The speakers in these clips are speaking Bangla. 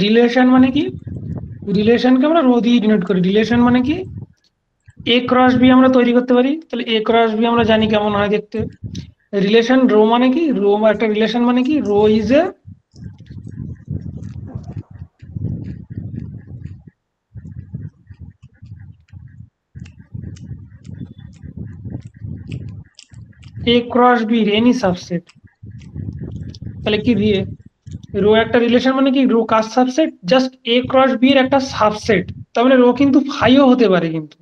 রিলেশন মানে কি, রিলেশনকে আমরা রো দিয়ে ডিনোট করি। রিলেশন মানে কি, এ ক্রস বি আমরা তৈরি করতে পারি, তাহলে এ ক্রস বি আমরা জানি কেমন হয় দেখতে। রিলেশন রো মানে কি, রো একটা রিলেশন মানে কি, rho is A cross B any subset. তাহলে কি রো একটা রিলেশন মানে কি, রো কার subset, just A cross B এর একটা সাবসেট। তার মানে রো কিন্তু ফাইও হতে পারে, কিন্তু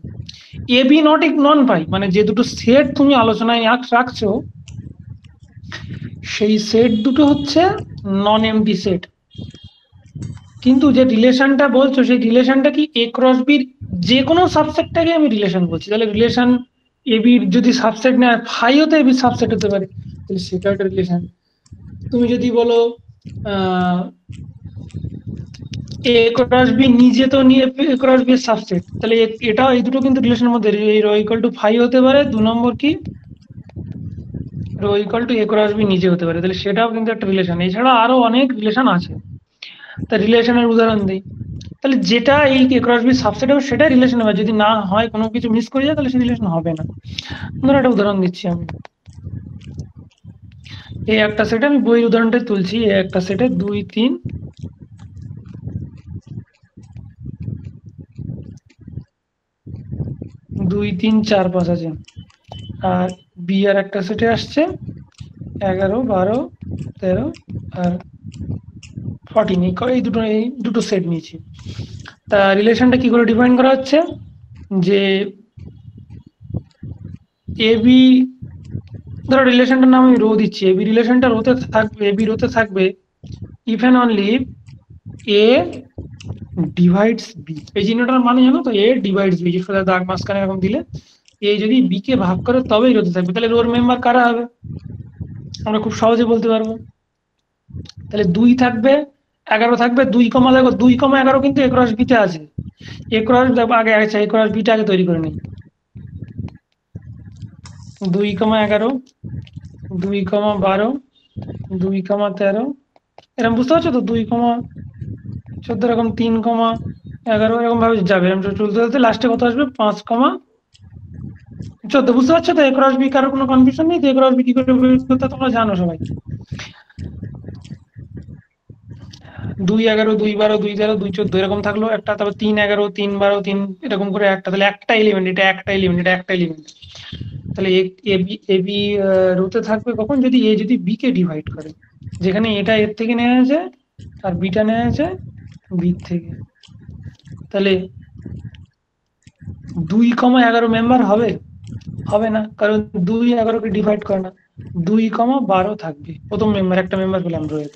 A B not known phi, মানে যে দুটো সেট তুমি আলোচনায় রাখছো সেই সেট দুটো হচ্ছে নন এমটি সেট। কিন্তু যে রিলেশনটা বলছো সেই রিলেশনটা কি এ ক্রস বির যে কোনো সাবসেটটাকে আমি রিলেশন বলছি। তাহলে রিলেশন এ বির যদি সাবসেট নেয়, ফাইও তো এ বির সাবসেট হতে পারে, তাহলে সেটা একটা রিলেশন। তুমি যদি বলো এ ক্রস বি নিজে তো নিয়ে এ ক্রস বি এর সাবসেট, তাহলে এটা এই দুটো কিন্তু রিলেশনের মধ্যে, এই রো ইকুয়াল টু ফাই হতে পারে, 2 নম্বর কি rho equal to A cross B নিজে হতে পারে, তাহলে সেটাও কিন্তু একটা রিলেশন। এছাড়া আরো অনেক রিলেশন আছে, তা রিলেশনের উদাহরণ দিই। তাহলে যেটা এই এ ক্রস বি সাবসেট হবে সেটা রিলেশন হবে, যদি না হয় কোনো কিছু মিস করে যায় তাহলে সে রিলেশন হবে না। ধরো একটা উদাহরণ দিচ্ছি আমি, এই একটা সেটে আমি বইয়ের উদাহরণটা তুলছি, এই একটা সেটে 2 3 2 3 4 5 আছে, আর বি আর একটা সেটে আসছে 11 12 13 আর 14, এই দুটো সেট নিয়েছি। তা রিলেশনটা কি করে ডিফাইন করা হচ্ছে, যে এ বি, ধরো রিলেশনটার নাম আমি রো দিচ্ছি, এবি রিলেশনটা রোতে থাকবে, এবি রোতে থাকবে if and only A divides B. এই চিহ্নটার মানে জানো তো, এ ডিভাইডস বি, যে সোজা দাগ মাঝখানে এরকম দিলে এ যদি বি কে ভাগ করে তবেই রোতে থাকবে। তাহলে রোর মেম্বার কারা হবে আমরা খুব সহজে বলতে পারবো। তাহলে 2 থাকবে, 11 থাকবে, 2 কমা, দেখো 2 কমা 11 কিন্তু এ ক্রস বিতে আছে। এ ক্রস আগে আছে, এ ক্রস বিটা আগে তৈরি করে নিই। 2 কমা 11, 2 কমা 12, 2 কমা 13, এরকম বুঝতে পারছো তো, 2 কমা 14, এরকম 3 কমা 11, এরকম ভাবে যাবে, এরকম চলতে চলতে লাস্টে কত আসবে, 5 কমা 14। বুঝতে পারছো তো, এ ক্রস বি কারোর কোনো কনফিউশন নেই তো, এ ক্রস বি কি করে বের করতে তোমরা জানো সবাই। 2 11, 2 12, 2 13, 2 14 এরকম থাকলো একটা, তারপর 3 11, 3 12, 3 এরকম করে একটা, তাহলে একটা এলিমেন্ট, এটা একটা এলিমেন্ট, এটা একটা এলিমেন্ট। তাহলে এ বি রোতে থাকবে কখন, যদি এ যদি বি কে ডিভাইড করে, যেখানে এটা এর থেকে নেওয়া আছে আর বিটা নেওয়া আছে বি থেকে। তাহলে 2 কমা 11 মেম্বার হবে, হবে না, কারণ 2 11 কে ডিভাইড করে না। 2 কমা 12 থাকবে প্রথম মেম্বার, একটা মেম্বার পেলাম রোয়ের।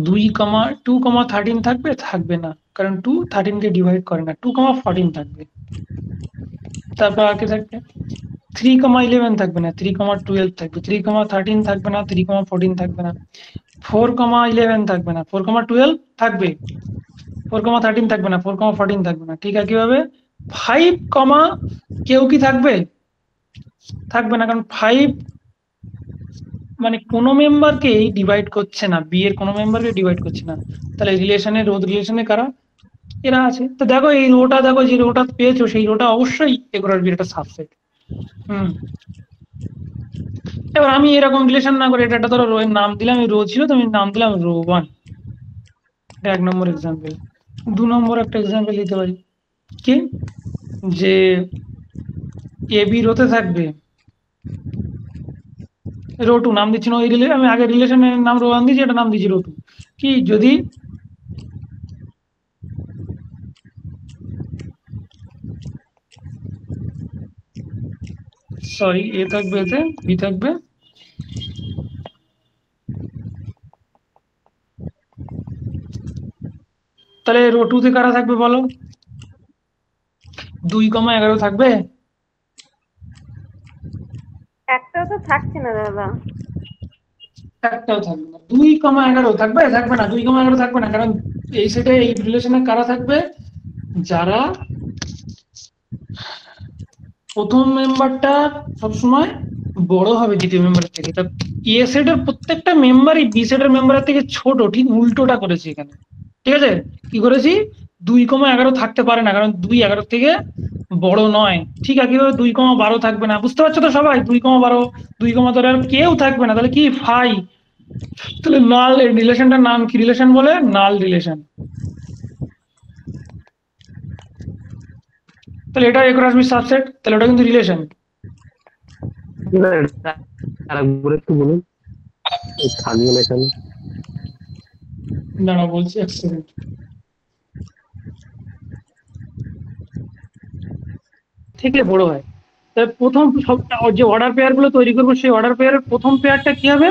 2 কমা 2 কমা 13 থাকবে, থাকবে না, কারণ 2 13 কে ডিভাইড করে না। 2 কমা 14 থাকবে, তারপর আর কি থাকবে, 3 কমা 11 থাকবে না, 3 কমা 12 থাকবে, 3 কমা 13 থাকবে না, 3 কমা 14 থাকবে না, 4 কমা 11 থাকবে না, 4 কমা 12 থাকবে, 4 কমা 13 থাকবে না, 4 কমা 14 থাকবে না। ঠিক একইভাবে 5 কমা কেউ কি থাকবে, থাকবে না, কারণ 5 মানে কোনো মেম্বারকেই ডিভাইড করছে না, বি এর কোনো মেম্বারকে ডিভাইড করছে না। তাহলে রিলেশনের রোধ রিলেশনে কারা, এরা আছে। তো দেখো এই রোটা, দেখো যে রোটা পেয়েছো সেই রোটা অবশ্যই এগুলোর বি একটা সাবসেট। হুম, এবার আমি এরকম রিলেশন না করে এটা একটা ধরো রো এর নাম দিলাম, এই রো ছিল তো আমি নাম দিলাম রো 1, 1 নম্বর এক্সাম্পল। 2 নম্বর একটা এক্সাম্পল দিতে পারি, কি, যে এ বি রোতে থাকবে রো 2, নাম দিচ্ছি না ওই আমি আগে রিলেশনের নাম রো 1 দিয়েছি, এটা নাম দিচ্ছি রো 2। কি, যদি সরি এ থাকবে, এতে বি থাকবে, তাহলে রো 2 তে কারা থাকবে বলো, 2 কমা 11 থাকবে, একটাও তো থাকছে না দাদা। একটাও থাকবে না। 2 কমা 11 থাকবে, থাকবে না, 2 কমা 11 থাকবে না, কারণ এই সেটে এই রিলেশনে কারা থাকবে, যারা প্রথম মেম্বারটা সবসময় বড় হবে দ্বিতীয় মেম্বারের থেকে। তা এ সেটের প্রত্যেকটা মেম্বারই বি সেটের মেম্বারের থেকে ছোট, ঠিক উল্টোটা করেছি এখানে। ঠিক আছে, কি করেছি, 2,11 থাকতে পারে না, কারণ 2 11 থেকে বড় নয়। ঠিক একইভাবে 2,12 থাকবে না, বুঝতে পারছো তো সবাই? 2,12, 2,13 আর কেউ থাকবে না, তাহলে কি ফাই। তাহলে নাল রিলেশনটার নাম কি রিলেশন বলে? নাল রিলেশন। তাহলে এটা এ ক্রস বি সাবসেট, তাহলে ওটা কিন্তু রিলেশন। না, আরেকবার একটু বলুন, খালি হলো এখানে। না বলছি, এক সেকেন্ড। থেকে বড় হয়, তাহলে প্রথম যে অর্ডার পেয়ার গুলো তৈরি করবো, সেই অর্ডার পেয়ারের প্রথম পেয়ারটা কি হবে?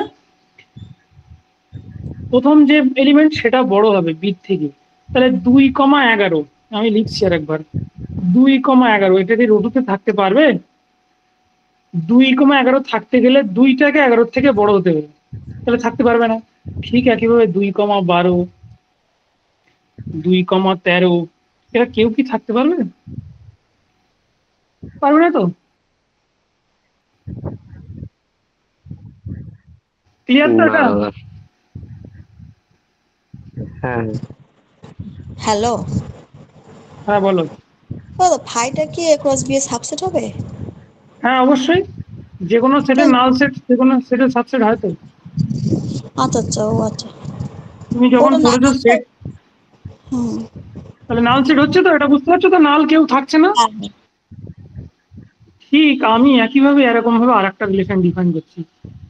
প্রথম যে এলিমেন্ট সেটা বড় হবে বি থেকে। তাহলে 2,11 আমি লিখছি আর একবার, 2,11 এটা কি রোটুতে থাকতে পারবে? 2,11 থাকতে গেলে 2টাকে 11 থেকে বড় হতে হবে, তাহলে থাকতে পারবে না। ঠিক একইভাবে 2,12, 2,13 এরা কেউ কি থাকতে পারবে? পারবে না তো। ক্লিয়ার তো এটা? না, হ্যাঁ হ্যালো, হ্যাঁ বলো। দাদা ফাইটা কি এ ক্রস বি এর সাবসেট হবে? হ্যাঁ অবশ্যই, যে কোনো সেটের নাল সেট যে কোনো সেটের সাবসেট হয় তো। আচ্ছা আচ্ছা, ও আচ্ছা। তুমি যখন ওটা না পড়েছো সেট, হুম, তাহলে নাল সেট হচ্ছে তো, এটা বুঝতে পারছো তো? নাল কেউ থাকছে না। হ্যাঁ। ঠিক আমি একইভাবে এরকম ভাবে আর একটা রিলেশন ডিফাইন করছি।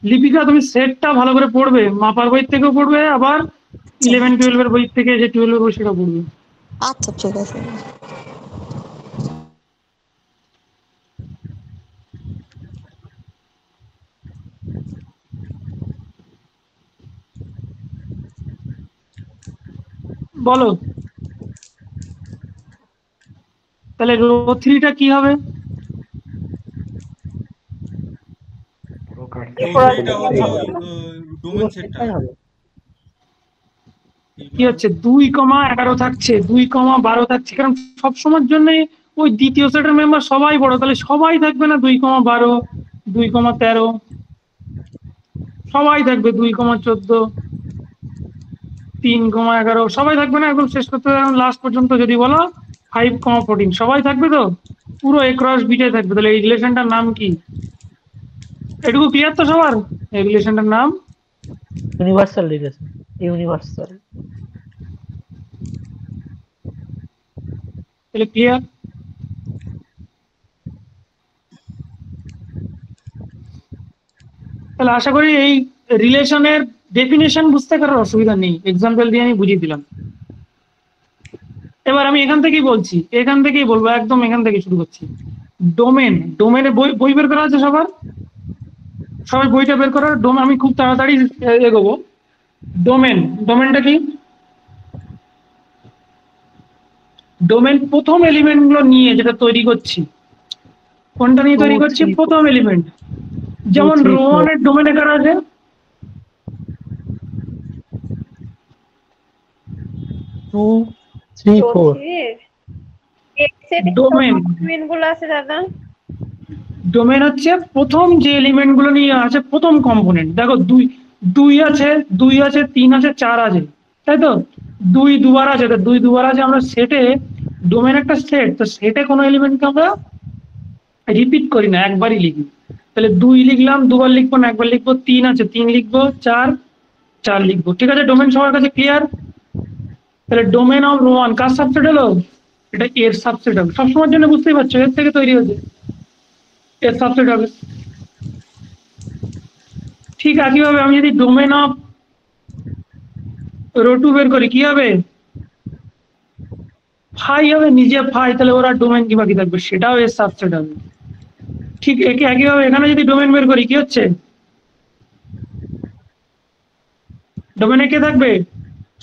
লিপিকা তুমি সেটটা ভালো করে পড়বে, মাপার বই থেকেও পড়বে, আবার 11-12 বই থেকে যে 12 বই সেটা পড়বে। আচ্ছা ঠিক আছে। বলো, তাহলে রো 3টা কি হবে? এটা হচ্ছে ওই ডোমেন সেটটা। কি হচ্ছে, 2,11 থাকছে, 2,12 থাকছে, কারণ সবসময়ের জন্য ওই দ্বিতীয় সেটের মেম্বার সবাই বড়, তাহলে সবাই থাকবে না 2,12, 2,13, সবাই থাকবে 2,14, 3,11, সবাই থাকবে না। একদম শেষ করতে লাস্ট পর্যন্ত যদি বলো 5,14 সবাই থাকবে তো, পুরো এ ক্রস বিটাই থাকবে। তাহলে এই রিলেশনটার নাম কি? এটুকু ক্লিয়ার তো সবার? এই রিলেশনটার নাম ইউনিভার্সাল রিলেশন, ইউনিভার্সাল। তাহলে ক্লিয়ার? তাহলে আশা করি এই রিলেশনের ডেফিনেশন বুঝতে কারোর অসুবিধা নেই, এক্সাম্পল দিয়ে আমি বুঝিয়ে দিলাম। এবার আমি এখান থেকেই বলছি, এখান থেকেই বলবো, একদম এখান থেকে শুরু করছি। ডোমেন, ডোমেনে বই বই বের করা আছে সবার? সবাই বইটা বের করার। আমি খুব তাড়াতাড়ি এগোবো। ডোমেন, ডোমেনটা কি? ডোমেন প্রথম এলিমেন্ট গুলো নিয়ে যেটা তৈরি করছি। কোনটা নিয়ে তৈরি 2, করছি? 3, প্রথম এলিমেন্ট। যেমন 2, 3, রো 4. ওয়ানের ডোমেনে কারা আছে? 2, 3, 4. ডোমেন, গুলো আছে দাদা। ডোমেন হচ্ছে প্রথম যে এলিমেন্ট গুলো নিয়ে আছে, প্রথম কম্পোনেন্ট। দেখো দুই, দুই আছে, 3 আছে, 4 আছে, তাই তো? 2 দুবার আছে, তো 2 দুবার আছে। আমরা সেটে, ডোমেন একটা সেট, তো সেটে কোনো এলিমেন্টকে আমরা রিপিট করি না, একবারই লিখি। তাহলে 2 লিখলাম, দুবার লিখবো না, একবার লিখবো। 3 আছে, 3 লিখবো। 4, 4 লিখবো। ঠিক আছে, ডোমেন সবার কাছে ক্লিয়ার? তাহলে domain of rho one car subset হলো? এটা এর সাবসেট হবে। সবসময়ের জন্য বুঝতেই পারছো, এর থেকে তৈরি হয়েছে, এর সাবসেট হবে। ঠিক একইভাবে আমি যদি ডোমেন অফ রো টু বের করি, কি হবে? ফাই হবে, নিজে ফাই। তাহলে ওরা ডোমেন কি বাকি থাকবে? সেটাও এর সাবসেট হবে। ঠিক একইভাবে এখানে যদি ডোমেন বের করি, কি হচ্ছে? ডোমেনে কে থাকবে?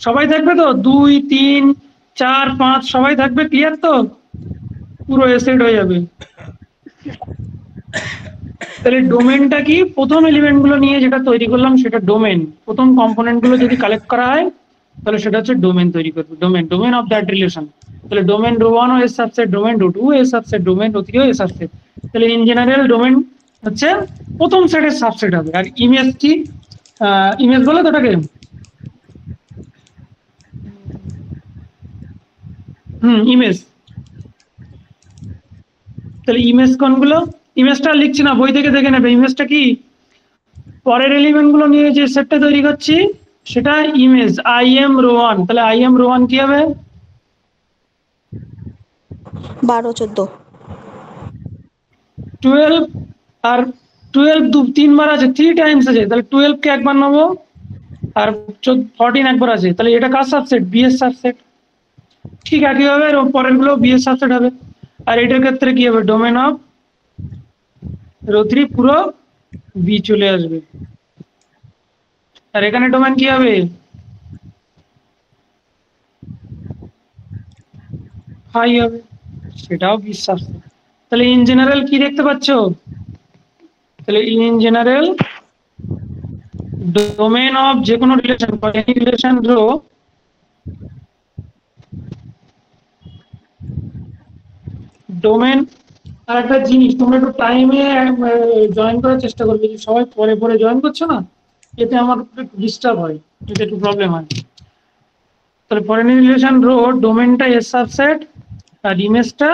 সবাই থাকবে তো, 2, 3, 4, 5 সবাই থাকবে। ক্লিয়ার তো? পুরো এসেট হয়ে যাবে। তাহলে ডোমেনটা কি? প্রথম এলিমেন্ট গুলো নিয়ে যেটা তৈরি করলাম সেটা ডোমেন। প্রথম কম্পোনেন্ট গুলো যদি কালেক্ট করা হয়, তাহলে সেটা হচ্ছে ডোমেন তৈরি করবে। Domain, domain of that relation. তাহলে ডোমেন রো ওয়ান ও এর সাবসেট, ডোমেন রো টু এর সাবসেট, ডোমেন রো থ্রি ও এর সাবসেট। তাহলে ইন জেনারেল ডোমেন হচ্ছে প্রথম সেটের সাবসেট হবে। আর ইমেজ কি, ইমেজ বলে তো ওটাকে, ইমেজ। তাহলে ইমেজ কোনগুলো, ইমেজটা লিখছি না, বই থেকে দেখে নেবে। ইমেজটা কি, পরের এলিমেন্ট গুলো নিয়ে যে সেটটা তৈরি করছি সেটা image. I M rho one, তাহলে আই এম রো ওয়ান কি হবে, 12 14 12। আর 12 তিনবার আছে, 3 টাইমস আছে, তাহলে 12 কে একবার নেবো, আর 14 একবার আছে, তাহলে এটা কার সাবসেট, বি এর সাবসেট। ঠিক একইভাবে পরের গুলো বি এর সাবসেট হবে। আর এটার ক্ষেত্রে কি হবে, ডোমেন অফ রো 3 পুরো বি চলে আসবে। আর এখানে ডোমেন কি হবে, হাই হবে, সেটাও বি সাবসেট। তাহলে ইন জেনারেল কি দেখতে পাচ্ছ, তাহলে ইন জেনারেল ডোমেন অফ যে কোনো রিলেশন বা এনি রিলেশন রো ডোমেন। আর একটা জিনিস, তোমরা একটু টাইমে জয়েন করার চেষ্টা করবে, যে সবাই পরে পরে জয়েন করছো না, এতে আমার একটু ডিস্টার্ব হয়, এতে একটু প্রবলেম হয়। তাহলে ফর এনি রিলেশন রো ডোমেনটা এর সাবসেট, আর ইমেজটা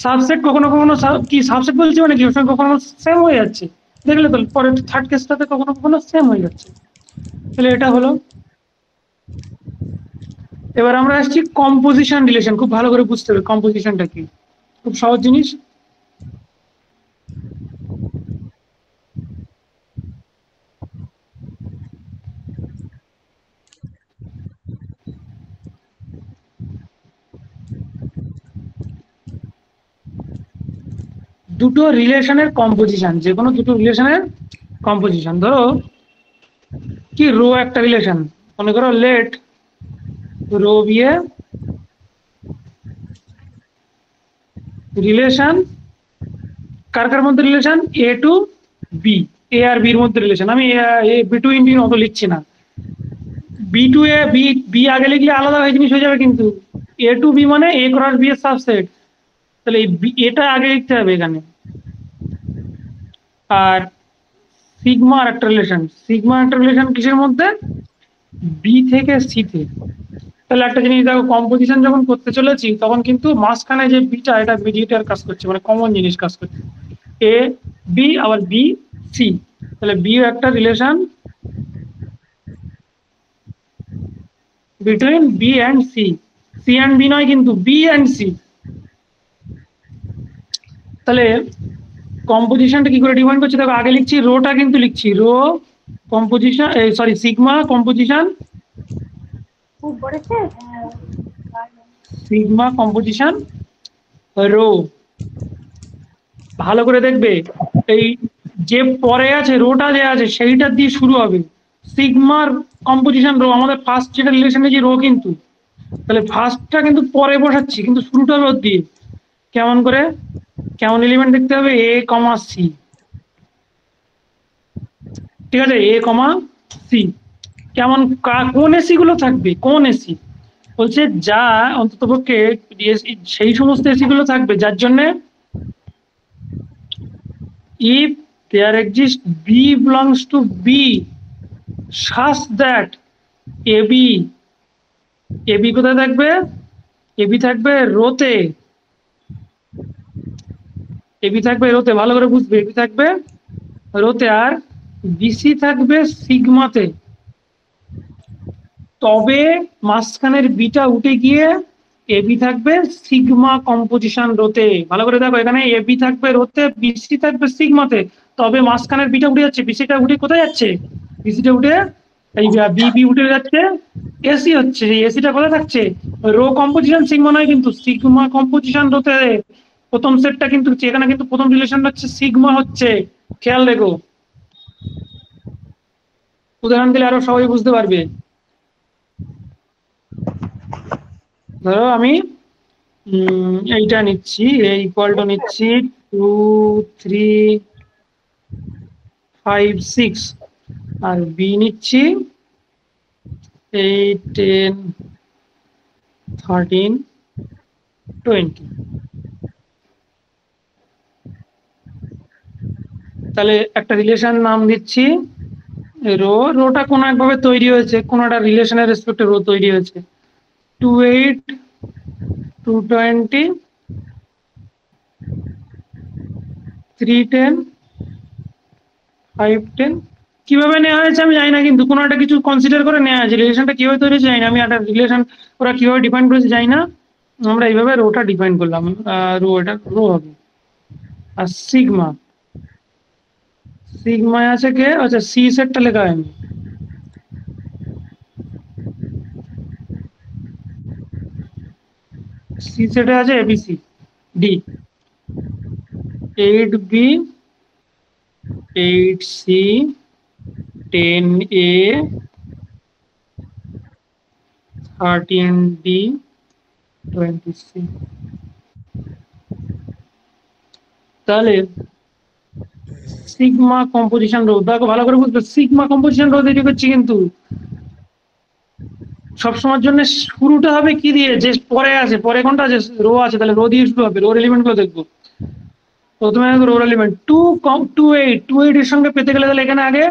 সাবসেট। কখনো কখনো কি সাবসেট বলছি মানে কি, ওর সঙ্গে কখনো সেম হয়ে যাচ্ছে, দেখলে তো পরে থার্ড কেসটাতে কখনো কখনো সেম হয়ে যাচ্ছে। তাহলে এটা হলো। এবার আমরা আসছি কম্পোজিশন রিলেশন, খুব ভালো করে বুঝতে হবে কম্পোজিশনটা কি, খুব সহজ জিনিস। দুটো রিলেশনের কম্পোজিশন, যে কোনো দুটো রিলেশনের কম্পোজিশন। ধরো কি রো একটা রিলেশন, মনে করো let rho be a relation, কার কার মধ্যে relation, A to B, A আর বির মধ্যে রিলেশন। আমি বি টু ইন বি অত লিখছি না, B two A B, B আগে লিখলে আলাদা হয়ে জিনিস হয়ে যাবে, কিন্তু এ টু বি মানে এ ক্রস বি এর সাবসেট, তাহলে এটা আগে লিখতে হবে এখানে। আর সিগমা আর একটা রিলেশন, সিগমা একটা রিলেশন কিসের মধ্যে, বি থেকে সি তে। তাহলে একটা জিনিস দেখো, কম্পোজিশন যখন করতে চলেছি তখন কিন্তু মাঝখানে যে বিটা, এটা মিডিয়েটার কাজ করছে, মানে কমন জিনিস কাজ করছে, এ বি আবার বি সি। তাহলে বি একটা relation between B and C, C and B নয় কিন্তু বি অ্যান্ড সি। তাহলে কম্পোজিশনটা কি করে ডিফাইন করছি দেখো, আগে লিখছি রোটা, কিন্তু লিখছি rho composition, sorry sigma composition, খুব পড়েছে। Sigma composition rho. ভালো করে দেখবে, এই যে পরে আছে রোটা যে আছে সেইটা দিয়ে শুরু হবে, সিগমার কম্পোজিশন রো, আমাদের ফার্স্ট যেটা রিলেশনে যে রো, কিন্তু তাহলে ফার্স্টটা কিন্তু পরে বসাচ্ছি, কিন্তু শুরুটা রো দিয়ে। কেমন করে, কেমন এলিমেন্ট দেখতে হবে, এ কমা সি, ঠিক আছে, এ কমা সি। কেমন কোন এসি গুলো থাকবে, কোন এসি বলছে, যা অন্ততপক্ষে সেই সমস্ত এসি গুলো থাকবে যার জন্য if there exists B belongs to B such that AB, AB কোথায় থাকবে, AB থাকবে রোতে, AB থাকবে রোতে, ভালো করে বুঝবে, AB থাকবে রোতে, আর BC থাকবে সিগমাতে, তবে মাঝখানের বিটা উঠে গিয়ে এবি থাকবে সিগমা কম্পোজিশন রোতে। ভালো করে দেখো, এখানে এবি থাকবে রোতে, বিসি থাকবে সিগমাতে, তবে মাঝখানের বিটা উঠে যাচ্ছে, বিসিটা উঠে কোথায় যাচ্ছে, বিসিটা উঠে এই বিবি উঠে যাচ্ছে, এসি হচ্ছে, এই এসিটা কোথায় থাকছে, রো কম্পোজিশন সিগমা নয় কিন্তু সিগমা কম্পোজিশন রোতে। প্রথম সেটটা কিন্তু এখানে কিন্তু প্রথম রিলেশনটা হচ্ছে সিগমা হচ্ছে, খেয়াল রেখো, উদাহরণ দিলে আরো সবাই বুঝতে পারবে। ধরো আমি এইটা নিচ্ছি, এই ইকুয়াল টু নিচ্ছি 2 3 5 6, আর বি নিচ্ছি 8 10 13 20। তাহলে একটা রিলেশন নাম দিচ্ছি রোটা কোনো একভাবে তৈরি হয়েছে, কোনো একটা রিলেশনের রেসপেক্টে রো তৈরি হয়েছে 28 220 310 510। কিভাবে নেওয়া হয়েছে আমি জানি না, কিন্তু কোনো একটা কিছু কনসিডার করে নেওয়া হয়েছে। রিলেশনটা কিভাবে তৈরি হয়েছে জানি না, আমি একটা রিলেশন ওরা কিভাবে ডিফাইন করেছে জানি না, আমরা এইভাবে রোটা ডিফাইন করলাম। রো, এটা রো হবে। আর সিগমা, সিগমায় আছে কে, আচ্ছা সি সেটটা লেখা হয়নি, সি সেটে আছে ABC D 8B 8C 10A 13D 20C। তাহলে সিগমা কম্পোজিশন রো, দেখো ভালো করে বুঝবে, সিগমা কম্পোজিশন রো তৈরি করছি, কিন্তু সবসময়ের জন্য শুরুটা হবে কি দিয়ে, যে পরে আছে, পরে কোনটা আছে, রো আছে, তাহলে রো দিয়ে শুরু হবে। রোর এলিমেন্ট গুলো দেখবো। প্রথমে রোর এলিমেন্ট 28 এর সঙ্গে পেতে গেলে তাহলে এখানে আগে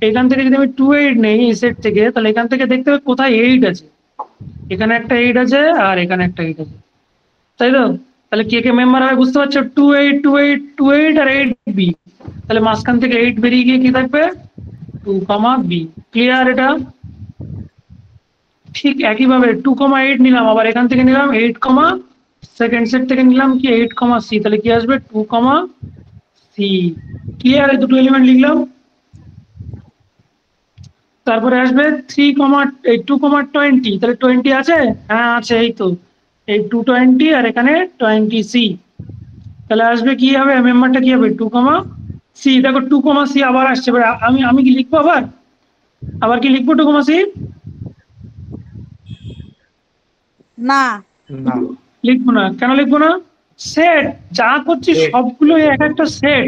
এখান থেকে যদি আমি 28 নেই এই সেট থেকে, তাহলে এখান থেকে দেখতে হবে কোথায় 8 আছে। এখানে একটা 8 আছে আর এখানে একটা 8 আছে, তাই তো? তাহলে কে কে মেম্বার হবে বুঝতে পারছো, 28 28 28 আর 8B। তাহলে মাঝখান থেকে 8 বেরিয়ে গিয়ে কি থাকবে, 2, B। ক্লিয়ার এটা? ঠিক একইভাবে 2,8 নিলাম, আবার এখান থেকে নিলাম 8, সেকেন্ড সেট থেকে নিলাম কি 8, C, তাহলে কি আসবে 2, C। ক্লিয়ার? এই দুটো এলিমেন্ট লিখলাম। তারপরে আসবে 2,20, তাহলে 20 আছে, হ্যাঁ আছে, এই তো এই 220 আর এখানে 20C। তাহলে আসবে কি হবে, মেম্বারটা কি হবে 2, C। দেখো 2, C আবার আসছে। এবার আমি আমি কি লিখবো, আবার আবার কি লিখবো 2, C? না, না, লিখবো না। কেন লিখবো না? সেট যা করছি Set. সবগুলো এক একটা সেট,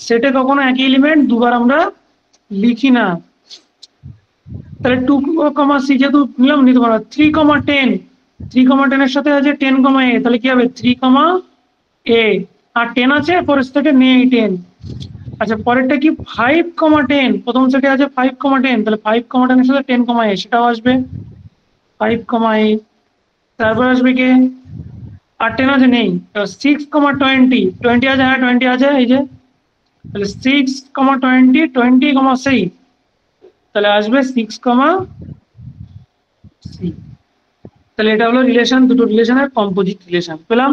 সেটে কখনো একই এলিমেন্ট দুবার আমরা লিখি না। তাহলে 2, C যেহেতু নিলাম, নিতে পারবো 3,10, 3,10 এর সাথে আছে 10, A, তাহলে কি হবে 3, A আর 10 আছে পরের সেটে নেই 10। আচ্ছা পরেরটা কি 5,10, প্রথম সেটে আছে 5,10, তাহলে 5,10 এর সাথে 10, A সেটাও আসবে 5, A। তারপর আসবে কি, আর 10 আছে নেই, 6,20, 20 আছে, হ্যাঁ 20 আছে এই যে, তাহলে 6,20 20, তাহলে আসবে 6, C। তাহলে এটা হলো রিলেশন, দুটো রিলেশনের কম্পোজিট রিলেশন পেলাম।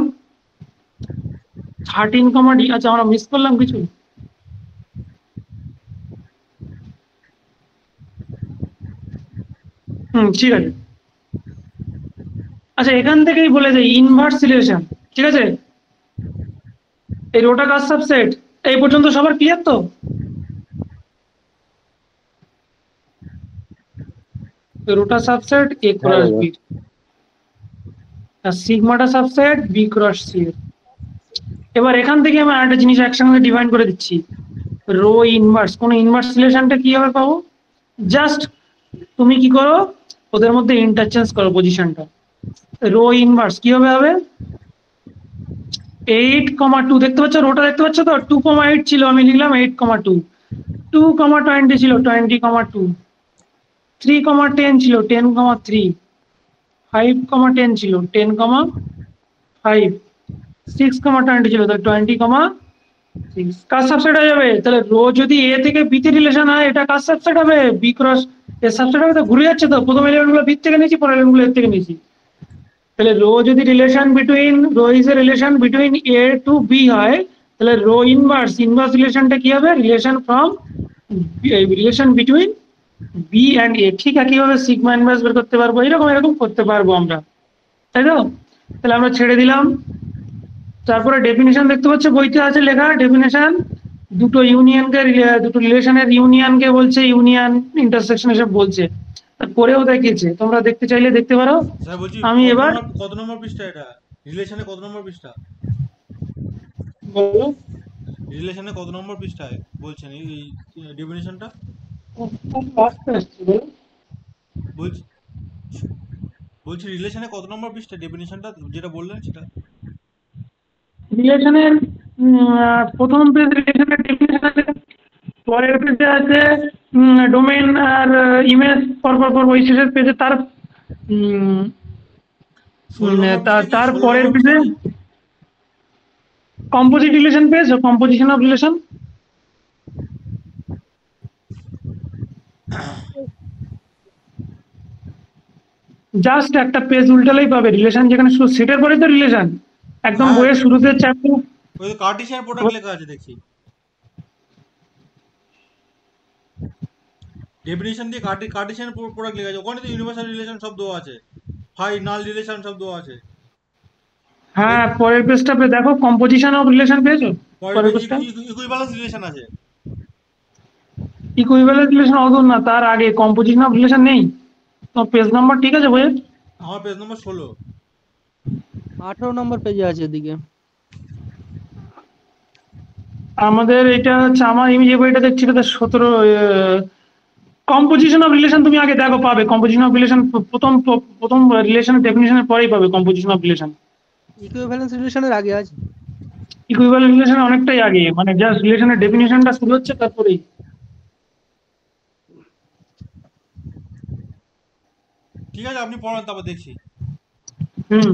13, D, আচ্ছা আমরা মিস করলাম কিছু, ঠিক আছে। আচ্ছা এখান থেকেই বলে যাই ইনভার্স রিলেশন, ঠিক আছে? এই রোটা কার সাবসেট, এই পর্যন্ত সবার ক্লিয়ার তো? রোটা সাবসেট A ক্রস দাদা। B, আর সিগমাটা সাবসেট B ক্রস C। এবার এখান থেকে আমি আরেকটা জিনিস একসঙ্গে ডিফাইন করে দিচ্ছি, রো ইনভার্স। কোন ইনভার্স রিলেশনটা কিভাবে পাবো, জাস্ট তুমি কি করো, ওদের মধ্যে ইন্টারচেঞ্জ করো পজিশনটা। রো ইনভার্স কিভাবে হবে, 8,2 দেখতে পাচ্ছ, রোটা দেখতে পাচ্ছ তো, 2,8 ছিল, আমি লিখলাম 8,2, 2,20 ছিল 20,2, 3,10 ছিল 10,3, 5,10 ছিল 10,5, 6,20 ছিল তাহলে 20,6। কার সাবসেট হয়ে যাবে, তাহলে রো যদি এ থেকে বি তে রিলেশন হয়, এটা কার সাবসেট হবে, বি ক্রস এর সাবসেট হবে। তো ঘুরে যাচ্ছে তো, প্রথম এলিমেন্ট গুলো বি থেকে নিয়েছি, পরের এলিমেন্ট গুলো এর থেকে নিয়েছি। তাহলে রো যদি relation between, rho is a relation between A to B হয়, তাহলে রো ইনভার্স, ইনভার্স রিলেশনটা কি হবে, relation from, relation between B and A. ঠিক একইভাবে সিগমা ইনভার্স বের করতে পারবো, এরকম এরকম করতে পারবো আমরা, তাই তো? তাহলে আমরা ছেড়ে দিলাম। তারপরে ডেফিনেশন দেখতে পাচ্ছ বইতে আছে লেখা, ডেফিনেশন দুটো ইউনিয়নকে, দুটো রিলেশনের ইউনিয়নকে বলছে, ইউনিয়ন ইন্টারসেকশন এসব বলছে, করেও দেখিয়েছে, তোমরা দেখতে চাইলে দেখতে পারো। স্যার বলছি আমি এবার কত নম্বর পৃষ্ঠা এটা, রিলেশনে কত নম্বর পৃষ্ঠা, বলবো, রিলেশনে কত নম্বর পৃষ্ঠায় বলছেন এই ডেফিনেশনটা? বলছি বলছি রিলেশনে কত নম্বর পৃষ্ঠা ডেফিনেশনটা যেটা বললেন সেটা? রিলেশনের প্রথম পেজ রিলেশনের ডেফিনেশন আছে, পরের পেজে আছে ডোমেইন আর ইমেজ পর ওই শেষের পেজে তার উম, 16 নম্বর পৃষ্ঠা কি? তার 16 পরের নম্বর পেজে পৃষ্ঠা কি? Composite relation page, composition of relation. Just একটা পেজ উল্টালেই পাবে রিলেশন, যেখানে শুধু সেটের পরে তো রিলেশন, একদম হ্যাঁ, বইয়ের শুরুতে চ্যাপ্টার। ওই তো কার্টেসিয়ান প্রোডাক্ট লেখা আছে দেখছি। ডেফিনিশন দিয়ে কার্টেসিয়ান প্রোডাক্ট লেখা আছে, ওখানে তো ইউনিভার্সাল রিলেশন সব দেওয়া আছে, নাল রিলেশন সব দেওয়া আছে। হ্যাঁ, পরের পেজটা দেখো, কম্পোজিশন অফ রিলেশন পেয়েছো? পরের পরের পেজ পেজটা ইকুইভ্যালেন্স রিলেশন আছে। ইকুইভ্যালেন্ট রিলেশন অদূর না, তার আগে কম্পোজিশন অফ রিলেশন নেই। তো পেজ নাম্বার ঠিক আছে বইয়ের? আমার পেজ নম্বর 16। 18 নম্বর পেজে আছে এদিকে। আমাদের এটা হচ্ছে, আমার আমি যে বইটা দেখছি এটা 17। কম্পোজিশন অফ রিলেশন তুমি আগে দেখো, পাবে কম্পোজিশন অফ রিলেশন প্রথম প্রথম রিলেশনের ডেফিনিশনের পরেই পাবে কম্পোজিশন অফ রিলেশন। ইকুইভ্যালেন্স রিলেশনের আগে আছে। ইকুইভ্যালেন্ট রিলেশন অনেকটাই আগে, মানে জাস্ট রিলেশনের ডেফিনিশনটা শুরু হচ্ছে তারপরেই। ঠিক আছে, আপনি পড়ান, তারপর দেখছি। হুম,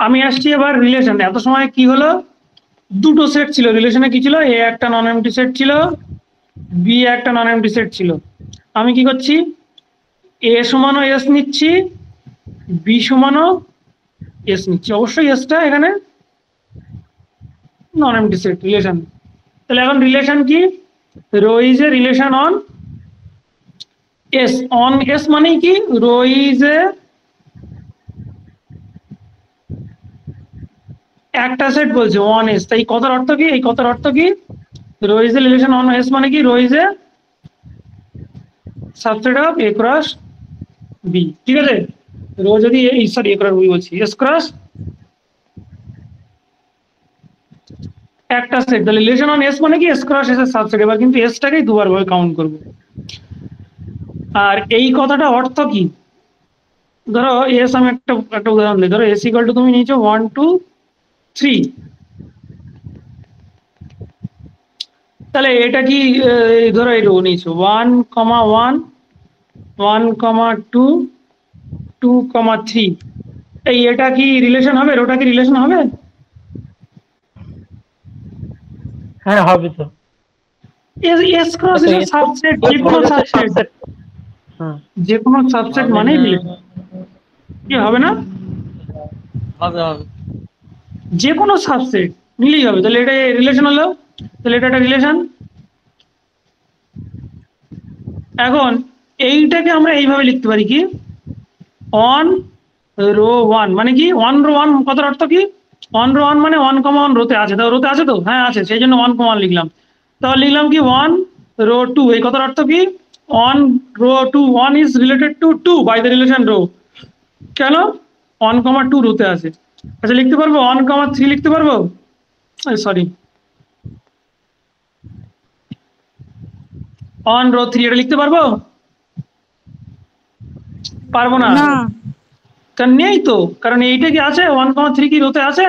আমি আসছি এবার রিলেশন। এত সময় কি হলো, দুটো সেট ছিল রিলেশনে, কি ছিল, এ একটা নন এমটি সেট ছিল, বি একটা নন এমটি সেট ছিল। আমি কি করছি, এ সমানও এস নিচ্ছি, বি সমানও এস নিচ্ছি। অবশ্যই এসটা এখানে নন এমটি সেট রিলেশন। তাহলে এখন রিলেশন কি, rho is a relation on S. On S মানে কি, রো ইজ এ একটা সেট বলছে ওয়ান এস, তাই কথার অর্থ কি, এই কথার অর্থ কি, rho is a relation on S মানে কি, rho is a subset of A cross B. ঠিক আছে, রো যদি সরি এ ক্রস বি বলছি, এস ক্রস একটা সেট, তাহলে রিলেশন অন এস মানে কি, এস ক্রস এস এর সাবসেট। এবার কিন্তু এসটাকেই দুবার ভাবে কাউন্ট করব। আর এই কথাটা অর্থ কি, ধরো এস, আমি একটা উদাহরণ দিই, ধরো এস ইকুয়াল টু তুমি নিয়েছো 1 2 3, তাহলে এটা কি, ধরো এই রো নিয়েছো 1 1 1 2 2 3, এই এটা কি রিলেশন হবে, রোটা কি রিলেশন হবে? হ্যাঁ হবে তো। এস ক্রস এস এর সাবসেট, যে কোনো সাবসেট, হ্যাঁ যে কোনো সাবসেট মানেই রিলেশন। কি হবে না, হবে হবে। যে কোনো সাবসেট নিলেই হবে, তাহলে এটা রিলেশন হলো, তাহলে এটা একটা রিলেশন। এখন এইটাকে আমরা এইভাবে লিখতে পারি কি, অন রো 1 মানে কি, 1 রো 1 কথার অর্থ কি, 1 রো 1 মানে 1 1 রোতে আছে, তাও রোতে আছে তো, হ্যাঁ আছে, সেই জন্য 1 1 লিখলাম। তাহলে লিখলাম কি 1 রো 2, এই কথার অর্থ কি, 1 rho 2, 1 is related to 2 by the relation rho. কেন, 1 2 রোতে আছে। আচ্ছা লিখতে পারবো 1 3 লিখতে পারবো, সরি 1 রো 3 এটা লিখতে পারবো? পারবো না, না কারণ নেই তো, কারণ এইটা কি আছে 1 3 কি রোতে আছে?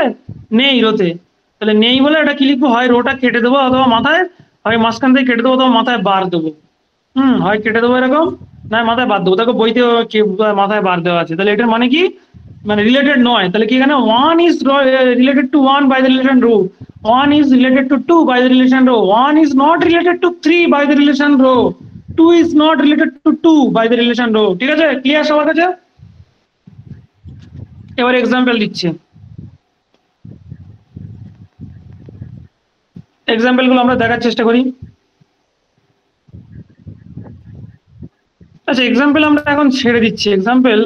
নেই রোতে। তাহলে নেই বলে এটা কি লিখবো, হয় রোটা কেটে দেবো, অথবা মাথায়, হয় মাঝখান থেকে কেটে দেবো, অথবা মাথায় বার দেবো। হয় কেটে দেবো এরকম, না মাথায় বার দেবো। দেখো বইতে মাথায় বার দেওয়া আছে। তাহলে এটার মানে কি, মানে রিলেটেড নয়। তাহলে কি, এখানে 1 is related to 1 by the relation rho, 1 is related to 2 by the relation row, 1 is not related to 3 by the relation row, 2 is not related to 2 by the relation row। ঠিক আছে, ক্লিয়ার সবার কাছে? এবার এক্সাম্পল দিচ্ছি, এক্সাম্পল গুলো আমরা দেখার চেষ্টা করি। আচ্ছা এক্সাম্পল আমরা এখন ছেড়ে দিচ্ছি, এক্সাম্পল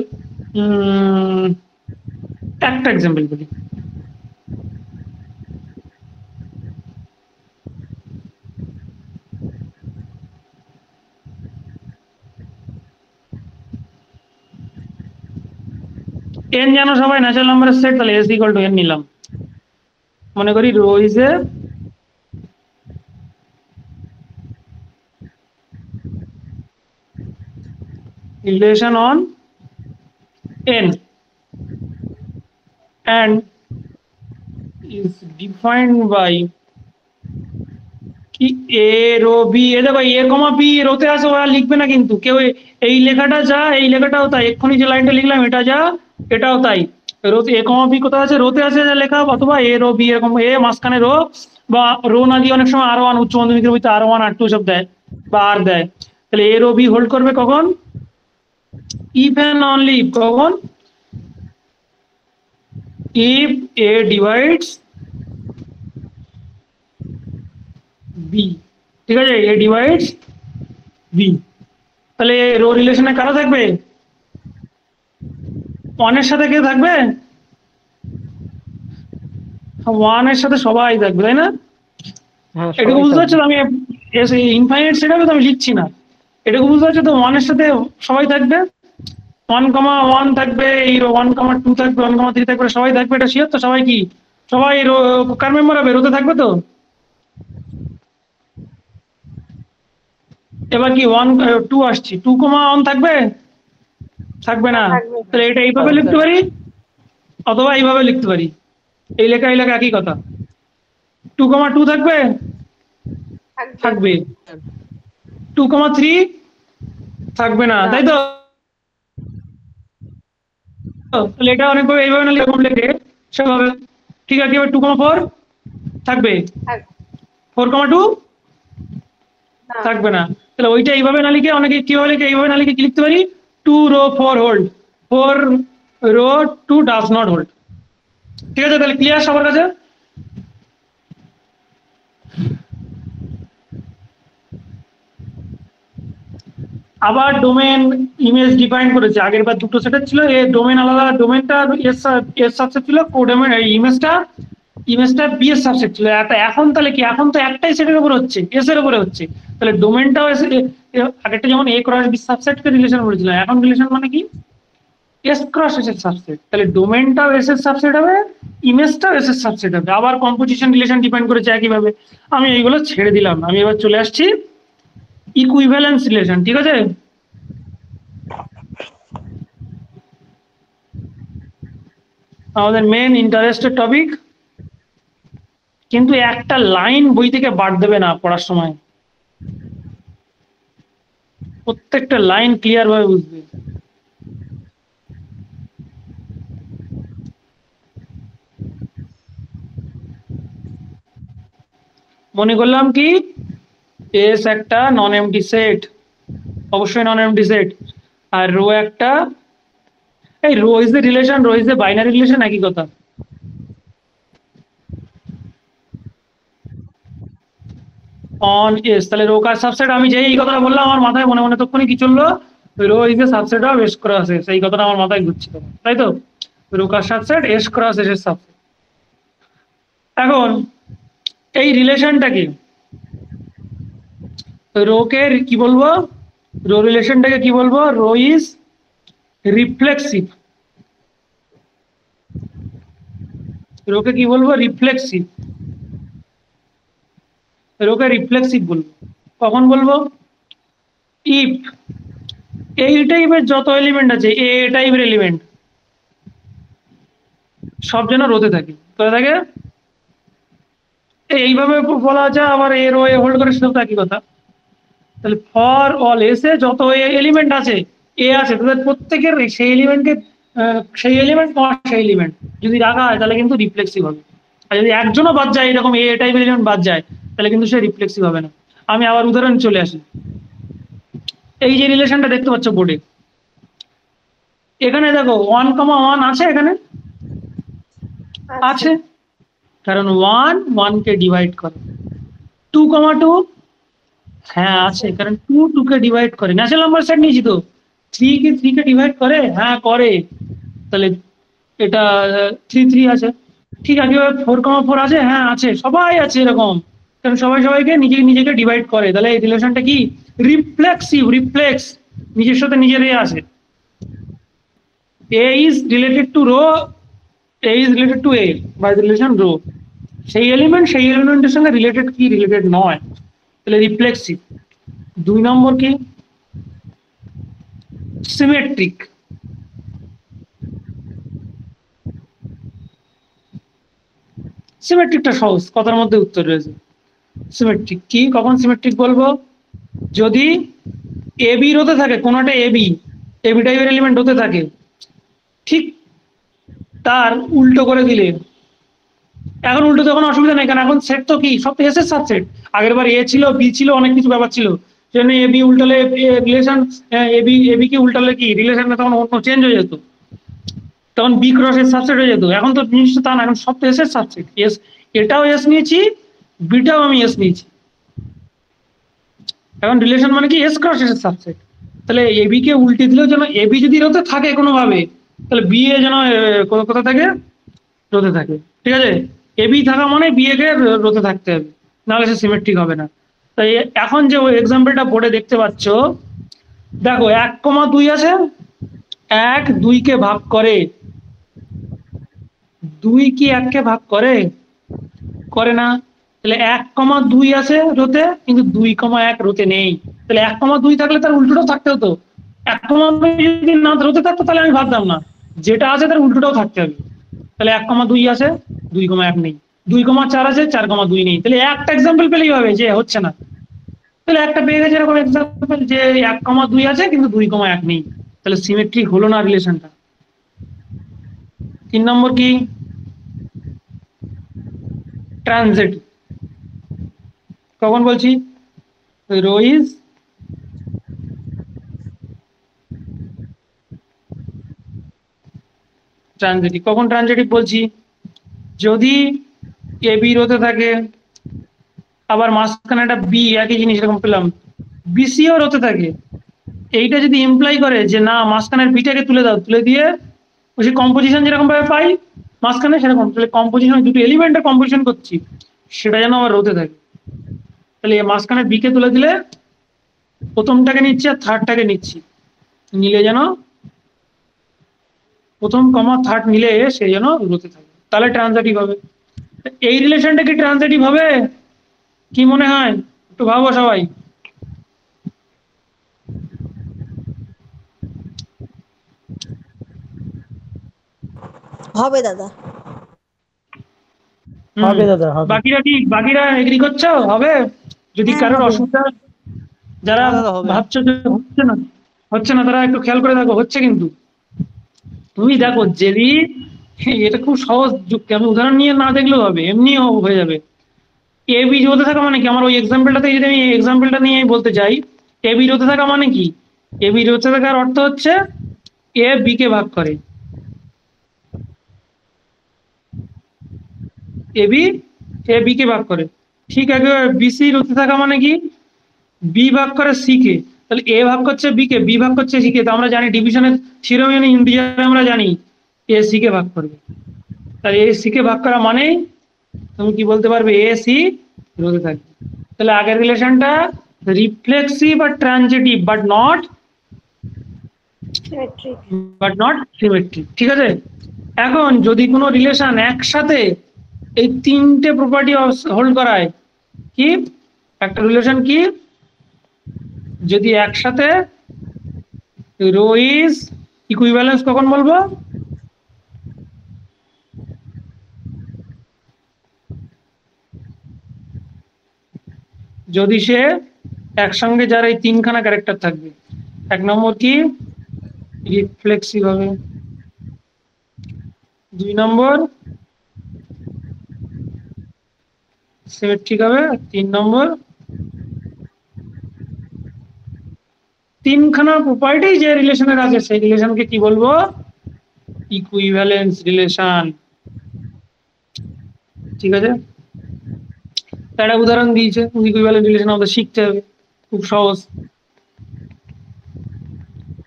একটা এক্সাম্পল বলি। এন জানো সবাই, ন্যাচারাল নাম্বারের সেট, তাহলে এস ইকুয়াল টু এন নিলাম। মনে করি rho is a relation on n and is defined by, কি এ রো বি, এ দেখো এ কমা বি রোতে আছে, ওরা লিখবে না কিন্তু কেউ। এই লেখাটা যা, এই লেখাটাও তাই, এক্ষুনি যে লাইনটা লিখলাম এটা যা, এটাও তাই। রোতে এ কমা বি কোথায় আছে, রোতে আছে যা লেখা, অথবা এ রো বি এরকম, এ মাঝখানে রো, বা রো না দিয়ে অনেক সময় R1 উচ্চ মাধ্যমিকের বইতে R1 R2 সব দেয়, বা আর দেয়। তাহলে এ রো বি হোল্ড করবে কখন? ইফ অ্যান্ড অনলি কখন? ইফ এ ডিভাইডস বি, ঠিক আছে, এ ডিভাইডস বি। তাহলে রো রিলেশনে কারা থাকবে? ওয়ানের সাথে কে থাকবে? ওয়ানের সাথে সবাই থাকবে, তাই না? হ্যাঁ এটুকু সবাই বুঝতে থাকবে। পারছো? আমি ইনফাইনাইট সেটাকে তো আমি লিখছি না, এটুকু বুঝতে পারছো তো? ওয়ানের সাথে সবাই থাকবে, 1,1 থাকবে, এই 1,2 থাকবে, 1,3 থাকবে, সবাই থাকবে, এটা শিওর তো? সবাই কি, সবাই কার মেম্বার হবে? রোতে থাকবে তো? এবার কি 1 2 আসছি, 2,1 থাকবে? থাকবে না। তাহলে এটা এইভাবে লিখতে পারি, অথবা এইভাবে লিখতে পারি, এই লেখা এই লেখা একই কথা। 2,2 থাকবে? থাকবে। 2,3 থাকবে না, তাই তো? তাহলে এটা অনেকভাবে এইভাবে না লিখে লেখে সেভাবে, ঠিক আছে। এবার 2,4 থাকবে? 4,2 থাকবে না। তাহলে ওইটা এইভাবে না লিখে অনেকে কিভাবে লিখে, এইভাবে না লিখে কি লিখতে পারি? 2 rho 4 hold, 4 rho 2 does not hold. ঠিক আছে, তাহলে ক্লিয়ার সবার কাছে? আবার ডোমেন ইমেজ ডিফাইন করেছে, আগের বার দুটো সেটের ছিল, এ ডোমেন আলাদা, ডোমেনটা এস সাবসেট ছিল, কোডোমেন ইমেজটা বি এর সাবসেট ছিল। এখন তাহলে কি, এখন তো একটাই সেটের উপরে হচ্ছে, এস এর উপরে হচ্ছে, তাহলে ডোমেনটাও আগেরটা যেমন এ ক্রস বি সাবসেটকে রিলেশন বলেছিল, এখন রিলেশন মানে কি? এস ক্রস এস এর সাবসেট। তাহলে ডোমেনটাও এস এর সাবসেট হবে, ইমেজটাও এস এর সাবসেট হবে। আবার কম্পোজিশন রিলেশন ডিফাইন করেছে একইভাবে। আমি এইগুলো ছেড়ে দিলাম, আমি এবার চলে আসছি ইকুইভ্যালেন্স রিলেশন, ঠিক আছে? আমাদের মেন ইন্টারেস্টেড টপিক, কিন্তু একটা লাইন বই থেকে বাদ দেবে না পড়ার সময়, প্রত্যেকটা লাইন ক্লিয়ার ভাবে বুঝবে। মনে করলাম কি এস একটা নন এমটি সেট, অবশ্যই নন এমটি সেট, আর রো একটা, এই rho is the relation, rho is the binary relation, একই কথা। অন এস, তাহলে রো কার সাবসেট? আমি যেই এই কথাটা বললাম আমার মাথায় মনে মনে তখনই কি চললো, rho is the subset of S cross S, এই কথাটা আমার মাথায় ঘুরছিল, তাই তো? রো কার সাবসেট? এস ক্রস এস এর সাবসেট। এখন এই রিলেশনটা কি, রোকে কি বলবো? রো রিলেশনটাকে কি বলবো? Rho is reflexive. রোকে কি বলবো? রিফ্লেক্সিভ। রোকে রিফ্লেক্সিভ বলবো। কখন বলবো? ইফ এই টাইপের যত এলিমেন্ট আছে, এ টাইপের এলিমেন্ট সব যেন রোতে থাকে, কোথায় থাকে? এইভাবে বলা যায়। আবার এ রো এ হোল্ড করে, সেটাও একই কথা। তাহলে ফর অল এসে যত এলিমেন্ট আছে, এ আছে, তাদের প্রত্যেকের সেই এলিমেন্টকে, সেই এলিমেন্ট যদি রাখা হয় তাহলে কিন্তু রিফ্লেক্সিভ হবে। আর যদি একজনও বাদ যায়, এরকম এ টাইপের এলিমেন্ট বাদ যায়, তাহলে কিন্তু সে রিফ্লেক্সিভ হবে না। আমি আবার উদাহরণ চলে আসি। এই যে রিলেশনটা দেখতে পাচ্ছ বোর্ডে, এখানে দেখো 1,1 আছে, এখানে আছে, কারণ 1 কে ডিভাইড করে। 2,2 হ্যাঁ আছে, কারণ 2 কে ডিভাইড করে। ন্যাচারাল নাম্বার সেট নিয়েছি তো, 3 কে ডিভাইড করে, হ্যাঁ করে। তাহলে এটা 3 আছে, ঠিক আছে। 4,4 আছে, হ্যাঁ আছে, সবাই আছে এরকম, কারণ সবাই সবাইকে নিজেকে ডিভাইড করে। তাহলে এই রিলেশনটা কি? রিফ্লেক্সিভ, রিফ্লেক্স, নিজের সাথে নিজেরই আছে। A is related to rho, A is related to A by relation rho. সেই এলিমেন্টের সঙ্গে রিলেটেড কি রিলেটেড নয়, তাহলে রিফ্লেক্সিভ। 2 নম্বর কি? সিমেট্রিক। সিমেট্রিকটা সহজ, কথার মধ্যে উত্তর রয়েছে। সিমেট্রিক কি কখন সিমেট্রিক বলবো? যদি এবি রোতে থাকে, কোনো একটা এবি টাইপের এলিমেন্ট হতে থাকে, ঠিক তার উল্টো করে দিলে, এখন উল্টো তো কোনো অসুবিধা নেই, কারণ এখন সেট তো কি সব তো এস এর সাবসেট। আগের বার এ ছিল, বি ছিল, অনেক কিছু ব্যাপার ছিল, সেজন্য এবি উল্টালে রিলেশন, এবি কি উল্টালে কি রিলেশনটা তখন অন্য চেঞ্জ হয়ে যেত, তখন বি ক্রস এর সাবসেট হয়ে যেত। এখন তো জিনিসটা তা না, এখন সব তো এস এর সাবসেট। এস, এটাও এস নিয়েছি, বিটাও আমি এস নিয়েছি, এখন রিলেশন মানে কি এস ক্রস এস এর সাবসেট। তাহলে এবি কে উল্টে দিলেও যেন এবি যদি রোতে থাকে কোনোভাবে, তাহলে বি এ যেন কোথা থাকে রোতে থাকে, ঠিক আছে? এবি থাকা মানে বি এ কে রোতে থাকতে হবে, নাহলে সে সিমেট্রিক হবে না। তাই এখন যে এক্সাম্পলটা বোর্ডে দেখতে পাচ্ছ, দেখো 1,2 আছে, 1 2 কে ভাগ করে, 2 কি 1 কে ভাগ করে? করে না। তাহলে 1,2 আছে রোতে, কিন্তু 2,1 রোতে নেই। তাহলে 1,2 থাকলে তার উল্টোটাও থাকতে হতো। 1,2 যদি না রোতে থাকতো তাহলে আমি ভাবতাম না, যেটা আছে তার উল্টোটাও থাকতে হবে। তাহলে 1,2 আছে, 2,1 নেই। 2,4 আছে, 4,2 নেই। তাহলে একটা এক্সাম্পল পেলেই হবে যে হচ্ছে না। তাহলে একটা পেয়ে গেছে এরকম এক্সাম্পল যে 1,2 আছে কিন্তু 2,1 নেই, তাহলে সিমেট্রিক হলো না রিলেশনটা। 3 নম্বর কি? ট্রানজিটিভ। কখন বলছি? Rho is transitive. কখন ট্রানজিটিভ বলছি? যদি এবি রোতে থাকে, আবার মাঝখানে একটা বি, একই জিনিস এরকম পেলাম, বিসিও রোতে থাকে, এইটা যদি ইমপ্লাই করে যে না মাঝখানের বিটাকে তুলে দাও, তুলে দিয়ে ওই কম্পোজিশন যেরকম ভাবে পাই মাঝখানে সেরকম, তাহলে কম্পোজিশন দুটো এলিমেন্টের কম্পোজিশন করছি, সেটা যেন আবার রোতে থাকে। তাহলে মাঝখানে বিকে তুলে দিলে প্রথমটাকে নিচ্ছি আর থার্ডটাকে নিচ্ছি, নিলে যেন প্রথম কমা থার্ড নিলে সে যেন রোতে থাকে, তাহলে ট্রানজিটিভ হবে। এই রিলেশনটা কি ট্রানজিটিভ হবে? কি মনে হয় একটু ভাবো সবাই। হবে দাদা। হবে দাদা, হবে। বাকিরা এগ্রি করছো হবে? যদি হ্যাঁ, কারোর হবে। অসুবিধা, যারা হ্যাঁ দাদা, হবে। ভাবছো যে হচ্ছে না তারা একটু খেয়াল করে দেখো, হচ্ছে কিন্তু। তুমি দেখো যদি এটা খুব সহজ যুক্তি, আমি উদাহরণ নিয়ে না দেখলেও হবে, এমনিও হয়ে যাবে। এ বি রোধে থাকা মানে কি? আমার ওই এক্সাম্পলটাতে যদি আমি এক্সাম্পলটা নিয়ে বলতে চাই, এ বি রোধে থাকা মানে কি? এ বি রোধে থাকার অর্থ হচ্ছে এ বি কে ভাগ করে, এ বি কে ভাগ করে। ঠিক একেবারে বিসি রোধে থাকা মানে কি? বি ভাগ করে সি কে, তাহলে এ ভাগ করছে বি কে, বি ভাগ করছে সি কে। তো আমরা জানি ডিভিশনের থিওরেম ইন্টিজারে আমরা জানি এ সি কে ভাগ করবে, তাহলে এ সি কে ভাগ করা মানেই তুমি কি বলতে পারবে? এ সি রোধে থাকবে। তাহলে আগের রিলেশনটা রিফ্লেক্সিভ আর ট্রানজিটিভ বাট নট সিমেট্রিক, ঠিক আছে? এখন যদি কোনো রিলেশন একসাথে এই তিনটে প্রপার্টি হোল্ড করায়, কি একটা রিলেশন কি? যদি একসাথে রো ইজ ইকুইভ্যালেন্স, কখন বলবো? যদি সে একসঙ্গে যার এই তিনখানা ক্যারেক্টার থাকবে। 1 নম্বর কি? রিফ্লেক্সিভ হবে। 2 নম্বর সিমেট্রিক হবে। 3 নম্বর তিনখানা প্রপার্টি যে রিলেশনের আছে সেই রিলেশনকে কি বলবো? ইকুইভ্যালেন্স রিলেশন, ঠিক আছে? একটা উদাহরণ দিয়েছে, ইকুইভ্যালেন্স রিলেশন আমাদের শিখতে হবে, খুব সহজ।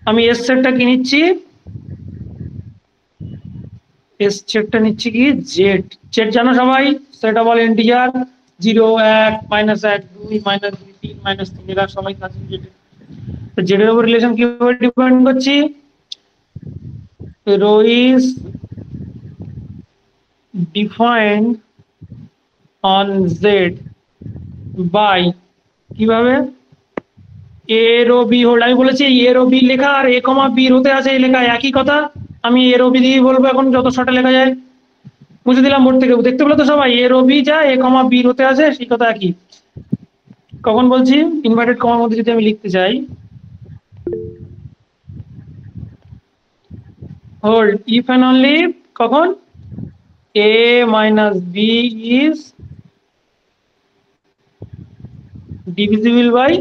আমি এস সেটটা কি নিচ্ছি? এস সেটটা নিচ্ছি কি? জেড। জেড জানো সবাই, সেট অফ অল ইন্টিজার, 0 1 -1 2 -2 3 -3 এরা সবাই থাকে জেড। তো জেডের উপর রিলেশন কিভাবে ডিপেন্ড করছি? Rho is defined on Z by, কিভাবে? A rho B hold. আমি বলেছি এ রো বি লেখা আর এ কমা বি হতে আছে এই লেখা একই কথা, আমি এ রো বি দিয়ে বলবো এখন যত শর্টে লেখা যায়। মুছে দিলাম বোর্ড থেকে, দেখতে পেলে তো সবাই? এ রো বি যা এ কমা বি হতে আছে সেই কথা একই। কখন বলছি ইনভার্টেড কমার মধ্যে যদি আমি লিখতে চাই হোল্ড ইফ অ্যান্ড অনলি কখন a minus b is divisible by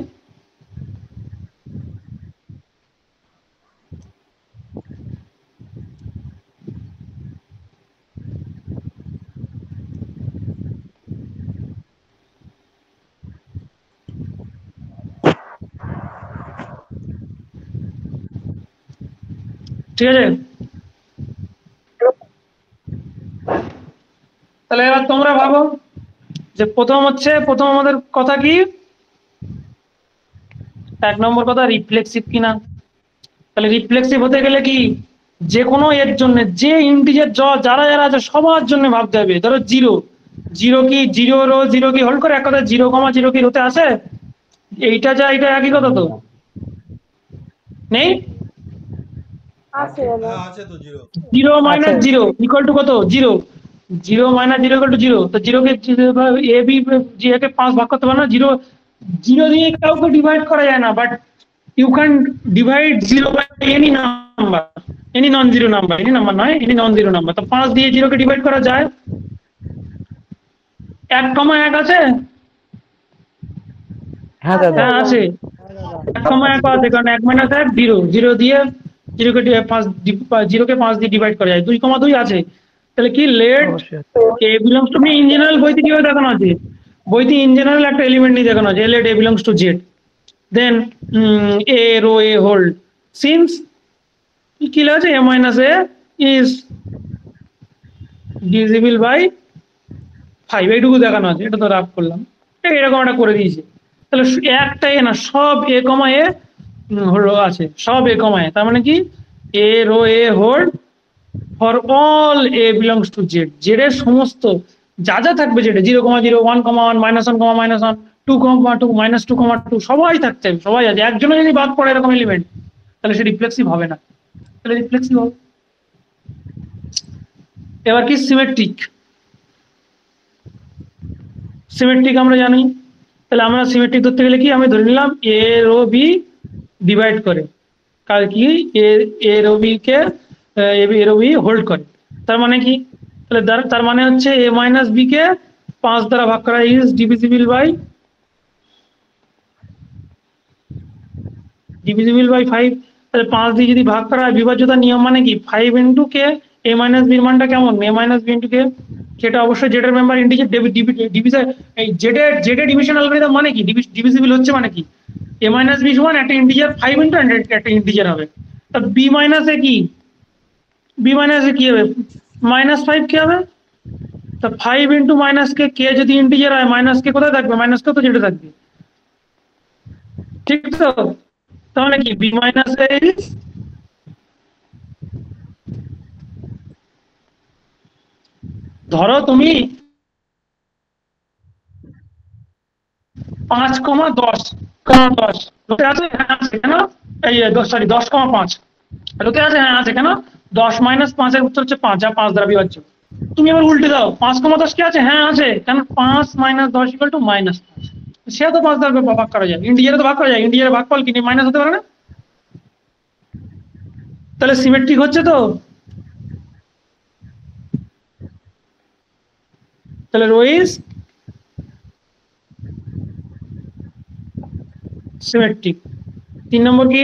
ঠিক আছে তাহলে এবার তোমরা ভাবো যে প্রথম আমাদের কথা কি এক নম্বর কথা রিফ্লেক্সিভ কিনা তাহলে রিফ্লেক্সিভ হতে গেলে কি যে কোনো এর জন্য যে ইন্টিজার যারা যারা আছে সবার জন্য ভাবতে হবে ধরো জিরো কি জিরো কি হোল্ড করে এক কথা 0,0 কি হতে আসে এইটা যা এটা একই কথা তো নেই হ্যাঁ আছে তো 0 0 minus 0 equal to কত 0 minus 0 equal to 0 তো 0 কে a b জি কে 5 ভাগ করতে পারে না 0 দিয়ে কাউকে ডিভাইড করা যায় না but you can divide 0 by any number any non zero number any number নয় এনি নন জিরো নাম্বার তো 5 দিয়ে 0 কে ডিভাইড করা যায় 1,1 আছে হ্যাঁ দাদা হ্যাঁ আছে 1,1 আছে কারণ 1 minus 1 0 দিয়ে 0 কে 5 দিয়ে ডিভাইড করা যায় 2,2 আছে তাহলে কি লেট অবশ্যই a belongs to in general বইতে কিভাবে দেখানো আছে বইতে ইন জেনারেল একটা এলিমেন্ট নিয়ে দেখানো আছে late a belongs to z then a row a hold since কি লেখা আছে a minus a is divisible by 5 এইটুকু দেখানো আছে এটা তো রাফ করলাম এরকম একটা করে দিয়েছে তাহলে একটাই না সব a কমা a হলো আছে সব a কমা a তার মানে কি a row a hold for all a belongs to z z এর সমস্ত যা যা থাকবে যেটা 0,0 1,1 -1, -1 2,2 -2,2 সবাই থাকতে হবে সবাই আছে একজনের যদি বাদ পড়ে এরকম এলিমেন্ট তাহলে সে রিফ্লেক্সিভ হবে না তাহলে রিফ্লেক্সিভ হবে এবার কি সিমেট্রিক আমরা জানি তাহলে আমরা সিমেট্রিক ধরতে গেলে কি আমি ধরে নিলাম a রো b ডিভাইড করে কার কি a রো b কে a রো b হোল্ড করে তার মানে কি তাহলে তার মানে হচ্ছে a মাইনাস b কে 5 দ্বারা ভাগ করা ইজ ডিভিজিবল বাই 5 তাহলে 5 দিয়ে যদি ভাগ করা হয় বিভাজ্যতার নিয়ম মানে কি 5 into K a minus b এর মানটা কেমন a মাইনাস b ইনটু কে সেটা অবশ্যই z এর মেম্বার ইন্টিজার ডিভিশন এই z এর ডিভিশন অ্যালগরিদম মানে কি ডিভিজিবল হচ্ছে মানে কি a মাইনাস b সমান একটা ইন্টিজার 5 ইনটু একটা ইন্টিজার হবে তা b মাইনাস এ কি b মাইনাস এ কি হবে -5 কি হবে তা 5 ইনটু মাইনাস কে যদি ইন্টিজার হয় মাইনাস কে কোথায় থাকবে মাইনাস কে তো যেটা থাকবে ঠিক তো তাহলে কি b মাইনাস এ ইজ ধরো তুমি 5,10 লোকে আছে হ্যাঁ আছে কেন এই 10,5 লোকে আছে হ্যাঁ আছে কেন 10 মাইনাস 5 এর উত্তর হচ্ছে 5 যা 5 দ্বারা বিভাজ্য তুমি এবার উল্টে দাও 5,10 কি আছে হ্যাঁ আছে কেন 5 মাইনাস 10 ইকুয়াল টু -5 সে তো 5 দ্বারা ভাগ করা যায় ইন্টিজারে তো ভাগ করা যায় ইন্টিজারে ভাগফল কি মাইনাস হতে পারে না তাহলে সিমেট্রিক হচ্ছে তো তাহলে রো ইজ সিমেট্রিক 3 নম্বর কি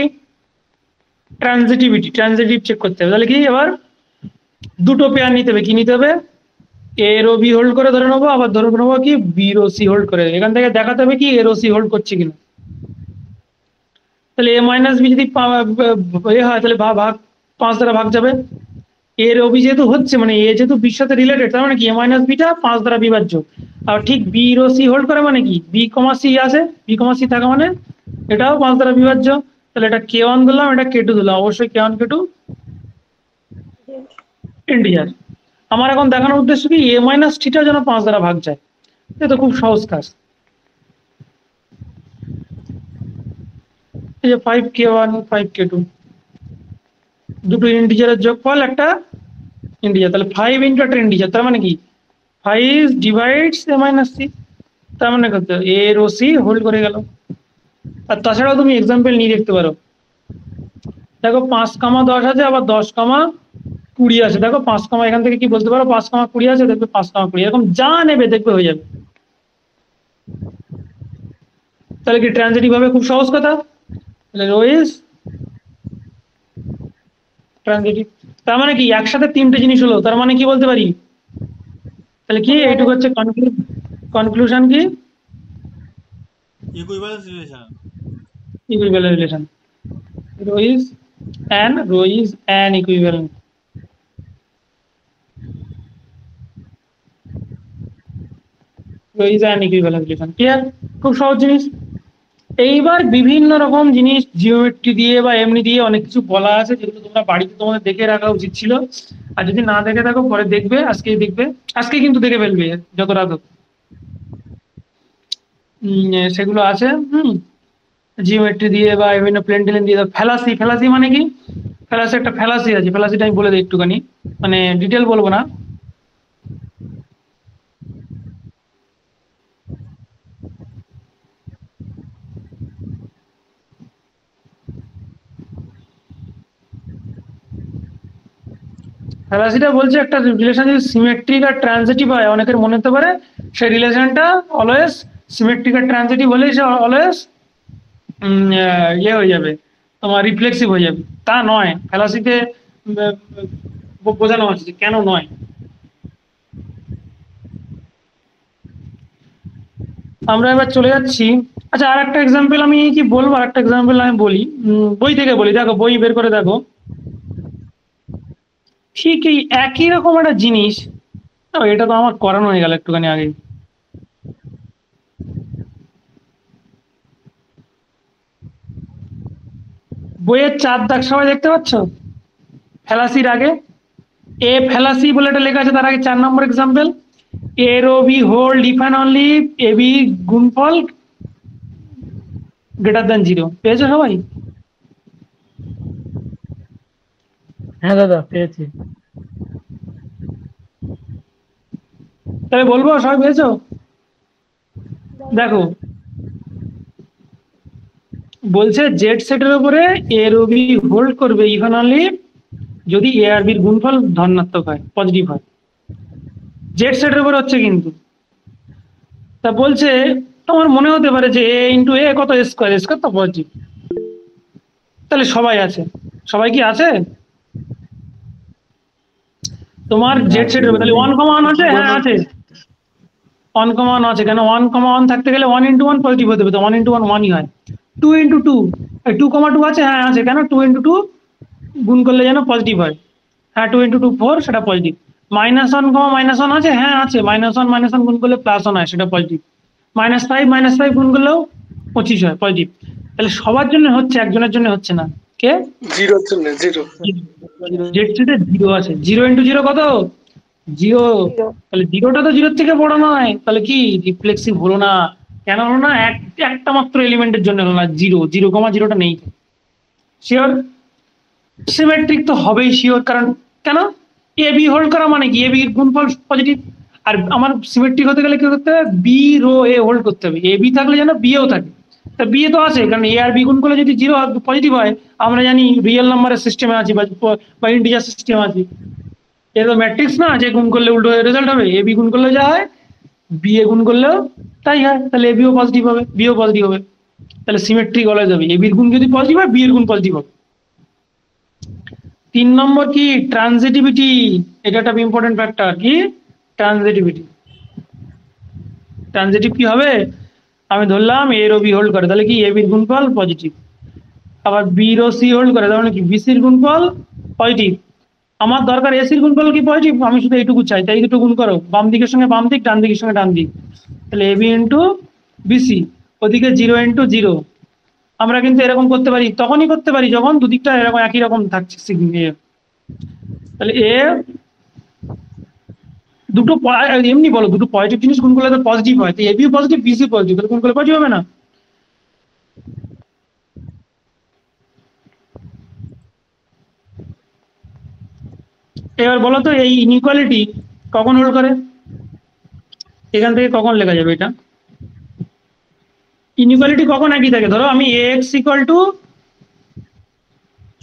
ট্রানজিটিভ চেক করতে হবে তাহলে কি এবার দুটো পেয়ার নিতে হবে কি নিতে হবে a রো b হোল্ড করে ধরে নেবো আবার ধরে নেবো কি b রো c হোল্ড করে এখান থেকে দেখাতে হবে কি a রো c হোল্ড করছে কিনা তাহলে a মাইনাস b যদি হয় তাহলে ভাগ 5 দ্বারা ভাগ যাবে a রো b যেহেতু হচ্ছে মানে a যেহেতু b সাথে রিলেটেড তার মানে কি a মাইনাস b টা 5 দ্বারা বিভাজ্য আর ঠিক b রো c হোল্ড করে মানে কি b c আছে b c থাকা মানে এটাও 5 দ্বারা বিভাজ্য তাহলে এটা k1 দিলাম এটা k2 দিলাম অবশ্যই k1 k2 ইন্টিজার আমার এখন দেখানোর উদ্দেশ্য কি a মাইনাস থিটা যেন 5 দ্বারা ভাগ যায় এটা খুব সহজ কাজ এই যে 5k1 5k2 দুটো ইন্টিজারের যোগফল একটা ইন্টিজার তাহলে 5 ইনটু একটা ইন্টিজার তার মানে কি 5 ডিভাইডস a মাইনাস c তার মানে কত, এ রো সি হোল্ড করে গেল। আর তাছাড়াও তুমি এক্সাম্পল নিয়ে দেখতে পারো, দেখো 5,10 আছে, আবার 10,20 আছে। দেখো 5, এখান থেকে কি বলতে পারো, 5,20 আছে, দেখবে 5,20, এরকম যা নেবে দেখবে হয়ে যাবে। তাহলে কি ট্রানজিটিভ হবে? খুব সহজ কথা। তাহলে রো ইজ ট্রানজিটিভ। তার মানে কি একসাথে তিনটে জিনিস হলো, তার মানে কি বলতে পারি, তাহলে কি এইটুকু হচ্ছে কনক্লুশন কি, equivalence relation. Equivalent relation. Rho is an equivalent। Rho is an equivalent relation. Clear? খুব সহজ জিনিস। এইবার বিভিন্ন রকম জিনিস জিওমেট্রি দিয়ে বা এমনি দিয়ে অনেক কিছু বলা আছে, যেগুলো তোমরা বাড়িতে তোমাদের দেখে রাখা উচিত ছিল। আর যদি না দেখে থাকো পরে দেখবে, আজকেই দেখবে, আজকে কিন্তু দেখে ফেলবে যত রাত হোক। সেগুলো আছে। জিওমেট্রি দিয়ে বা বিভিন্ন প্লেন টেলেন দিয়ে। ফ্যালাসি মানে কি, একটা ফ্যালাসি আছে, ফ্যালাসিটা আমি বলে দিই একটুখানি, মানে ডিটেল বলবো না। ফ্যালাসিটা বলছে একটা রিলেশন যদি সিমেট্রিক আর ট্রানজিটিভ হয়, অনেকের মনে হতে পারে সেই রিলেশনটা অলওয়েজ সিমেট্রিক আর ট্রানজিটিভ হলেই সে অলওয়েজ ইয়ে হয়ে যাবে, তোমার রিফ্লেক্সিভ হয়ে যাবে। তা নয়, ফ্যালাসিতে বোঝানো হচ্ছে যে কেন নয়। আমরা এবার চলে যাচ্ছি। আচ্ছা, আর একটা এক্সাম্পল আমি কি বলবো, আর একটা এক্সাম্পল আমি বলি, বই থেকে বলি। দেখো বই বের করে দেখো, ঠিক এই একই রকম একটা জিনিস। এটা তো আমার করানো হয়ে গেল একটুখানি আগে। বইয়ের 4 দাগ সবাই দেখতে পাচ্ছ? ফ্যালাসির আগে এ ফ্যালাসি বলে একটা লেখা আছে, তার আগে 4 number example, A rho B hold if and only A B গুণফল গ্রেটার দ্যান 0। পেয়েছো সবাই? হ্যাঁ দাদা পেয়েছি। তাহলে বলবো সবাই পেয়েছো? দেখো বলছে জেড সেটের উপরে এ রো বি হোল্ড করবে ইফ অনলি যদি এ আর বির গুণফল ধনাত্মক হয়, পজিটিভ হয়। জেড সেটের উপর হচ্ছে কিন্তু। তা বলছে তোমার মনে হতে পারে যে এ ইন্টু এ কত, স্কোয়ার তো পজিটিভ। তাহলে সবাই আছে, সবাই কি আছে? তোমার জেড সেটের উপর তাহলে 1,1 আছে, হ্যাঁ আছে। 1,1 আছে, কেন 1,1 থাকতে গেলে 1 ইন্টু 1 পজিটিভ হতে হবে, তো 1 ইন্টু 1 1ই হয়। 2 ইন্টু 2, 2,2 আছে, হ্যাঁ আছে, কেন 2 ইন্টু 2 গুণ করলে যেন পজিটিভ হয়। হ্যাঁ 2 ইন্টু 2 4, সেটা পজিটিভ। -1, -1 আছে, হ্যাঁ আছে, -1 গুণ করলে +1 হয়, সেটা পজিটিভ। -5 গুণ করলেও 25 হয়, পজিটিভ। তাহলে সবার জন্য হচ্ছে, একজনের জন্য হচ্ছে না। কে? জিরোর জন্য জিরো। জেড সেটে 0 আছে। 0 ইন্টু 0 কত? 0। তাহলে 0টা তো 0-এর থেকে বড় নয়, তাহলে কি রিফ্লেক্সিভ হলো না? কেন হলো না? একটা মাত্র এলিমেন্টের জন্য হলো না, 0,0টা নেই। শিওর? সিমেট্রিক তো হবেই শিওর, কারণ কেন, এ বি হোল্ড করা মানে কি, এ বি গুণফল পজিটিভ। আর আমার সিমেট্রিক হতে গেলে কি করতে হবে, বি রো এ হোল্ড করতে হবে, এ বি থাকলে যেন বি এও থাকে। তা বি এ তো আছে, কারণ এ আর বি গুণ করলে যদি 0 পজিটিভ হয়, আমরা জানি রিয়েল নাম্বারের সিস্টেমে আছি বা ইন্টিজার সিস্টেমে আছি। এটা তো ম্যাট্রিক্স না যে গুণ করলে উল্টো রেজাল্ট হবে। এ বি গুণ করলে যা হয়, বি এ গুণ করলেও তাই হয়। তাহলে এ বিও পজিটিভ হবে, বিও পজিটিভ হবে। তাহলে সিমেট্রিক অলওয়েজ হবে, এ বির গুণ যদি পজিটিভ হয়, বি এর গুণ পজিটিভ হবে। 3 নম্বর কি, ট্রানজিটিভিটি। এটা একটা ইম্পর্টেন্ট ফ্যাক্টর। কি? ট্রানজিটিভিটি। ট্রানজিটিভ কি হবে, আমি ধরলাম এ রো বি হোল্ড করে, তাহলে কি এ বির গুণফল পজিটিভ। আবার বি রো সি হোল্ড করে, তাহলে কি বি সির গুণফল পজিটিভ। আমার দরকার এসির গুণফল কি পজিটিভ, আমি শুধু এইটুকু চাই, তাই এই দুটো গুণ করো, বাম দিকের সঙ্গে বাম দিক, ডান দিকের সঙ্গে ডান দিক। তাহলে এ বি ইন্টু বিসি, ওদিকে 0 ইন্টু 0। আমরা কিন্তু এরকম করতে পারি, তখনই করতে পারি যখন দুদিকটা এরকম একই রকম থাকছে। তাহলে এ দুটো এমনি বলো, দুটো পজিটিভ জিনিস গুণ করলে তো পজিটিভ হয়, তো এ বিও পজিটিভ, বিসি পজিটিভ, তাহলে গুণ করলে পজিটিভ হবে না? এবার বলো তো এই ইনইকুয়ালিটি কখন হোল্ড করে, এখান থেকে কখন লেখা যাবে এটা? ইনইকুয়ালিটি কখন একই থাকে? ধরো আমি ax ইকুয়াল টু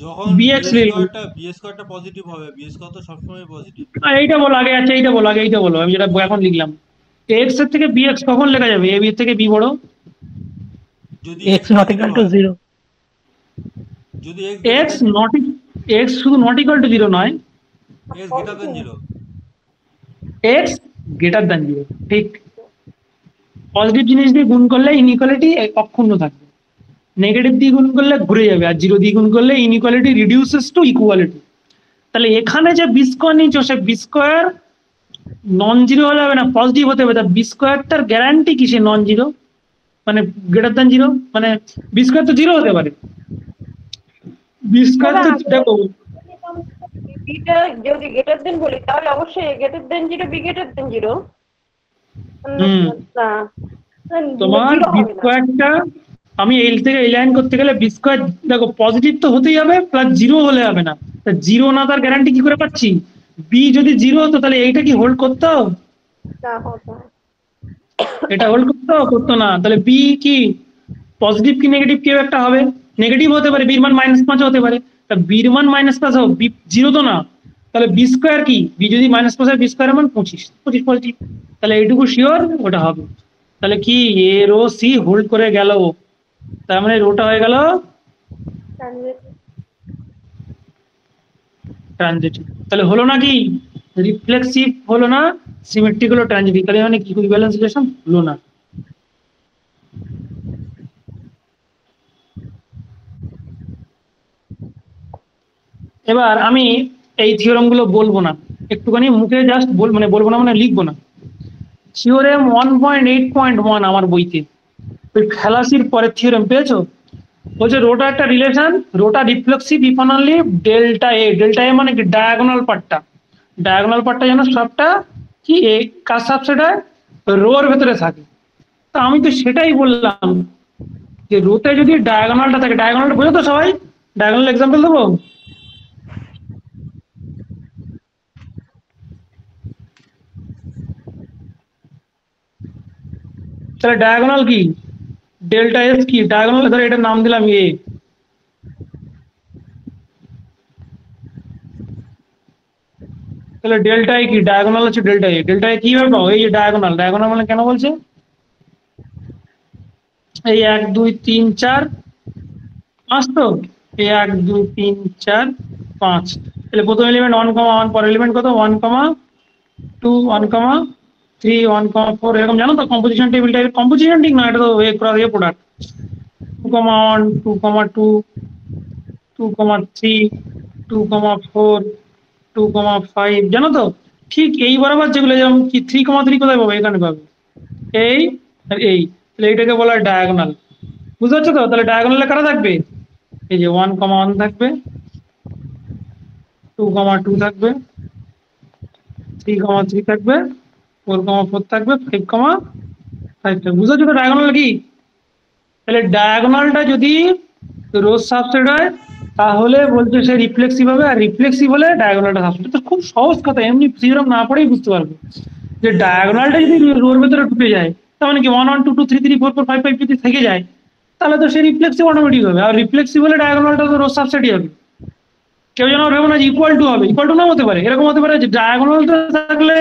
যখন bx নিলাম। বি স্কোয়ারটা পজিটিভ হবে, বি স্কোয়ার তো সবসময় পজিটিভ। আর এইটা বলো আগে, আচ্ছা এইটা বলো আগে, এইটা বলো, আমি যেটা এখন লিখলাম, ax এর থেকে bx কখন লেখা যাবে? a b এর থেকে b বড়? যদি x not equal to 0. যদি x নট, x শুধু নট ইকুয়াল টু 0 নয়, x greater than 0। x greater than 0, ঠিক। পজিটিভ জিনিস দিয়ে গুণ করলে ইনইকুয়ালিটি অক্ষুণ্ণ থাকবে, নেগেটিভ দিয়ে গুণ করলে ঘুরে যাবে, আর জিরো দিয়ে গুণ করলে ইনইকুয়ালিটি রিডিউসেস টু ইকুয়ালিটি। তাহলে এখানে যে বি স্কোয়ার নিচ্ছ, সে বি স্কোয়ার নন জিরো হলে হবে না, পজিটিভ হতে হবে। তা বি স্কোয়ারটার গ্যারান্টি কি সে নন জিরো, মানে গ্রেটার দ্যান জিরো? মানে বি স্কোয়ার তো জিরো হতে পারে, বি স্কোয়ার তো দেখো, বিটা যদি গ্রেটার দেন বলি তাহলে অবশ্যই greater than 0 B greater than 0। না তোমার বি স্কোয়ারটা আমি এই থেকে এই লাইন করতে গেলে বি স্কোয়ার দেখো পজিটিভ তো হতেই হবে, প্লাস জিরো হলে হবে না। তা জিরো না, তার গ্যারান্টি কি করে পাচ্ছি? বি যদি জিরো হতো তাহলে এইটা কি হোল্ড করতো? না হতো এটা হোল্ড করতো? করতো না। তাহলে বি কি পজিটিভ কি নেগেটিভ কেউ একটা হবে, নেগেটিভ হতে পারে, বির মান -5 হতে পারে। তা বির মান -5 হোক, বি জিরো তো না। তাহলে বি স্কোয়ার কি, বি যদি -5 হয়, বি স্কোয়ার মান 25 পজিটিভ। তাহলে এইটুকু শিওর ওটা হবে। তাহলে কি এ রো সি হোল্ড করে গেল, তার মানে রোটা হয়ে গেল ট্রানজিটিভ। তাহলে হলো না কি, রিফ্লেক্সিভ হলো না, সিমেট্রিক হলো, ট্রানজিটিভ। তাহলে মানে কি ইকুইভ্যালেন্স রিলেশন হলো না। এবার আমি এই থিওরাম গুলো বলবো না, একটুখানি মুখে জাস্ট মানে বলবো না, মানে লিখবো না। থিওরেম 1.8.1 আমার বইতে, ওই ফ্যালাসির পরের থিওরেম পেয়েছো? বলছে রোটা একটা relation, rota reflexive if only delta A. Delta এ মানে কি, ডায়াগোনাল পার্টটা, ডায়াগোনাল পার্টটা যেন সবটা কি কার সাবসেট হয়, রোর ভেতরে থাকে। তা আমি তো সেটাই বললাম যে রোতে যদি ডায়াগোনালটা থাকে, ডায়াগোনালটা বোঝো তো সবাই? ডায়াগোনাল এক্সাম্পল দেবো? তাহলে ডায়াগোনাল কি, ডেল্টা এস কি, ডায়াগোনাল ধরে এটার নাম দিলাম এ। তাহলে ডেল্টা এ কি, ডায়াগোনাল হচ্ছে ডেল্টা এ। ডেল্টা এ কিভাবে পাবো? এই যে ডায়াগোনাল, ডায়াগোনাল মানে কেন বলছে, এই 1 2 3 4 5, তো এই 1 2 3 4 5। তাহলে প্রথম এলিমেন্ট 1,1, পরের এলিমেন্ট কত 1,2 1,3 1,4, এরকম জানো তো কম্পোজিশন টেবিলটা? কম্পোজিশন ঠিক না, এটা তো প্রোডাক্ট। 2,1 2,2 2,3 2,4 2,5, জানো তো? ঠিক এই বরাবর যেগুলো, যেমন কি 3,3 কোথায় পাবো? এখানে পাবো, এই আর এই। তাহলে এইটাকে বলা হয় ডায়াগোনাল। বুঝতে পারছো তো? তাহলে ডায়াগোনালে কারা থাকবে? এই যে 1,1 থাকবে, 2,2 থাকবে, 3,3 থাকবে, 4,4 থাকবে, 5,5 থাকবে। বুঝতে পারছো তো ডায়াগোনাল কি? তাহলে ডায়াগোনালটা যদি রোজ সাবসেট হয় তাহলে বলছে সে রিফ্লেক্সিভ হবে, আর রিফ্লেক্সিভ হলে ডায়াগোনালটা সাবসেট। তো খুব সহজ কথা, এমনি থিওরাম না পড়েই বুঝতে পারবে যে ডায়াগোনালটা যদি রোর ভেতরে ঢুকে যায়, তার মানে কি 1 1 2 2 3 3 4 4 5 5 যদি থেকে যায়, তাহলে তো সে রিফ্লেক্সিভ অটোমেটিক হবে। আর রিফ্লেক্সিভ হলে ডায়াগোনালটা তো রোজ সাবসেটই হবে। কেউ যেন ভেবো না যে ইকুয়াল টু হবে, ইকুয়াল টু না হতে পারে, এরকম হতে পারে যে ডায়াগোনালটা থাকলে,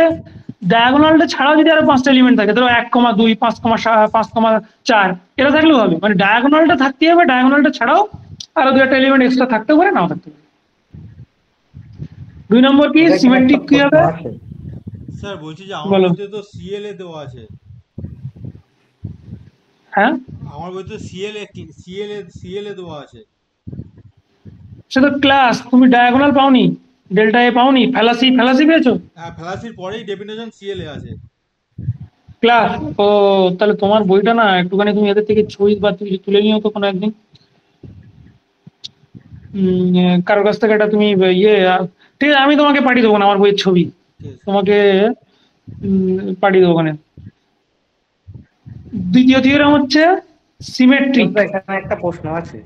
ডায়াগোনালটা ছাড়াও যদি আরো 5টা এলিমেন্ট থাকে, ধরো 1,2 5,4, এটা থাকলেও হবে। মানে ডায়াগোনালটা থাকতেই হবে, ডায়াগোনালটা ছাড়াও আরো 2 একটা এলিমেন্ট এক্সট্রা থাকতে পারে, নাও থাকতে পারে। 2 নম্বর কি, সিমেট্রিক কি হবে? স্যার বলছি যে আমার বলো। বইতে তো সিএলএ দেওয়া আছে। হ্যাঁ, আমার বইতে সিএলএ দেওয়া আছে। সে তো ক্লাস, তুমি ডায়াগোনাল পাওনি, ডেল্টা এ পাওনি, ফ্যালাসি পেয়েছো? হ্যাঁ, ফ্যালাসির পরেই ডেফিনেশন সিএলএ আছে। ক্লাস, ও তাহলে তোমার বইটা না একটুখানি তুমি এদের থেকে ছবি বা তুলে নিও তো কোনো একদিন, কারোর কাছ থেকে এটা তুমি ইয়ে, ঠিক আছে আমি তোমাকে পাঠিয়ে দেবো না আমার বইয়ের ছবি, ঠিক আছে। তোমাকে পাঠিয়ে দেবো ওখানে। দ্বিতীয় থিওরাম হচ্ছে সিমেট্রিক। এখানে একটা প্রশ্ন আছে,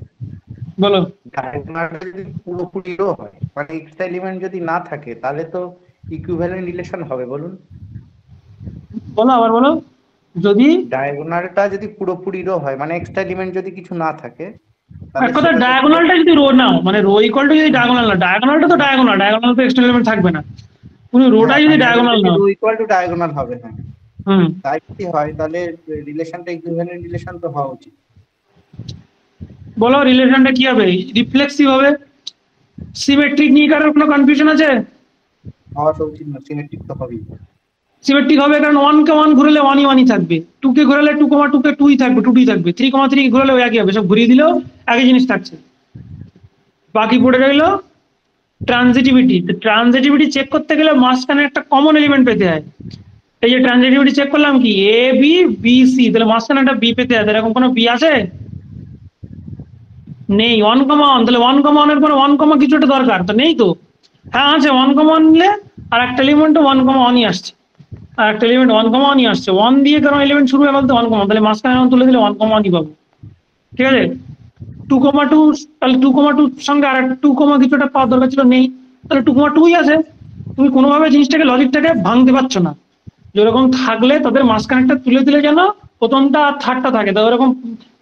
বলো। ডায়াগোনালটা যদি পুরোপুরি রো হয়, মানে এক্সট্রা এলিমেন্ট যদি না থাকে, তাহলে তো ইকুইভ্যালেন্ট রিলেশন হবে, বলুন? বলো আবার বলো। যদি ডায়াগোনালটা যদি পুরোপুরি রো হয় মানে এক্সট্রা এলিমেন্ট যদি কিছু না থাকে তাহলে এক কথা সেটা ডায়াগোনালটা যদি রো নাও, মানে রো ইকুয়াল টু যদি ডায়াগোনাল না, ডায়াগোনালটা তো ডায়াগোনাল তো এক্সট্রা এলিমেন্ট থাকবে না, তুমি রোটাই যদি ডায়াগোনাল নাও। রো ইকুয়াল টু ডায়াগোনাল হবে, হ্যাঁ। হুম, তাই যদি হয় তাহলে রিলেশনটা ইকুইভ্যালেন্ট রিলেশন তো হওয়া উচিত। বলো রিলেশনটা কি হবে? রিফ্লেক্সিভ হবে। সিমেট্রিক নিয়ে কারোর কোনো কনফিউশন আছে? হওয়া তো উচিত না, সিমেট্রিক তো হবেই। সিমেট্রিক হবে কারণ 1 কে 1 ঘুরলে 1ই থাকবে, 2 কে ঘুরালে 2, 2 কে 2ই থাকবে, 2ই থাকবে, 3, 3 ঘুরালে ওই একই হবে, সব ঘুরিয়ে দিলেও একই জিনিস থাকছে। বাকি পড়ে রইলো ট্রানজিটিভিটি। ট্রানজিটিভিটি চেক করতে গেলে মাঝখানে একটা কমন এলিমেন্ট পেতে হয়। এই যে ট্রানজিটিভিটি চেক করলাম কি এ বি বি সি, তাহলে মাঝখানে একটা বি পেতে হয়, এরকম কোনো বি আছে? নেই। 1, 1, তাহলে 1, 1 এর পরে 1, কিছু একটা দরকার তো নেই তো? হ্যাঁ আছে, 1, নিলে আর একটা এলিমেন্ট 1,1ই আসছে, আর একটা এলিমেন্ট 1,1ই আসছে। 1 দিয়ে কারণ এলিমেন্ট শুরু হয়ে গেল তো 1, তাহলে মাঝখানে তুলে দিলে 1,1ই পাবো। ঠিক আছে, 2,2 তাহলে 2,2 সঙ্গে আর 2, কিছু একটা পাওয়ার দরকার ছিল, নেই, তাহলে 2,2ই আছে। তুমি কোনোভাবে জিনিসটাকে লজিকটাকে ভাঙতে পারছো না, যেরকম থাকলে তাদের মাঝখানে একটা তুলে দিলে যেন প্রথমটা আর থার্ডটা থাকে, তো ওরকম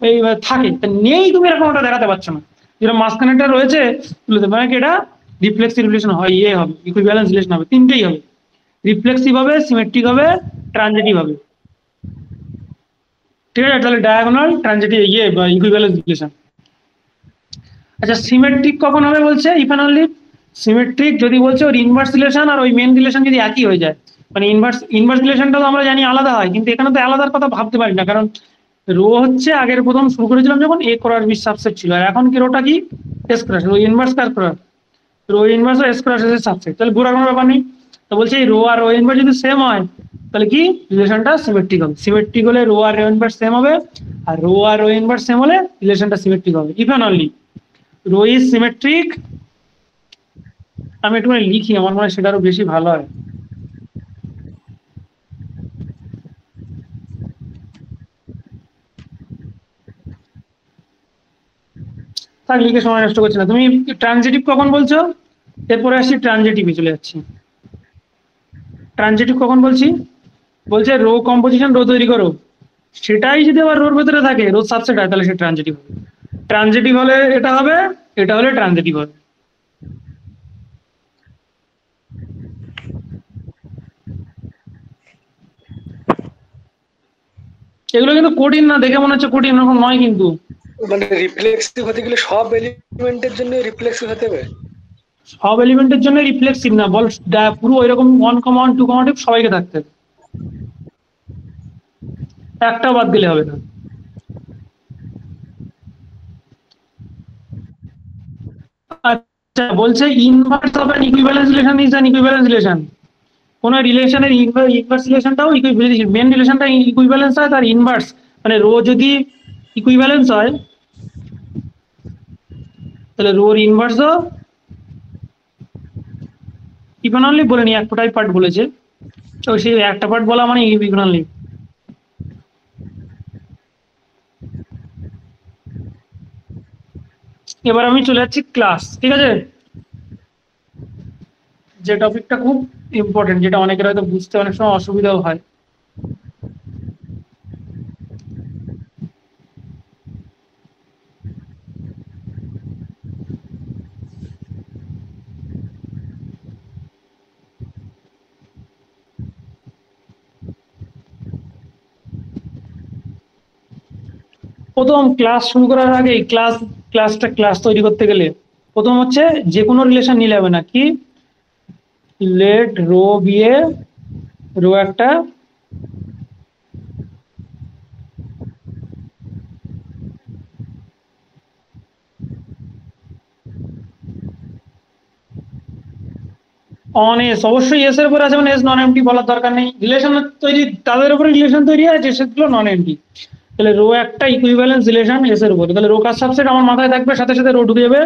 এই থাকে, নেই, তুমি এরকম একটা দেখাতে পারছো না, যেরকম মাঝখানে একটা রয়েছে তুলে দেবে, মানে কি এটা রিফ্লেক্সিভ রিলেশন হয়, ইয়ে হবে ইকুইভ্যালেন্স রিলেশন হবে, তিনটেই হবে, রিফ্লেক্সিভ হবে, সিমেট্রিক হবে, ট্রানজিটিভ হবে। ঠিক আছে, তাহলে ডায়াগোনাল, ট্রানজিটিভ, ইয়ে বা ইকুইভ্যালেন্স রিলেশন। আচ্ছা সিমেট্রিক কখন হবে বলছে? ইফ অ্যান্ড অনলি সিমেট্রিক যদি বলছে ওর ইনভার্স রিলেশন আর ওই মেন রিলেশন যদি একই হয়ে যায়, মানে ইনভার্স রিলেশনটা তো আমরা জানি আলাদা হয়, কিন্তু এখানে তো আলাদার কথা ভাবতে পারি না, কারণ রো হচ্ছে আগের প্রথম শুরু করেছিলাম যখন এ ক্রস বি সাবসেট ছিল, আর এখন কি রোটা কি এস ক্রস, রো ইনভার্স কার ক্রস, রো ইনভার্স ও এস ক্রস এর সাবসেট, তাহলে ঘোরার কোনো ব্যাপার নেই। তো বলছে এই রো আর রো ইনভার্স যদি সেম হয় তাহলে কি রিলেশনটা সিমেট্রিক হবে, সিমেট্রিক হলে রো আর রো ইনভার্স সেম হবে, আর রো আর রো ইনভার্স সেম হলে রিলেশনটা সিমেট্রিক হবে। If and only rho is symmetric, আমি একটু লিখি, আমার মনে হয় সেটা আরো বেশি ভালো হয়। থাক, লিখে সময় নষ্ট করছি না। তুমি ট্রানজিটিভ কখন বলছো? এরপরে আসছি ট্রানজিটিভে চলে যাচ্ছি। ট্রানজিটিভ কখন বলছি? বলছে রো কম্পোজিশন, রো তৈরি করো, সেটাই যদি আবার রোর ভেতরে থাকে, রো সাবসেট হয়, তাহলে সে ট্রানজিটিভ হবে। ট্রানজিটিভ হলে এটা হবে, এটা হলে ট্রানজিটিভ হবে। এগুলো কিন্তু কঠিন না, দেখে মনে হচ্ছে কঠিন, এরকম নয় কিন্তু। মানে রিফ্লেক্সিভ হতে গেলে সব এলিমেন্টের জন্য রিফ্লেক্সিভ হতে হবে? সব এলিমেন্টের জন্য রিফ্লেক্সিভ না, বল পুরো ওইরকম 1, 2, সবাইকে থাকতে হবে, একটা বাদ দিলে হবে না। আচ্ছা বলছে inverse of an equivalence relation is an equivalence relation. কোন রিলেশনের ইনভার্স রিলেশনটাও মেন রিলেশনটা ইকুইভ্যালেন্স হয় তার ইনভার্স, মানে রো যদি ইকুইভ্যালেন্স হয় তাহলে রোর ইনভার্সও ইকুইভ্যালেন্টলি বলে নি, একটাই পার্ট বলেছে, তো সেই একটা পার্ট বলা মানে ইকুইভ্যালেন্টলি। এবার আমি চলে যাচ্ছি ক্লাস, ঠিক আছে, যে টপিকটা খুব ইম্পর্টেন্ট, যেটা অনেকের হয়তো বুঝতে অনেক সময় অসুবিধাও হয়। প্রথম ক্লাস শুরু করার আগে ক্লাস তৈরি করতে গেলে প্রথম হচ্ছে যে কোনো রিলেশন নিলে হবে না, কি late rho be a row একটা অন এস, অবশ্যই এস এর উপরে আছে, মানে এস নন এমটি বলার দরকার নেই, রিলেশন তৈরি তাদের উপরে রিলেশন তৈরি আছে সেগুলো নন এমটি। তাহলে রো একটা ইকুইভ্যালেন্স রিলেশন এস এর উপরে, তাহলে রো কার সাবসেট আমার মাথায় থাকবে, সাথে সাথে রো ঢুকে যাবে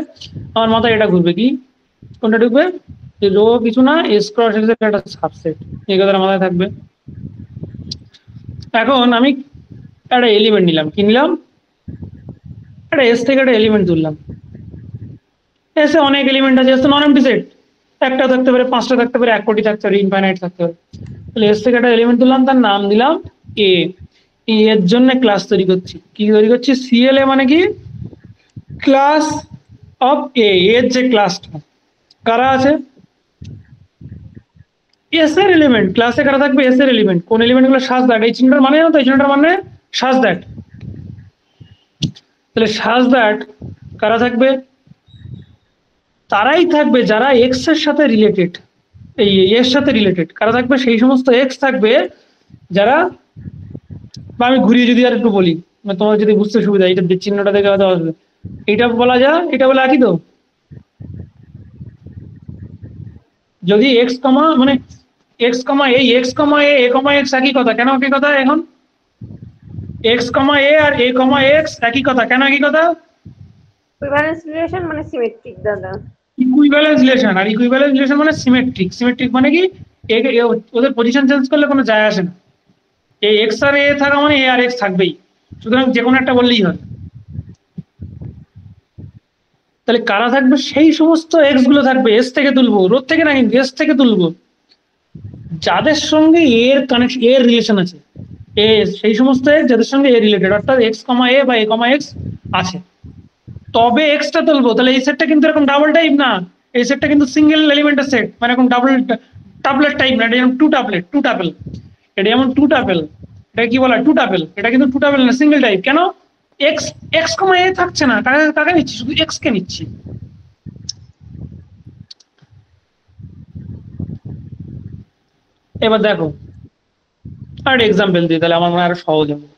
আমার মাথায়, এটা ঘুরবে, কি কোনটা ঢুকবে, রো কিছু না এস ক্রস এস এর একটা সাবসেট, এই কথাটা মাথায় থাকবে। এখন আমি একটা এলিমেন্ট নিলাম, কি নিলাম, একটা এস থেকে একটা এলিমেন্ট তুললাম, এসে অনেক এলিমেন্ট আছে, এস তো নন এমটি সেট, একটা থাকতে পারে, 5টা থাকতে পারে, 1 কোটি থাকতে পারে, ইনফাইনাইট থাকতে পারে। তাহলে এস থেকে একটা এলিমেন্ট তুললাম, তার নাম দিলাম এ, এর জন্য ক্লাস তৈরি করছি। কি তৈরি করছি? সিএলএ মানে কি? ক্লাস অফ এ, এর যে ক্লাসটা কারা আছে? এস এর এলিমেন্ট। ক্লাসে কারা থাকবে? এস এর এলিমেন্ট। কোন এলিমেন্ট গুলো? Such that. এই চিহ্নটার মানে জানো তো? এই চিহ্নটার মানে সাজ দ্যাট। তাহলে সাজ দ্যাট কারা থাকবে? তারাই থাকবে যারা এক্স এর সাথে রিলেটেড, এই এর সাথে রিলেটেড। কারা থাকবে? সেই সমস্ত এক্স থাকবে যারা, বা আমি ঘুরিয়ে যদি আর একটু বলি, মানে তোমার যদি বুঝতে সুবিধা, এটা চিহ্নটা দেখে হয়তো আসবে। এটা বলা যায়, এটা বলে একই তো। যদি এক্স কমা মানে এক্স কমা এ, এক্স কমা এ, এ কমা এক্স একই কথা। কেন একই কথা? এখন এক্স কমা এ আর এ কমা এক্স একই কথা। কেন একই কথা? ইকুইভ্যালেন্স রিলেশন মানে সিমেট্রিক দাদা। Equivalence relation. আর ইকুইভ্যালেন্স রিলেশন মানে সিমেট্রিক। সিমেট্রিক মানে কি? ওদের পজিশন চেঞ্জ করলে কোনো যায় আসে না। এই এক্স আর এ থাকা মানে এ আর এক্স থাকবেই, সুতরাং যে কোনো একটা বললেই হয়। তাহলে কারা থাকবে? সেই সমস্ত এক্স গুলো থাকবে, এস থেকে তুলবো, রোদ থেকে না কিন্তু এস থেকে তুলবো, যাদের সঙ্গে এর কানেকশন, এর রিলেশন আছে। এ সেই সমস্ত এক্স যাদের সঙ্গে এ রিলেটেড, অর্থাৎ এক্স কমা এ বা এ কমা এক্স আছে, তবে এক্সটা তুলবো। তাহলে এই সেটটা কিন্তু এরকম ডাবল টাইপ না, এই সেটটা কিন্তু সিঙ্গেল এলিমেন্টের সেট, মানে এরকম ডাবল টাপলেট টাইপ না। এটা যেমন টু টাপলেট, টু টাপেল। এটা যেমন টু টাপেল, এটা কি বলা? টু টাপেল। এটা কিন্তু টু টাপেল না, সিঙ্গেল টাইপ। কেন? এক্স এক্স কমা এ থাকছে না, কাকে কাকে নিচ্ছি? শুধু এক্স কে নিচ্ছি। এবার দেখো আর এক্সাম্পল দিই, তাহলে আমার মনে হয় আরো সহজ হবে।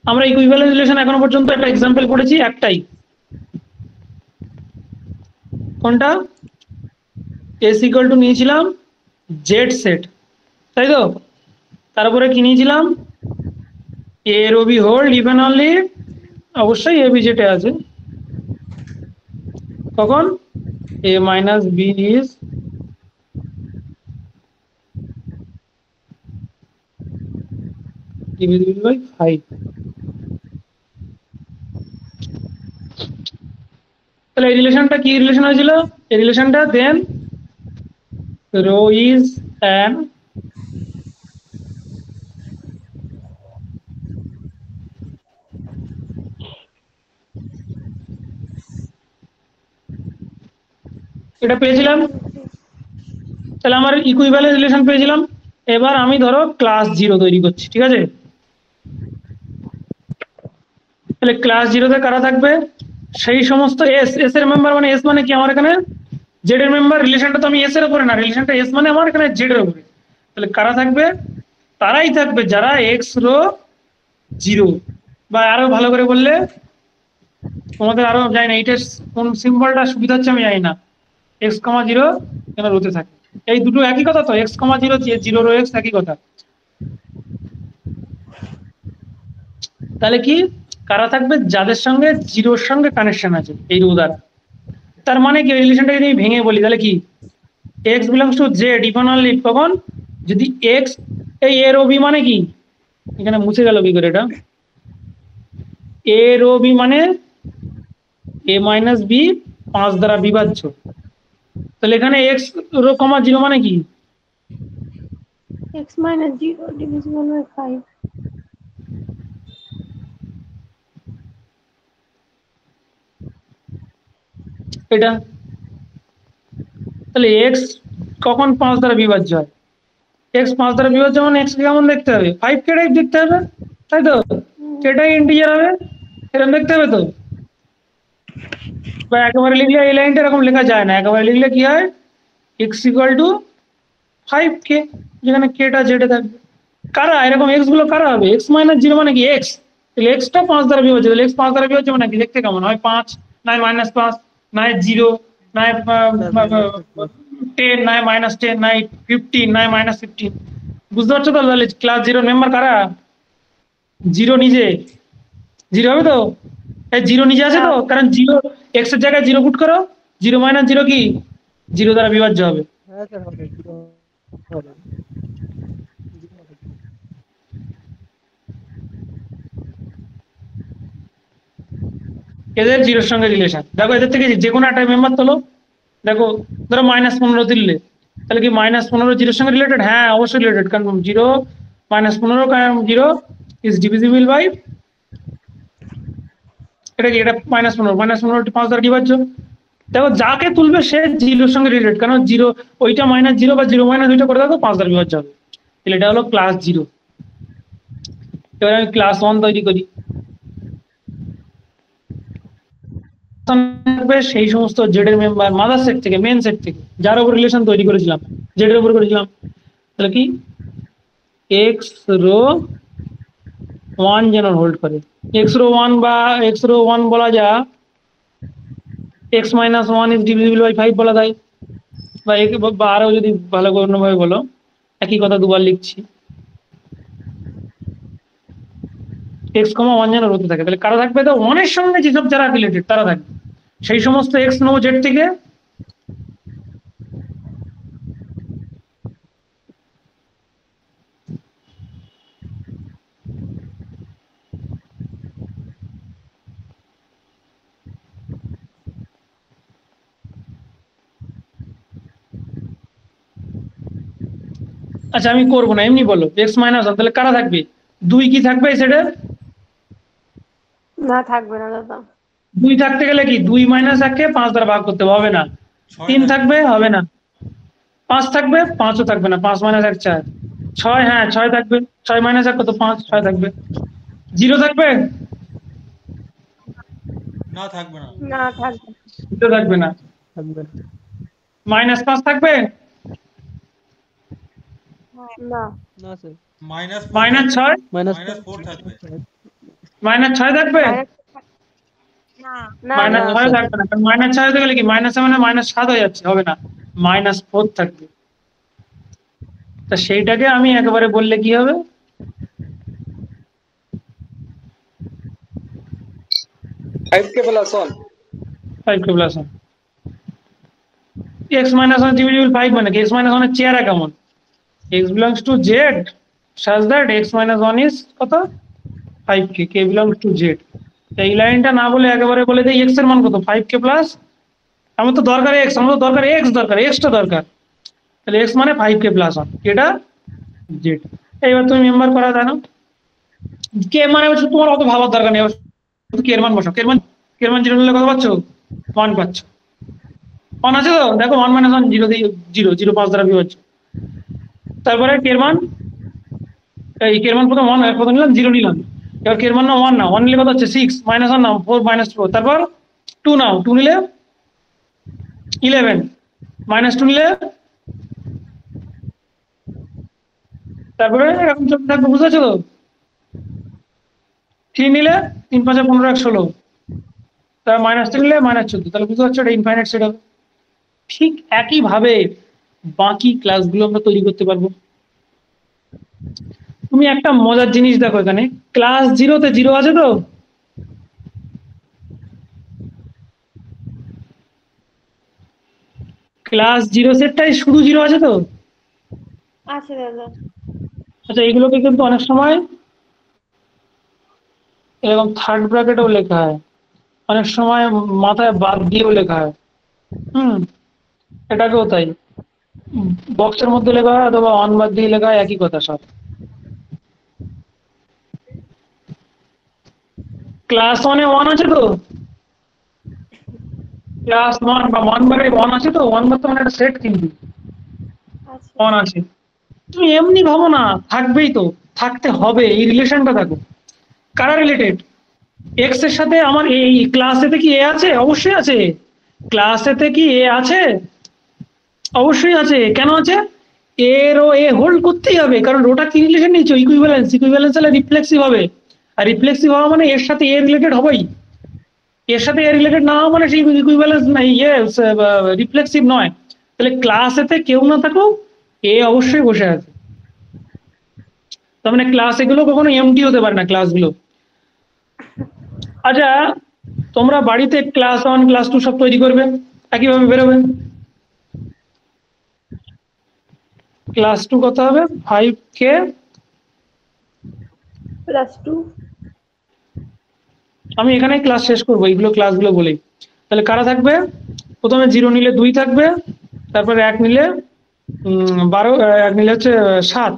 আমরা ইকুইভ্যালেন্স রিলেশন এখনো পর্যন্ত একটা এক্সাম্পল করেছি, একটাই। কোনটা? এস ইকুয়াল টু নিয়েছিলাম জেড সেট, তাই তো? তারপরে কি নিয়েছিলাম? A rho B hold even only, অবশ্যই এ বি জেটে আছে। কখন? A minus B is divisible by 5। তাহলে এই রিলেশনটা কি রিলেশন হয়েছিল? এই রিলেশনটা দেন রো ইজ অ্যান এটা পেয়েছিলাম। তাহলে আমার ইকুইভ্যালেন্স রিলেশন পেয়েছিলাম। এবার আমি ধরো ক্লাস 0 তৈরি করছি, ঠিক আছে? তাহলে ক্লাস 0-তে কারা থাকবে? সেই সমস্ত এস, এস এর মেম্বার মানে এস মানে কি? আমার এখানে জেড এর মেম্বার। রিলেশনটা তো আমি এস এর উপরে না, রিলেশনটা এস মানে আমার এখানে জেড এর উপরে। তাহলে কারা থাকবে? তারাই থাকবে যারা এক্স রো 0, বা আরো ভালো করে বললে, তোমাদের আরো জানি না এইটা কোন সিম্বলটা সুবিধা হচ্ছে আমি জানি না, এক্স কমা 0 কেন রোতে থাকে। এই দুটো একই কথা তো, এক্স কমা 0 0 রো এক্স একই কথা। তাহলে কি কারা থাকবে? যাদের সঙ্গে জিরোর সঙ্গে কানেকশন আছে এই রো দ্বারা। তার মানে কি? রিলেশনটা যদি আমি ভেঙে বলি, তাহলে কি? X belongs to Z even only কখন? যদি এক্স, এই এ রো বি মানে কি? এখানে মুছে গেল কি করে এটা? এ রো বি মানে এ মাইনাস বি 5 দ্বারা বিভাজ্য। তাহলে এখানে এক্স রো কমা 0 মানে কি? x minus 0 divisible by 5. এটা তাহলে এক্স কখন 5 দ্বারা বিভাজ্য হয়? এক্স 5 দ্বারা বিভাজ্য মানে এক্স কেমন দেখতে হবে? 5 কে টাইপ দেখতে হবে, তাই তো? সেটাই ইন্টিজার হবে, এরকম দেখতে হবে তো। বা একেবারে লিখলে এই লাইনটা এরকম লেখা যায় না, একেবারে লিখলে কি হয়? এক্স ইকুয়াল টু 5k, যেখানে কেটা জেডে থাকবে। কারা এরকম এক্স গুলো কারা হবে? এক্স মাইনাস 0 মানে কি? এক্স। তাহলে এক্সটা 5 দ্বারা বিভাজ্য, তাহলে এক্স 5 দ্বারা বিভাজ্য মানে কি? দেখতে কেমন হয়? 5 নাই -5 নাই 0 নাই 10 নাই -10 নাই 15 নাই -15। বুঝতে পারছো তো? তাহলে ক্লাস 0 মেম্বার কারা? 0 নিজে 0 হবে তো? এই 0 নিজে আছে তো? কারণ 0 এক্স এর জায়গায় 0 পুট করো, 0 মাইনাস 0 কি? 0 দ্বারা বিভাজ্য হবে। হ্যাঁ স্যার হবে, হবে। এদের 0-র সঙ্গে রিলেশন। দেখো এদের থেকে যে কোনো একটা মেম্বার তোলো, দেখো ধরো -15 তুললে, তাহলে কি -15 0-র সঙ্গে রিলেটেড? হ্যাঁ অবশ্যই রিলেটেড, কারণ 0 -15 0 ইজ ডিভিজিবল বাই, এটা কি, এটা -15, -15 5 দ্বারা বিভাজ্য। দেখো যাকে তুলবে সে জিরোর সঙ্গে রিলেটেড, কারণ জিরো ওইটা -0 বা 0 - 2 করে দাও 5 দ্বারা বিভাজ্য হবে। তাহলে এটা হলো ক্লাস 0। এবার আমি ক্লাস 1 তৈরি করি। সেই সমস্ত জেড এর মেম্বার মাদার সেট থেকে, মেন সেট থেকে, যার উপর রিলেশন তৈরি করেছিলাম, জেড এর উপর করেছিলাম, তাহলে কি এক্স রো 1 যেন হোল্ড করে। এক্স রো 1 বা এক্স রো 1 বলা যায়, x - 1 ইজ ডিভিজিবল বাই 5 বলা যায়, বা আরো যদি ভালো করে অন্যভাবে বলো, একই কথা দুবার লিখছি, x, 1 যেন রোতে থাকে। তাহলে কারা থাকবে? তো 1 এর সঙ্গে যেসব যারা রিলেটেড তারা থাকবে, সেই সমস্ত x নো জেড থেকে আচ্ছা আমি করবো না, এমনি বলো x - 1, তাহলে কারা থাকবে? 2 কি থাকবে সেটা? না থাকবে না দাদা। 2 থাকতে গেলে কি 2 - 1 কে 5 দ্বারা ভাগ করতে হবে না। 3 থাকবে, হবে না। 5 থাকবে, 5ও থাকবে না, 5 - 1 4। 6, হ্যাঁ 6 থাকবে, 6 - 1 কত? 5, 6 থাকবে। 0 থাকবে? না থাকবে না। না থাকবে 0 থাকবে না। থাকবে না। -5 থাকবে? না। না স্যার, -6, -4 থাকবে। -6 থাকবে? না -6 থাকবে না, কারণ -6 হতে গেলে কি -7 -7 হয়ে যাচ্ছে, হবে না, -4 থাকবে। তা সেইটাকে আমি একেবারে বললে কি হবে? K + 1 5 k plus 1। x - 1 divisible 5 মানে কি? x - 1 এর চেহারা কেমন? x belongs to z such that x - 1 is কত? 5k, k belongs to z। এই লাইনটা না বলে একেবারে বলে দেই x এর মান কত? 5k প্লাস, আমার তো দরকার x, আমার তো দরকার x, দরকার x টা দরকার, তাহলে x মানে 5k প্লাস 1, এটা z। এইবার তুমি মেম্বার করা জানো, k মানে হচ্ছে তোমার অত ভাবার দরকার নেই, শুধু k এর মান বসাও। k এর মান 0 নিলে কত পাচ্ছ? 1 পাচ্ছ। 1 আছে তো, দেখো 1 - 1 0 দিয়ে 0, 0 5 দ্বারা বিভাজ্য। তারপরে k এর মান, এই k এর মান প্রথম 1, প্রথম নিলাম 0 নিলাম, এবার k এর মান না 1 না, 1 নিলে কত হচ্ছে? 6, -1 নাও 4 - 4, তারপর 2 নাও, 2 নিলে 11, -2 নিলে, তারপরে এরকম চলতে থাকবে, বুঝতে পারছো তো? 3 নিলে 3 5 15 1 16, তার -3 নিলে -14, তাহলে বুঝতে পারছো এটা ইনফাইনাইট সেট হবে। ঠিক একই ভাবে বাকি ক্লাসগুলো আমরা তৈরি করতে পারবো। তুমি একটা মজার জিনিস দেখো, এখানে ক্লাস 0 তে 0 আছে তো, ক্লাস 0 সেটটাই শুধু 0 আছে তো। আছে দাদা। আচ্ছা এগুলোকে কিন্তু অনেক সময় এরকম থার্ড ব্র্যাকেটেও লেখা হয়, অনেক সময় মাথায় বাদ দিয়েও লেখা হয়। এটাকেও তাই, বক্সের মধ্যে লেখা হয় অথবা অন বাদ দিয়ে লেখা হয়, একই কথা সব। ক্লাস 1 এ 1 আছে তো, ক্লাস 1 বা 1 বারে 1 আছে তো, 1 বার তো মানে একটা সেট, কিন্তু 1 আছে। তুমি এমনি ভাবো না, থাকবেই তো, থাকতে হবে, এই রিলেশনটা থাকো। কারা রিলেটেড? এক্স এর সাথে আমার এই ক্লাস এতে কি এ আছে? অবশ্যই আছে। ক্লাস এতে কি এ আছে? অবশ্যই আছে। কেন আছে? এর ও এ হোল্ড করতেই হবে, কারণ ওটা কি রিলেশন নিচ্ছ? ইকুইভ্যালেন্স। ইকুইভ্যালেন্স হলে রিফ্লেক্সিভ হবে, আর রিফ্লেক্সিভ হওয়া মানে এর সাথে এ রিলেটেড হবেই। এর সাথে এ রিলেটেড না হওয়া মানে সেই ইকুইভ্যালেন্স নাই, রিফ্লেক্সিভ নয়। তাহলে ক্লাস এতে কেউ না থাকুক, এ অবশ্যই বসে আছে। তার মানে ক্লাস এগুলো কখনো এমটি হতে পারে না, ক্লাসগুলো। আচ্ছা তোমরা বাড়িতে ক্লাস 1 ক্লাস 2 সব তৈরি করবে, একইভাবে বেরোবে। ক্লাস 2 কত হবে? 5k + 2। আমি এখানে ক্লাস শেষ করবো, এইগুলো ক্লাসগুলো বলেই। তাহলে কারা থাকবে? প্রথমে 0 নিলে 2 থাকবে, তারপরে 1 নিলে 12, 1 নিলে হচ্ছে 7,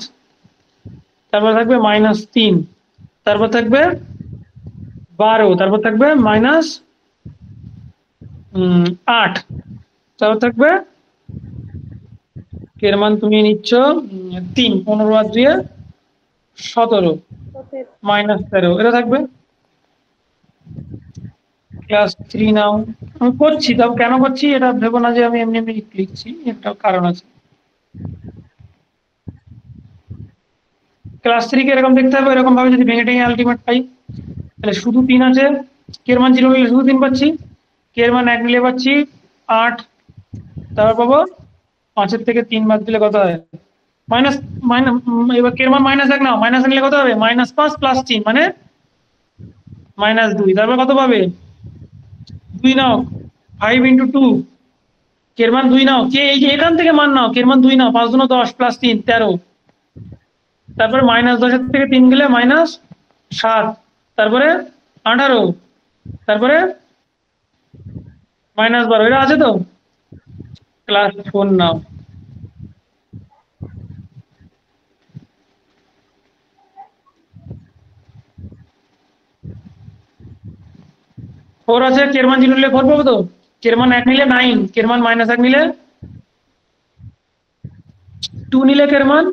তারপরে থাকবে -3, তারপর থাকবে 12, তারপর থাকবে -8, তারপর থাকবে এর মান তুমি নিচ্ছ 3, 15 আর 2 17, -13 এটা থাকবে। ক্লাস 3 নাও, আমি করছি, তবে কেন করছি এটা ভেবো না যে আমি এমনি এমনি লিখছি, একটা কারণ আছে। ক্লাস 3 কে এরকম দেখতে হবে, এরকম ভাবে যদি ভেঙে টেঙে আলটিমেট পাই, তাহলে শুধু 3 আছে, কে এর মান 0 নিলে শুধু 3 পাচ্ছি, কে এর মান 1 নিলে পাচ্ছি 8, তারপর পাবো 5 এর থেকে 3 বাদ দিলে কত হয় মাইনাস মাইনাস, এবার কে এর মান -1 নাও, মাইনাস নিলে কত হবে -5 প্লাস 3 মানে -2, তারপর কত পাবে 2 নাও, 5 × 2, কে এর মান 2 নাও, কে এই যে এখান থেকে মান নাও, কে এর মান 2 নাও, 5 × 10 প্লাস 3 13, তারপরে -10 এর থেকে 3 গেলে -7, তারপরে 18, তারপরে -12, এটা আছে তো। ক্লাস 4 নাও, ফোর আছে, কে এর মান 0 নিলে 4 পাবো তো, কে এর মান 1 নিলে 9, কে এর মান -1 নিলে 2 নিলে কে এর মান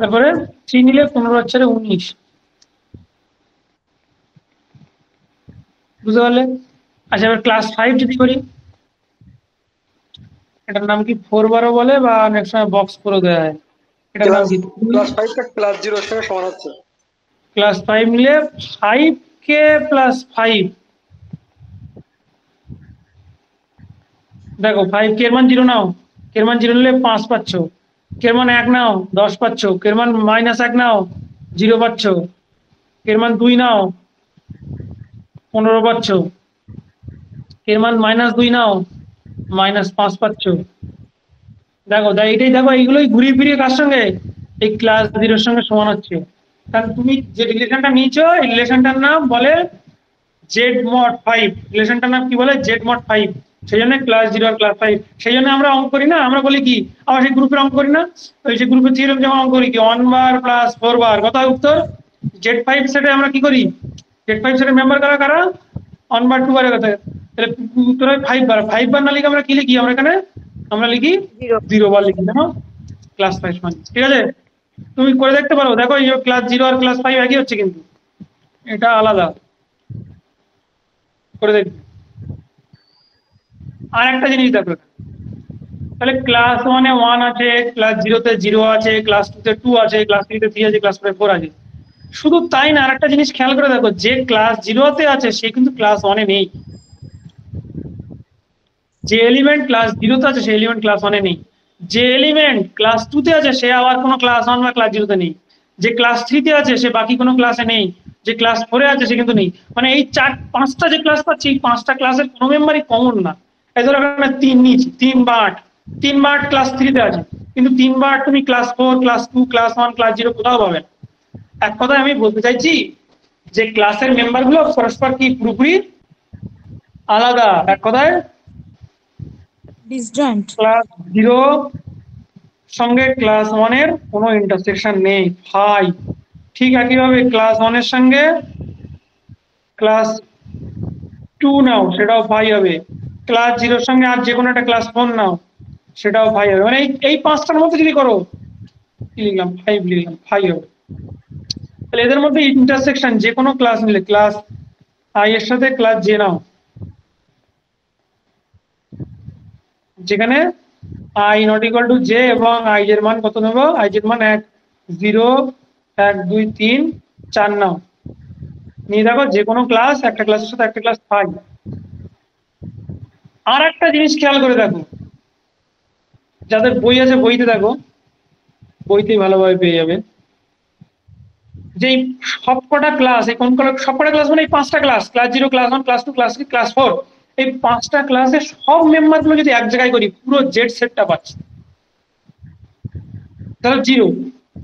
তারপরে 3 নিলে 15 আর 4 19, বুঝতে পারলে। আচ্ছা এবার ক্লাস 5 যদি করি, এটার নাম কি 4 12 বলে বা অনেক সময় বক্স পুরো দেওয়া হয়, এটার নাম কি ক্লাস 5 টা ক্লাস 0 এর সঙ্গে সমান হচ্ছে। ক্লাস 5 নিলে 5k + 5, দেখো 5k এর মান 0 নাও, কে এর মান 0 নিলে 5 পাচ্ছ, কে এর মান 1 নাও 10 পাচ্ছ, কে এর মান -1 নাও 0 পাচ্ছ, কে এর মান 2 নাও 15 পাচ্ছ, কে এর মান -2 নাও -5 পাচ্ছ। দেখো এইটাই, দেখো এইগুলোই ঘুরিয়ে ফিরিয়ে কার সঙ্গে, এই ক্লাস 0 এর সঙ্গে সমান হচ্ছে, কারণ তুমি যে রিলেশনটা নিয়েছো এই রিলেশনটার নাম বলে জেড মড 5, রিলেশনটার নাম কি বলে জেড মড 5, সেই জন্য ক্লাস 0 আর ক্লাস 5, সেই জন্য আমরা অঙ্ক করি না, আমরা বলি কি আবার সেই গ্রুপের অঙ্ক করি না, ওই যে গ্রুপের থিওরেম যেমন অঙ্ক করি কি 1 বার + 4 বার, কত হয় উত্তর, জেড 5 সেটে আমরা কি করি, জেড 5 সেটের মেম্বার কারা কারা 1 বার 2 বারের কথা, তাহলে উত্তর হয় 5 বার, 5 বার না লিখে আমরা কি লিখি, আমরা এখানে আমরা লিখি 0 বার লিখি, দেখো ক্লাস 5 মানে, ঠিক আছে। তুমি করে দেখতে পারো, দেখো এই ক্লাস 0 আর ক্লাস 5 একই হচ্ছে, কিন্তু এটা আলাদা করে দেখবে। আর একটা জিনিস দেখো, তাহলে ক্লাস 1 এ 1 আছে, ক্লাস 0 তে 0 আছে, ক্লাস 2 তে 2 আছে, ক্লাস 3 তে 3 আছে, ক্লাস 4 এ 4 আছে। শুধু তাই না, আরেকটা জিনিস খেয়াল করে দেখো, যে ক্লাস 0 তে আছে সে কিন্তু ক্লাস 1 এ নেই, যে এলিমেন্ট ক্লাস 0 তে আছে সেই এলিমেন্ট ক্লাস 1 এ নেই, যে এলিমেন্ট ক্লাস 2 তে আছে সে আবার কোনো ক্লাস 1 বা ক্লাস 0 তে নেই, যে ক্লাস 3 তে আছে সে বাকি কোনো ক্লাসে নেই, যে ক্লাস 4 এ আছে সে কিন্তু নেই, মানে এই 5টা যে ক্লাস পাচ্ছি এই 5টা ক্লাসের কোনো মেম্বারই কমন না। এই ধরো এখানে 3 নিয়েছি, 3 বা 8, 3 বা 8 ক্লাস 3 তে আছে, কিন্তু 3 বা 8 তুমি ক্লাস 4 ক্লাস 2 ক্লাস 1 ক্লাস 0 কোথাও পাবে না। এক কথায় আমি বলতে চাইছি যে ক্লাসের মেম্বারগুলো পরস্পর কি পুরোপুরি আলাদা, এক কথায় ডিসজয়েন্ট। ক্লাস 0 সঙ্গে ক্লাস 1 এর কোনো ইন্টারসেকশন নেই, ভাই। ঠিক একইভাবে ক্লাস 1 এর সঙ্গে ক্লাস 2 নাও সেটাও ভাই হবে, ক্লাস 0 এর সঙ্গে আর যে কোনো একটা ক্লাস 4 নাও সেটাও ভাই হবে, মানে এই 5টার মধ্যে যদি করো কি লিখলাম 5 লিখলাম, ভাই হবে। তাহলে এদের মধ্যে ইন্টারসেকশন যে কোনো ক্লাস নিলে, ক্লাস আই এর সাথে ক্লাস জে নাও, যেখানে i not equal to j এবং i এর মান কত নেব, i এর মান 1 0 1 2 3 4 নাও, নিয়ে দেখো যে কোনো ক্লাস একটা ক্লাসের সাথে একটা ক্লাস 5। আর একটা জিনিস খেয়াল করে দেখো, যাদের বই আছে বইতে দেখো, বইতেই ভালোভাবে পেয়ে যাবে যে সবকটা ক্লাস, এই কোন সবকটা ক্লাস মানে এই 5টা class, class 0 class 1 class 2 class 3 class 4, এই 5টা ক্লাসের সব মেম্বারগুলো যদি এক জায়গায় করি পুরো জেড সেটটা পাচ্ছি। তাহলে 0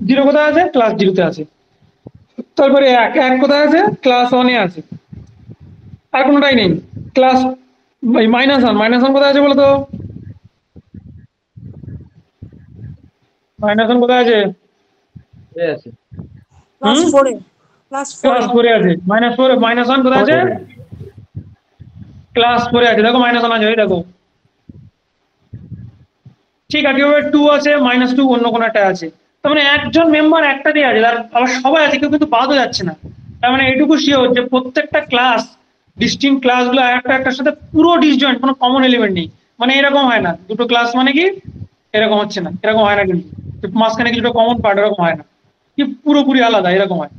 0 কোথায় আছে, ক্লাস 0 তে আছে, তারপরে 1 1 কোথায় আছে, ক্লাস 1 এ আছে, আর কোনোটাই নেই। ক্লাস মাইনাস ওয়ান কোথায় আছে বলো তো? মাইনাস ওয়ান কোথায় আছে? ক্লাস হুম? 4 এ ক্লাস 4 ক্লাস এ 4 এ আছে। মাইনাস ওয়ান কোথায় আছে? ক্লাস 4 এ আছে। দেখো মাইনাস ওয়ান আছে, ওই দেখো। ঠিক আছে, এবার 2 আছে, -2 অন্য কোনো একটা আছে। তার মানে একজন মেম্বার একটাতেই আছে, আর আবার সবাই আছে, কেউ কিন্তু বাদও যাচ্ছে না। তার মানে এটুকু শিওর যে প্রত্যেকটা ক্লাস, ডিস্টিংক্ট ক্লাসগুলো একটা একটার সাথে পুরো ডিসজয়েন্ট, কোনো কমন এলিমেন্ট নেই। মানে এরকম হয় না দুটো ক্লাস মানে কি এরকম হচ্ছে না, এরকম হয় না কিন্তু যে মাঝখানে কিছুটা কমন পার্ট, এরকম হয় না কি পুরোপুরি আলাদা, এরকম হয়।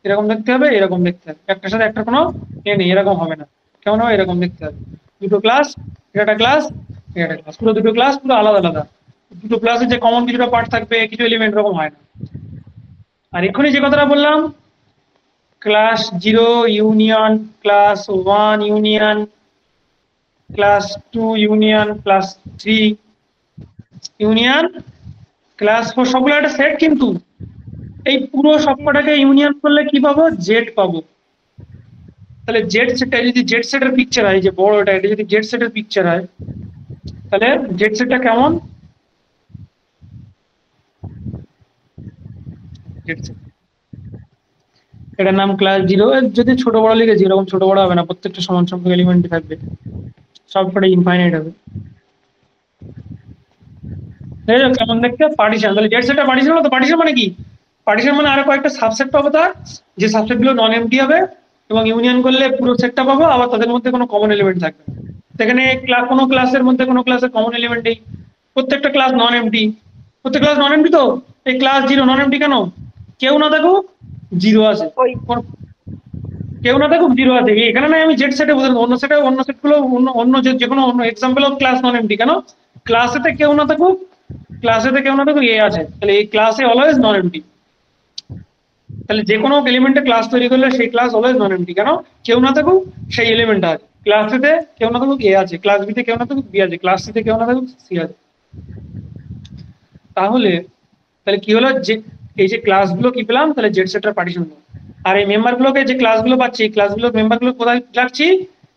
এরকম দেখতে হবে, এরকম দেখতে হবে, একটার সাথে একটা কোনো এ নেই, এরকম হবে না। কেমন হবে? এরকম দেখতে হবে। দুটো ক্লাস, এটা একটা ক্লাস, এটা একটা ক্লাস, পুরো দুটো ক্লাস পুরো আলাদা আলাদা। দুটো ক্লাসে যে কমন কিছুটা পার্ট থাকবে, কিছু এলিমেন্ট, এরকম হয় না। আর এক্ষুনি যে কথাটা বললাম, class 0 union class 1 union class 2 union class 3 union class 4 সবগুলো একটা সেট, কিন্তু এই পুরো সবকটাকে ইউনিয়ন করলে কি পাবো? জেড পাবো। তাহলে জেড সেটটা যদি জেড সেটের পিকচার হয়, যে বড়টা এটা যদি জেড সেটের পিকচার হয়, তাহলে জেড সেটটা কেমন? জেড সেট, এটার নাম ক্লাস 0। যদি ছোট বড় লিখেছি, এরকম ছোট বড় হবে না, প্রত্যেকটা সমান সংখ্যক এলিমেন্ট থাকবে, সবকটা ইনফাইনাইট হবে। ঠিক আছে, কেমন দেখতে? পার্টিশন। তাহলে জেড সেটটা পার্টিশন হলো তো। পার্টিশন মানে কি? পার্টিশন মানে আরো কয়েকটা সাবসেট পাবো তার, যে সাবসেট গুলো নন এমটি হবে, এবং ইউনিয়ন করলে পুরো সেটটা পাবো, আবার তাদের মধ্যে কোনো কমন এলিমেন্ট থাকবে না। সেখানে কোনো ক্লাসের মধ্যে কোনো ক্লাসের কমন এলিমেন্ট নেই, প্রত্যেকটা ক্লাস নন এমটি। প্রত্যেক ক্লাস নন এমটি তো। এই ক্লাস 0 নন এমটি কেন? কেউ না থাকুক 0 আছে, ওই কেউ না থাকুক 0 আছে। এখানে না আমি জেড সেটে বলতে, অন্য সেটে অন্য সেটগুলো অন্য অন্য যে কোনো অন্য example of class non MT কেন? ক্লাসেতে কেউ না থাকুক, ক্লাসেতে কেউ না থাকুক এ আছে, তাহলে এই ক্লাসে অলওয়েজ নন এমটি। তাহলে যে কোনো এলিমেন্টে ক্লাস তৈরি করলে সেই ক্লাস অলওয়েজ নন এমটি। কেন? কেউ না থাকুক সেই এলিমেন্ট আছে। ক্লাস এতে কেউ না থাকুক এ আছে, ক্লাস বিতে কেউ না থাকুক বি আছে, ক্লাস সিতে কেউ না থাকুক সি আছে। তাহলে তাহলে কি হলো? যে এই যে ক্লাসগুলো কি পেলাম, তাহলে জেড সেটের পার্টিশন হলো। আর এই মেম্বারগুলোকে যে ক্লাসগুলো পাচ্ছি, এই ক্লাসগুলোর মেম্বারগুলো কোথায় রাখছি?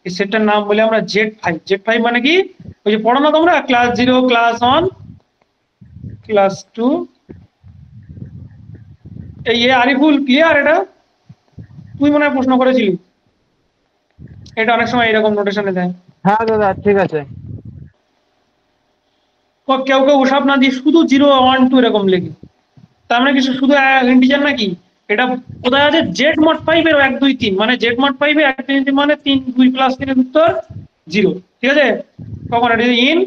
এই সেটটার নাম বলে আমরা Z5। Z5 মানে কি? ওই যে পড়ো না তোমরা, ক্লাস 0 ক্লাস 1 ক্লাস 2। এই আরিফুল ক্লিয়ার? এটা তুই মনে হয় প্রশ্ন করেছিলি, এটা অনেক সময় এরকম নোটেশনে দেয়। হ্যাঁ দাদা ঠিক আছে। কেউ কেউ ওসব না দিয়ে শুধু 0 1 2 এরকম লেখে। তার মানে কিছু শুধু ইন্টিজার নাকি? এটা কোথায় আছে? জেড মড 5 এর 1 2 3, মানে জেড মড 5 এ 1 2 3 মানে 3 2 প্লাস 3 এর উত্তর 0। ঠিক আছে? কখন এটা ইন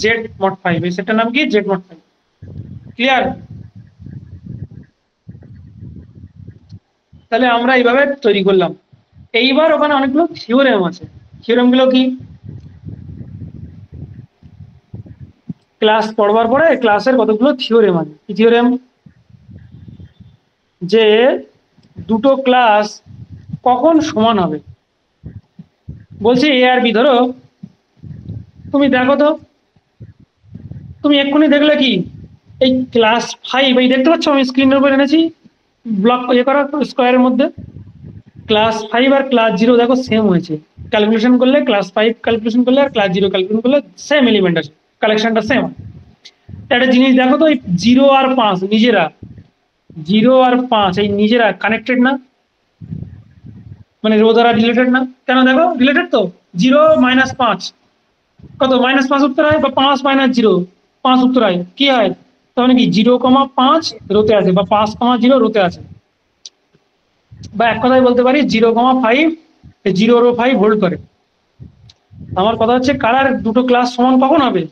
জেড মড 5, এই সেটার নাম কি? Z mod 5। ক্লিয়ার? তাহলে আমরা এইভাবে তৈরি করলাম। এইবার ওখানে অনেকগুলো থিওরেম আছে। থিওরেম গুলো কি? ক্লাস পড়বার পরে ক্লাসের কতগুলো থিওরেম আছে। কি থিওরেম? যে দুটো ক্লাস কখন সমান হবে। বলছি এ আর বি, ধরো তুমি দেখো তো, তুমি এক্ষুনি দেখলে কি এই ক্লাস 5, এই দেখতে পাচ্ছ আমি স্ক্রিনের উপর এনেছি ব্লক করা স্কোয়ারের মধ্যে, ক্লাস 5 আর ক্লাস 0 দেখো সেম হয়েছে। ক্যালকুলেশন করলে ক্লাস 5 ক্যালকুলেশন করলে আর ক্লাস 0 ক্যালকুলেশন করলে সেম এলিমেন্ট আছে, কালেকশনটা সেম। একটা জিনিস দেখো তো, এই 0 আর 5 নিজেরা, 0 আর 5 এই নিজেরা কানেক্টেড না, মানে রো দ্বারা রিলেটেড না। কেন? দেখো রিলেটেড তো। 0 - 5 কত? -5 উত্তর হয়, বা 5 - 0 5 উত্তর হয়। কি হয়? তার মানে কি 0,5 রোতে আছে, বা 5,0 রোতে আছে। বা এক কথায় বলতে পারি 0,5 0 রো 5 হোল্ড করে। আমার কথা হচ্ছে কারার দুটো ক্লাস সমান কখন হবে?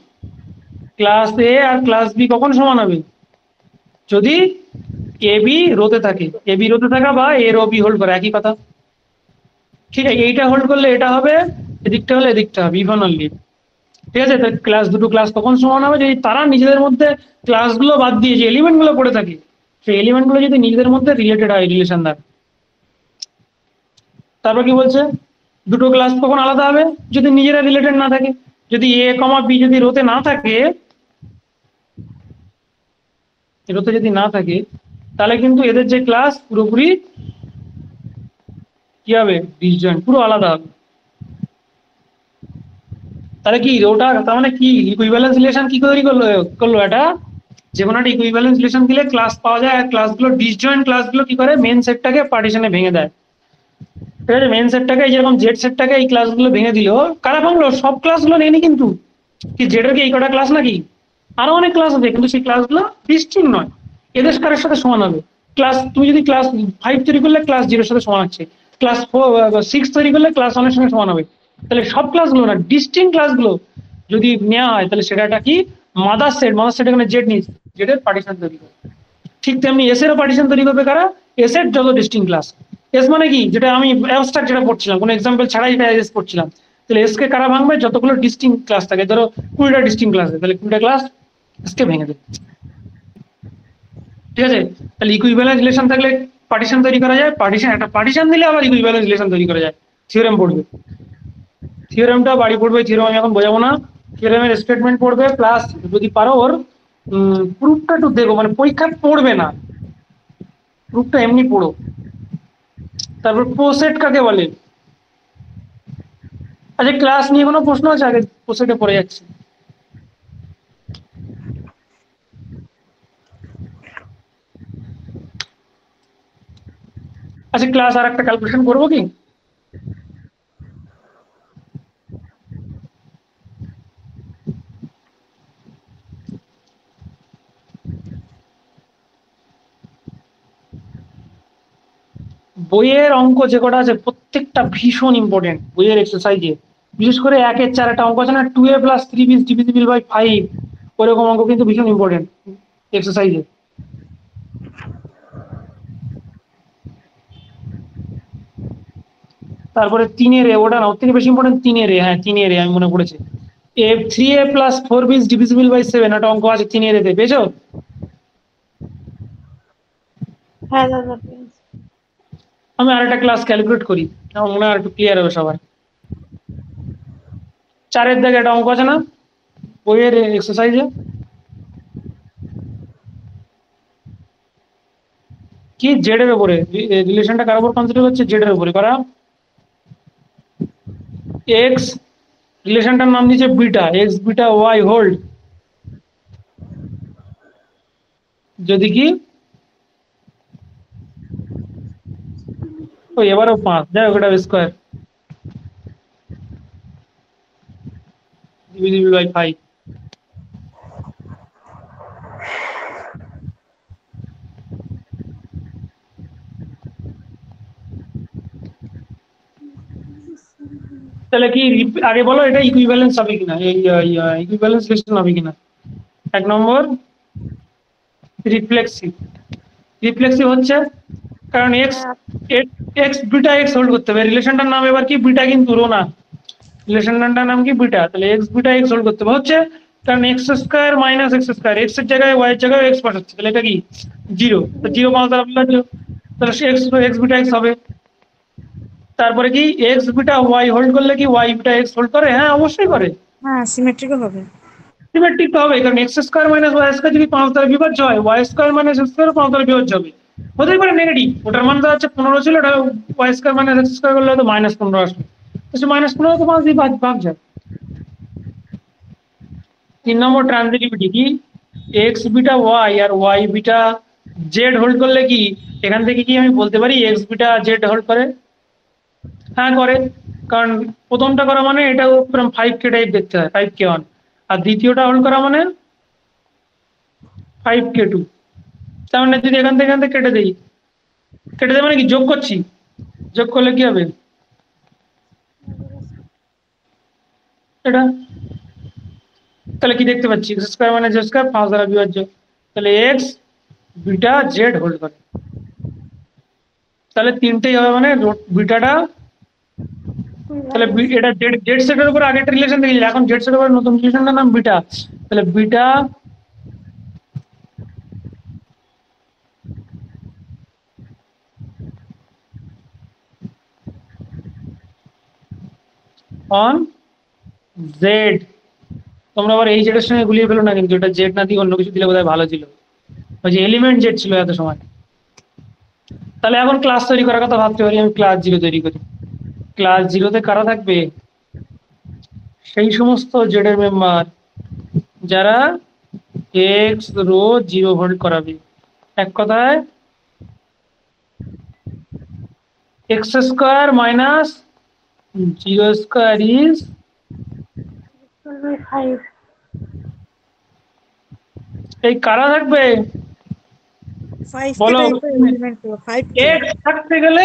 ক্লাস এ আর ক্লাস বি কখন সমান হবে? যদি এ বি রোতে থাকে, এ বি রোতে থাকা বা এ রো বি হোল্ড করে, একই কথা। ঠিক আছে, এইটা হোল্ড করলে এটা হবে, এদিকটা হলে এদিকটা হবে, ইভেন অনলি। ঠিক আছে, তো ক্লাস দুটো ক্লাস তখন সমান হবে যদি তারা নিজেদের মধ্যে ক্লাসগুলো বাদ দিয়ে যে এলিমেন্টগুলো পড়ে থাকে, সেই এলিমেন্টগুলো যদি নিজেদের মধ্যে রিলেটেড হয়, রিলেশন দ্বারা। তারপর কি বলছে? দুটো ক্লাস কখন আলাদা হবে? যদি নিজেরা রিলেটেড না থাকে। যদি এ কমা বি যদি রোতে না থাকে, রোতে যদি না থাকে, তাহলে কিন্তু এদের যে ক্লাস পুরোপুরি কি হবে, ডিসজয়েন্ট, পুরো আলাদা হবে। তাহলে কি ওটা তার মানে কি ইকুইভ্যালেন্স রিলেশন কি তৈরি করলো এটা, যে কোনো একটা ইকুইভ্যালেন্স রিলেশন দিলে ক্লাস পাওয়া যায়, আর ক্লাসগুলো ডিসজয়েন্ট ক্লাসগুলো কি করে মেন সেটটাকে পার্টিশনে ভেঙে দেয়। ঠিক আছে, মেন সেটটাকে যেরকম জেড সেটটাকে এই ক্লাসগুলো ভেঙে দিল, কারা ভাঙলো, সব ক্লাসগুলো নেয়নি কিন্তু, কি জেডের কি এই কটা ক্লাস নাকি, আরো অনেক ক্লাস আছে, কিন্তু সেই ক্লাসগুলো ডিস্টিংক্ট নয়, এদের কারের সাথে সমান হবে। ক্লাস তুমি যদি ক্লাস 5 তৈরি করলে ক্লাস 0 সাথে সমান হচ্ছে, ক্লাস 6 তৈরি করলে ক্লাস 1 এর সঙ্গে সমান হবে। তাহলে সব ক্লাসগুলো না, ডিস্টিংক্ট ক্লাসগুলো যদি নেওয়া হয়, তাহলে সেটা একটা কি মাদার সেট এখানে জেড নিস, জেডের পার্টিশন তৈরি করে। ঠিক তেমনি এস এরও পার্টিশন তৈরি করবে কারা, এস এর যত ডিস্টিংক্ট ক্লাস। এস মানে কি, যেটা আমি অ্যাবস্ট্রাক্ট যেটা পড়ছিলাম, কোনো এক্সাম্পল ছাড়াই এস পড়ছিলাম, তাহলে এস কে কারা ভাঙবে, যতগুলো ডিস্টিংক্ট ক্লাস থাকে, ধরো 20টা ডিস্টিংক্ট ক্লাস আছে, তাহলে 20টা ক্লাস এস কে ভেঙে দেবে। ঠিক আছে, তাহলে ইকুইভ্যালেন্স রিলেশন থাকলে পার্টিশন তৈরি করা যায়, একটা পার্টিশন দিলে আবার ইকুইভ্যালেন্স রিলেশন তৈরি করা যায়। থিওরেম পড়বে, থিওরেমটা বাড়ি পড়বে, থিওরেম আমি এখন বোঝাবো না, থিওরেমের স্টেটমেন্ট পড়বে, প্লাস যদি পারো ওর প্রুফটা একটু দেখো, মানে পরীক্ষা পড়বে না, প্রুফটা এমনি পড়ো। তারপর প্রোসেট কাকে বলে, আচ্ছা ক্লাস নিয়ে কোনো প্রশ্ন আছে, আগে প্রোসেটে পড়ে যাচ্ছে। আচ্ছা ক্লাস আর একটা ক্যালকুলেশন করবো কি, বইয়ের অঙ্ক যে কটা আছে প্রত্যেকটা ভীষণ ইম্পর্টেন্ট বইয়ের এক্সারসাইজে, বিশেষ করে 1-4 একটা অঙ্ক আছে না, 2a + 3b ডিভিজিবল বাই 5, ওইরকম অঙ্ক কিন্তু ভীষণ ইম্পর্টেন্ট এক্সারসাইজে। তারপরে 3 ওটা না, ওর থেকে বেশি ইম্পর্টেন্ট 3 হ্যাঁ 3 আমি মনে পড়েছে, 3a + 4b ডিভিজিবল বাই 7 একটা অঙ্ক আছে 3 পেয়েছো? হ্যাঁ দাদা পেয়েছি। আমি আরেকটা ক্লাস ক্যালকুলেট করি, আমার মনে হয় একটু ক্লিয়ার হবে সবার। 4 দাগে একটা অঙ্ক আছে না বইয়ের এক্সারসাইজে, কি জেড এর উপরে, রিলেশনটা কার উপর কনসিডার হচ্ছে, জেড এর উপরে করা, এক্স রিলেশনটার নাম দিয়েছে beta, x beta y hold, যদি কি ওই এবারও 5, যাই হোক এটা স্কোয়ার ডিভিজিবল বাই 5। তাহলে কি আগে বলো এটা ইকুইভ্যালেন্স হবে কিনা, এই ইকুইভ্যালেন্স রিলেশন হবে কিনা। 1 নম্বর রিফ্লেক্সিভ হচ্ছে কারণ এক্স বিটা এক্স হোল্ড করতে হবে, রিলেশনটার নাম এবার কি বিটা কিন্তু রো না, রিলেশনটার নাম কি বিটা, তাহলে এক্স বিটা এক্স হোল্ড করতে হবে হচ্ছে, কারণ x² - x², এক্স এর জায়গায় ওয়াই এর জায়গায় এক্স বসাচ্ছে, তাহলে এটা কি 0, তো 0 পাওয়া যাবে, তাহলে এক্স বিটা এক্স হবে। তারপরে কি এক্স বিটা ওয়াই হোল্ড করলে কি ওয়াই বিটা এক্স হোল্ড করে, হ্যাঁ অবশ্যই করে, হ্যাঁ সিমেট্রিকও হবে। সিমেট্রিক তো হবে, কারণ x² - y² যদি 5 দ্বারা বিভাজ্য হয়, y² - x² 5 দ্বারা বিভাজ্য হবে, হতেই পারে নেগেটিভ, ওটার মান হচ্ছে 15 ছিল, ওটা y² - x² করলে হয়তো -15 আসবে, তো সে -15 তো 5 দিয়ে ভাগ যায়। 3 নম্বর ট্রানজিটিভিটি কি, এক্স বিটা ওয়াই আর ওয়াই বিটা জেড হোল্ড করলে কি এখান থেকে কি আমি বলতে পারি এক্স বিটা জেড হোল্ড করে, হ্যাঁ করে, কারণ প্রথমটা করা মানে এটা 5k টাইপ দেখতে হয় 5k1, আর দ্বিতীয়টা হোল্ড করা মানে 5k2, তার মানে যদি এখান থেকে কেটে দেই মানে কি যোগ করছি, যোগ করলে কি হবে এটা, তাহলে কি দেখতে পাচ্ছি x² - z² 5 দ্বারা বিভাজ্য, তাহলে এক্স বিটা জেড হোল্ড করে, তাহলে তিনটেই হবে, মানে বিটাটা, তাহলে এটা জেড সেটের উপর আগে একটা রিলেশন দেখেছি, এখন জেড সেটের উপর নতুন রিলেশনটার নাম বিটা, তাহলে বিটা অন জেড। তোমরা আবার এই জেডের সঙ্গে গুলিয়ে ফেলো না, কিন্তু এটা জেড না দিয়ে অন্য কিছু দিলে বোধহয় ভালো ছিল, ওই যে এলিমেন্ট জেড ছিল এত সময়। তাহলে এখন ক্লাস তৈরি করার কথা ভাবতে পারি, আমি ক্লাস 0 তৈরি করি। ক্লাস 0-তে কারা থাকবে? সেই সমস্ত জেডের মেম্বার যারা এক্স রো 0 হোল্ড করাবে। এক কথায় x square minus 0 square is 5 এই কারা থাকবে 5 বলো। এলিমেন্ট 5 এক্স থাকতে গেলে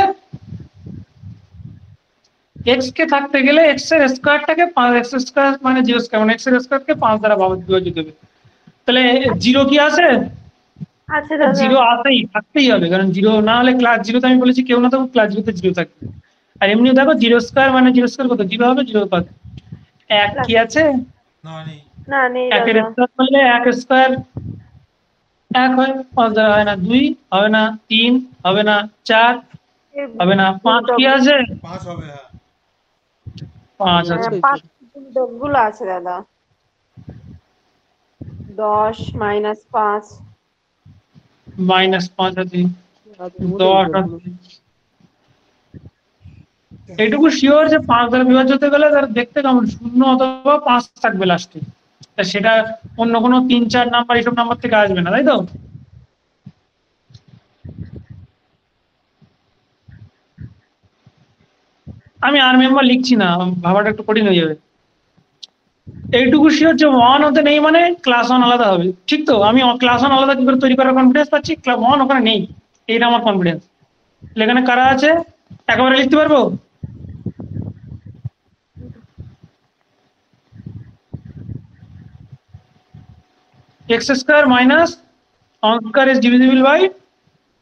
এক্স কে থাকতে গেলে এক্স এর স্কোয়ারটাকে 5 এক্স স্কোয়ার মানে 0 স্কোয়ার মানে এক্স এর স্কোয়ারকে 5 দ্বারা বিভাজিত হবে। তাহলে 0 কি আছে? আচ্ছা দাদা 0 থাকতেই হবে, কারণ 0 না হলে ক্লাস 0-তে আমি বলেছি কেউ না থাকুক, ক্লাস 0-তে 0 থাকবে। আর এমনিও দেখো 0 স্কোয়ার মানে 0 স্কোয়ার কত? 0 হবে, 0 পাবে। 1 কি আছে? না নেই। না নেই একের দাদা স্কোয়ার করলে 1 স্কোয়ার 1 হয়, 5 দ্বারা হয় না, 2 হবে না, 3 হবে না, 4 হবে না, 5 কি আছে? 5 হবে, হ্যাঁ। 5 আছে। 5 গুলো আছে দাদা 10 -5 -5 আছে, 10 আছে। এইটুকু শিওর যে 5 দ্বারা বিভাজ্য হতে গেলে তার দেখতে কেমন 0 অথবা 5 থাকবে লাস্টে। তা সেটা অন্য কোনো 3, 4 নাম্বার এইসব নাম্বার থেকে আসবে না, তাই তো? আমি আর মেম্বার লিখছি না, ভাবাটা একটু কঠিন হয়ে যাবে। এইটুকু শিওর যে 1 হতে নেই মানে ক্লাস 1 আলাদা হবে, ঠিক তো? আমি ক্লাস 1 আলাদা কি করে তৈরি করার কনফিডেন্স পাচ্ছি? ক্লাস 1 ওখানে নেই, এইটা আমার কনফিডেন্স। এখানে কারা আছে একেবারে লিখতে পারবো? X square minus one square is divisible by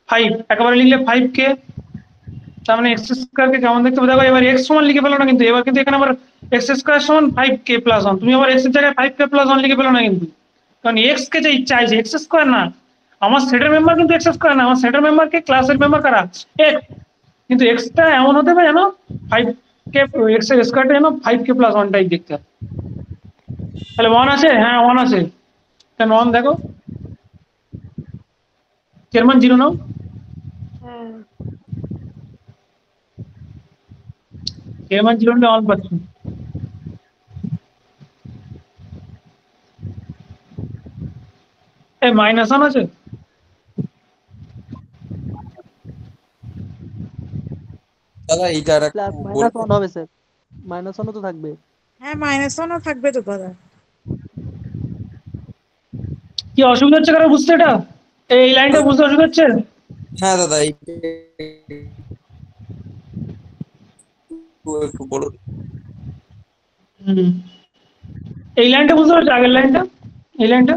5, একেবারে লিখলে 5 কে, তার মানে এক্স স্কোয়ার কে কেমন দেখতে হবে দেখো। এবার এক্স সমান লিখে ফেলো না কিন্তু, এবার কিন্তু এখানে আবার এক্স স্কোয়ার সমান 5k প্লাস 1, তুমি আবার এক্স এর জায়গায় 5k প্লাস 1 লিখে ফেলো না কিন্তু, কারণ এক্স কে যে চাইছে এক্স স্কোয়ার না। আমার সেটের মেম্বার কিন্তু এক্স স্কোয়ার না, আমার সেটের মেম্বার কে, ক্লাসের মেম্বার কারা? এক্স। কিন্তু এক্সটা এমন হতে হবে যেন 5k, এক্স এর স্কোয়ারটা যেন 5k প্লাস 1 টাই দেখতে হবে। তাহলে 1 আছে, হ্যাঁ 1 আছে। কেন 1 দেখো, এর মান 0 নাও, হ্যাঁ এর মান 0 নিলে 1 পাচ্ছি। এই মাইনাস 1 আছে, দাদা এইটার প্লাস মাইনাস 1 হবে স্যার, -1 তো থাকবে। হ্যাঁ -1 থাকবে তো দাদা। কি অসুবিধা হচ্ছে কারো বুঝতে? এটা এই লাইনটা বুঝতে অসুবিধা হচ্ছে? হ্যাঁ দাদা একটু বলুন। এই লাইনটা বুঝতে পারছো? আগের লাইনটা, এই লাইনটা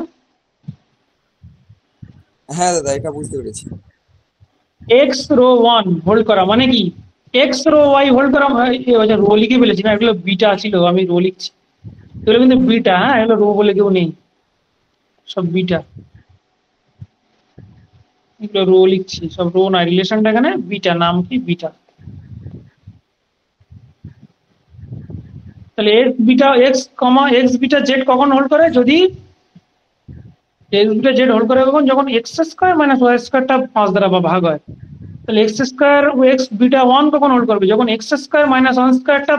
হ্যাঁ দাদা এটা বুঝতে পেরেছি। এক্স রো 1 হোল্ড করা মানে কি? এক্স রো ওয়াই হোল্ড করা, রো লিখে ফেলেছি না, এগুলো বিটা ছিল, আমি রো লিখছি। এগুলো কিন্তু বিটা, হ্যাঁ এগুলো রো বলে কেউ নেই, সব বিটা। এগুলো রো লিখছি, সব রো না, রিলেশনটা এখানে বিটা, নাম কি বিটা। তাহলে x beta x beta Z কখন হোল্ড করে? যদি এক্স বিটা জেড হোল্ড করে কখন? যখন এক্স স্কোয়ার মাইনাস ওয়াই স্কোয়ারটা 5 দ্বারা ভাগ হয়। তাহলে এক্স স্কোয়ার এক্স বিটা 1 কখন হোল্ড করবে? যখন এক্স স্কোয়ার মাইনাস 1 স্কোয়ারটা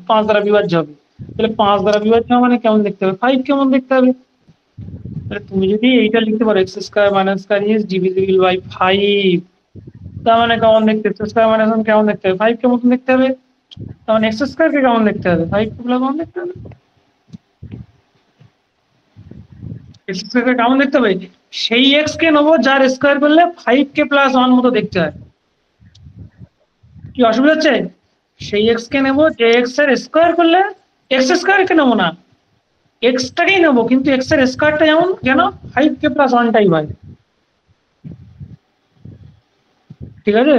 5 দ্বারা বিভাজ্য হবে। তাহলে 5 দ্বারা বিভাজ্য মানে কেমন দেখতে হবে? 5 কেমন দেখতে হবে? তাহলে তুমি যদি এইটা লিখতে পারো x square minus square is divisible by 5, তার মানে কেমন দেখতে? এক্স স্কোয়ার মাইনাস 1 কেমন দেখতে হবে? 5 কেমন দেখতে হবে? তার মানে এক্স স্কোয়ার কে কেমন দেখতে হবে? 5 কেমন দেখতে হবে? এক্স স্কোয়ার কে কেমন দেখতে হবে? সেই এক্স কে নেবো যার স্কোয়ার করলে 5k প্লাস 1 মতো দেখতে হয়। কি অসুবিধা হচ্ছে? সেই এক্স কে নেবো যে এক্স এর স্কোয়ার করলে, এক্স স্কোয়ার কে নেবো না, এক্সটাকেই নেবো, কিন্তু এক্স এর স্কোয়ারটা যেমন যেন 5k প্লাস 1 টাই হয়, ঠিক আছে?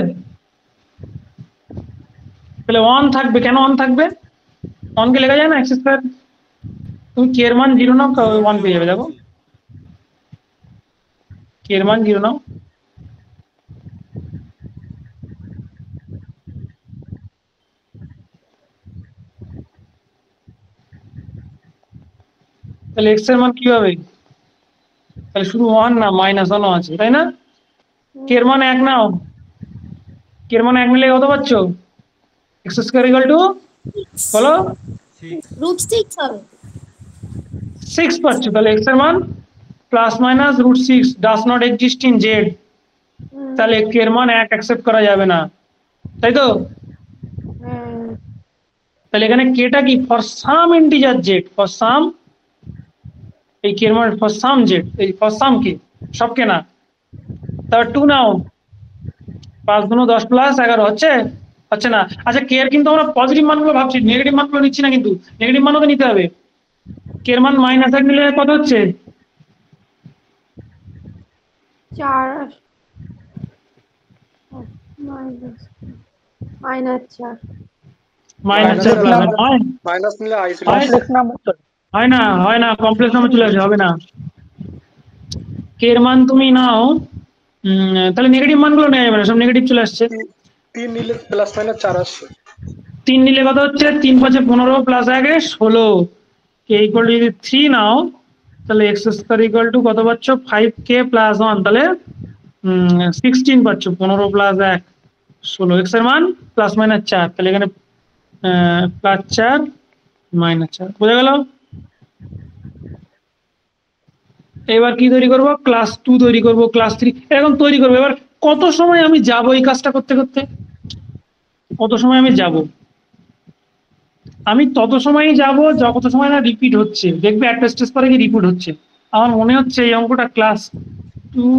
তাহলে 1 থাকবে, কেন 1 থাকবে? 1 কে লেখা যায় না এক্স স্কোয়ার, তুমি কে এর মান 0 নাও 1 পেয়ে যাবে। দেখো কে এর মান 0 নাও, তাহলে এক্স এর মান কি হবে? তাহলে শুধু 1 না -1 আছে, তাই না? কে এর মান 1 নাও, কে এর মান 1 নিলে কত পাচ্ছ? x স্কয়ার ইকুয়াল টু বলো 6 রুট 6 হবে 6 পাচ্ছ। তাহলে x এর মান plus minus root 6 does not exist in z। তাহলে কে এর মান 1 অ্যাকসেপ্ট করা যাবে না, তাই তো? তাহলে এখানে কেটা কি? For some integer Z, for some এই কে এর মান ফর সাম জেড, এই ফর সাম কে সবকে না। তারপর 2 নাও, 5 দুনো 10 প্লাস 11 হচ্ছে হচ্ছে না। আচ্ছা কে এর কিন্তু আমরা পজিটিভ মানগুলো ভাবছি, নেগেটিভ মানগুলো নিচ্ছি না, কিন্তু নেগেটিভ মানও তো নিতে হবে। কে এর মান মাইনাস 1 নিলে কত হচ্ছে? 4 মাইনাস 4 মাইনাস 4 প্লাস হয় মাইনাস নিলে আই হয় না কমপ্লেক্স নাম্বার চলে আসে, হবে না। কে এর মান তুমি নাও, তাহলে নেগেটিভ মানগুলো নেওয়া যাবে না, সব নেগেটিভ চলে আসছে। 3 নিলে প্লাস মাইনাস 4 আসছে। 3 নিলে কত হচ্ছে? 3 5 15 প্লাস 1 16। কে ইকুয়াল টু যদি 3 নাও তাহলে x স্কয়ার ইকুয়াল টু কত পাচ্ছ? 5k প্লাস 1, তাহলে 16 পাচ্ছ। 15 প্লাস 1 16, x এর মান প্লাস মাইনাস 4, তাহলে এখানে প্লাস 4 মাইনাস 4, বোঝা গেল? এবার কি তৈরি করব? ক্লাস 2 তৈরি করব, ক্লাস 3 এরকম তৈরি করব। এবার কত সময় আমি যাব এই কাজটা করতে করতে? কত সময় আমি যাব? আমি তত সময়ই যাব যত সময় না রিপিট হচ্ছে। দেখবে একটা স্টেজ পরে কি রিপিট হচ্ছে। আমার মনে হচ্ছে এই অঙ্কটা ক্লাস 2,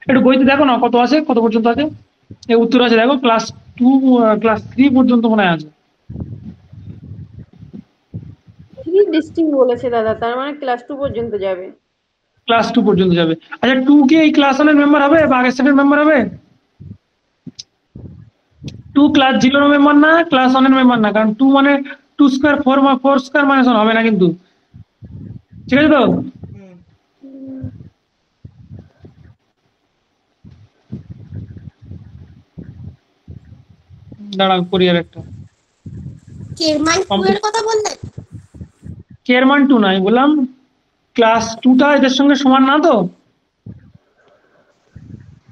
একটু বইতে দেখো না কত আছে, কত পর্যন্ত আছে এই উত্তর আছে, দেখো ক্লাস 2 ক্লাস 3 পর্যন্ত মনে হয় আছে। 3 ডিস্টিংক্ট বলেছে দাদা, তার মানে ক্লাস 2 পর্যন্ত যাবে। ক্লাস 2 পর্যন্ত যাবে। আচ্ছা 2 কি এই ক্লাস 1 এর মেম্বার হবে বা আগের সেটের মেম্বার হবে? 2 ক্লাস 0 এর মেম্বার না, ক্লাস 1 এর মেম্বার না, কারণ 2 মানে 2 স্কয়ার 4 স্কয়ার মাইনাস 1 হবে না কিন্তু, ঠিক আছে তো? দাঁড়াও করি আর একটা। কে এর মান 2 এর কথা বললেন? কে এর মান 2 না, আমি বললাম ক্লাস 2টা এদের সঙ্গে সমান না তো?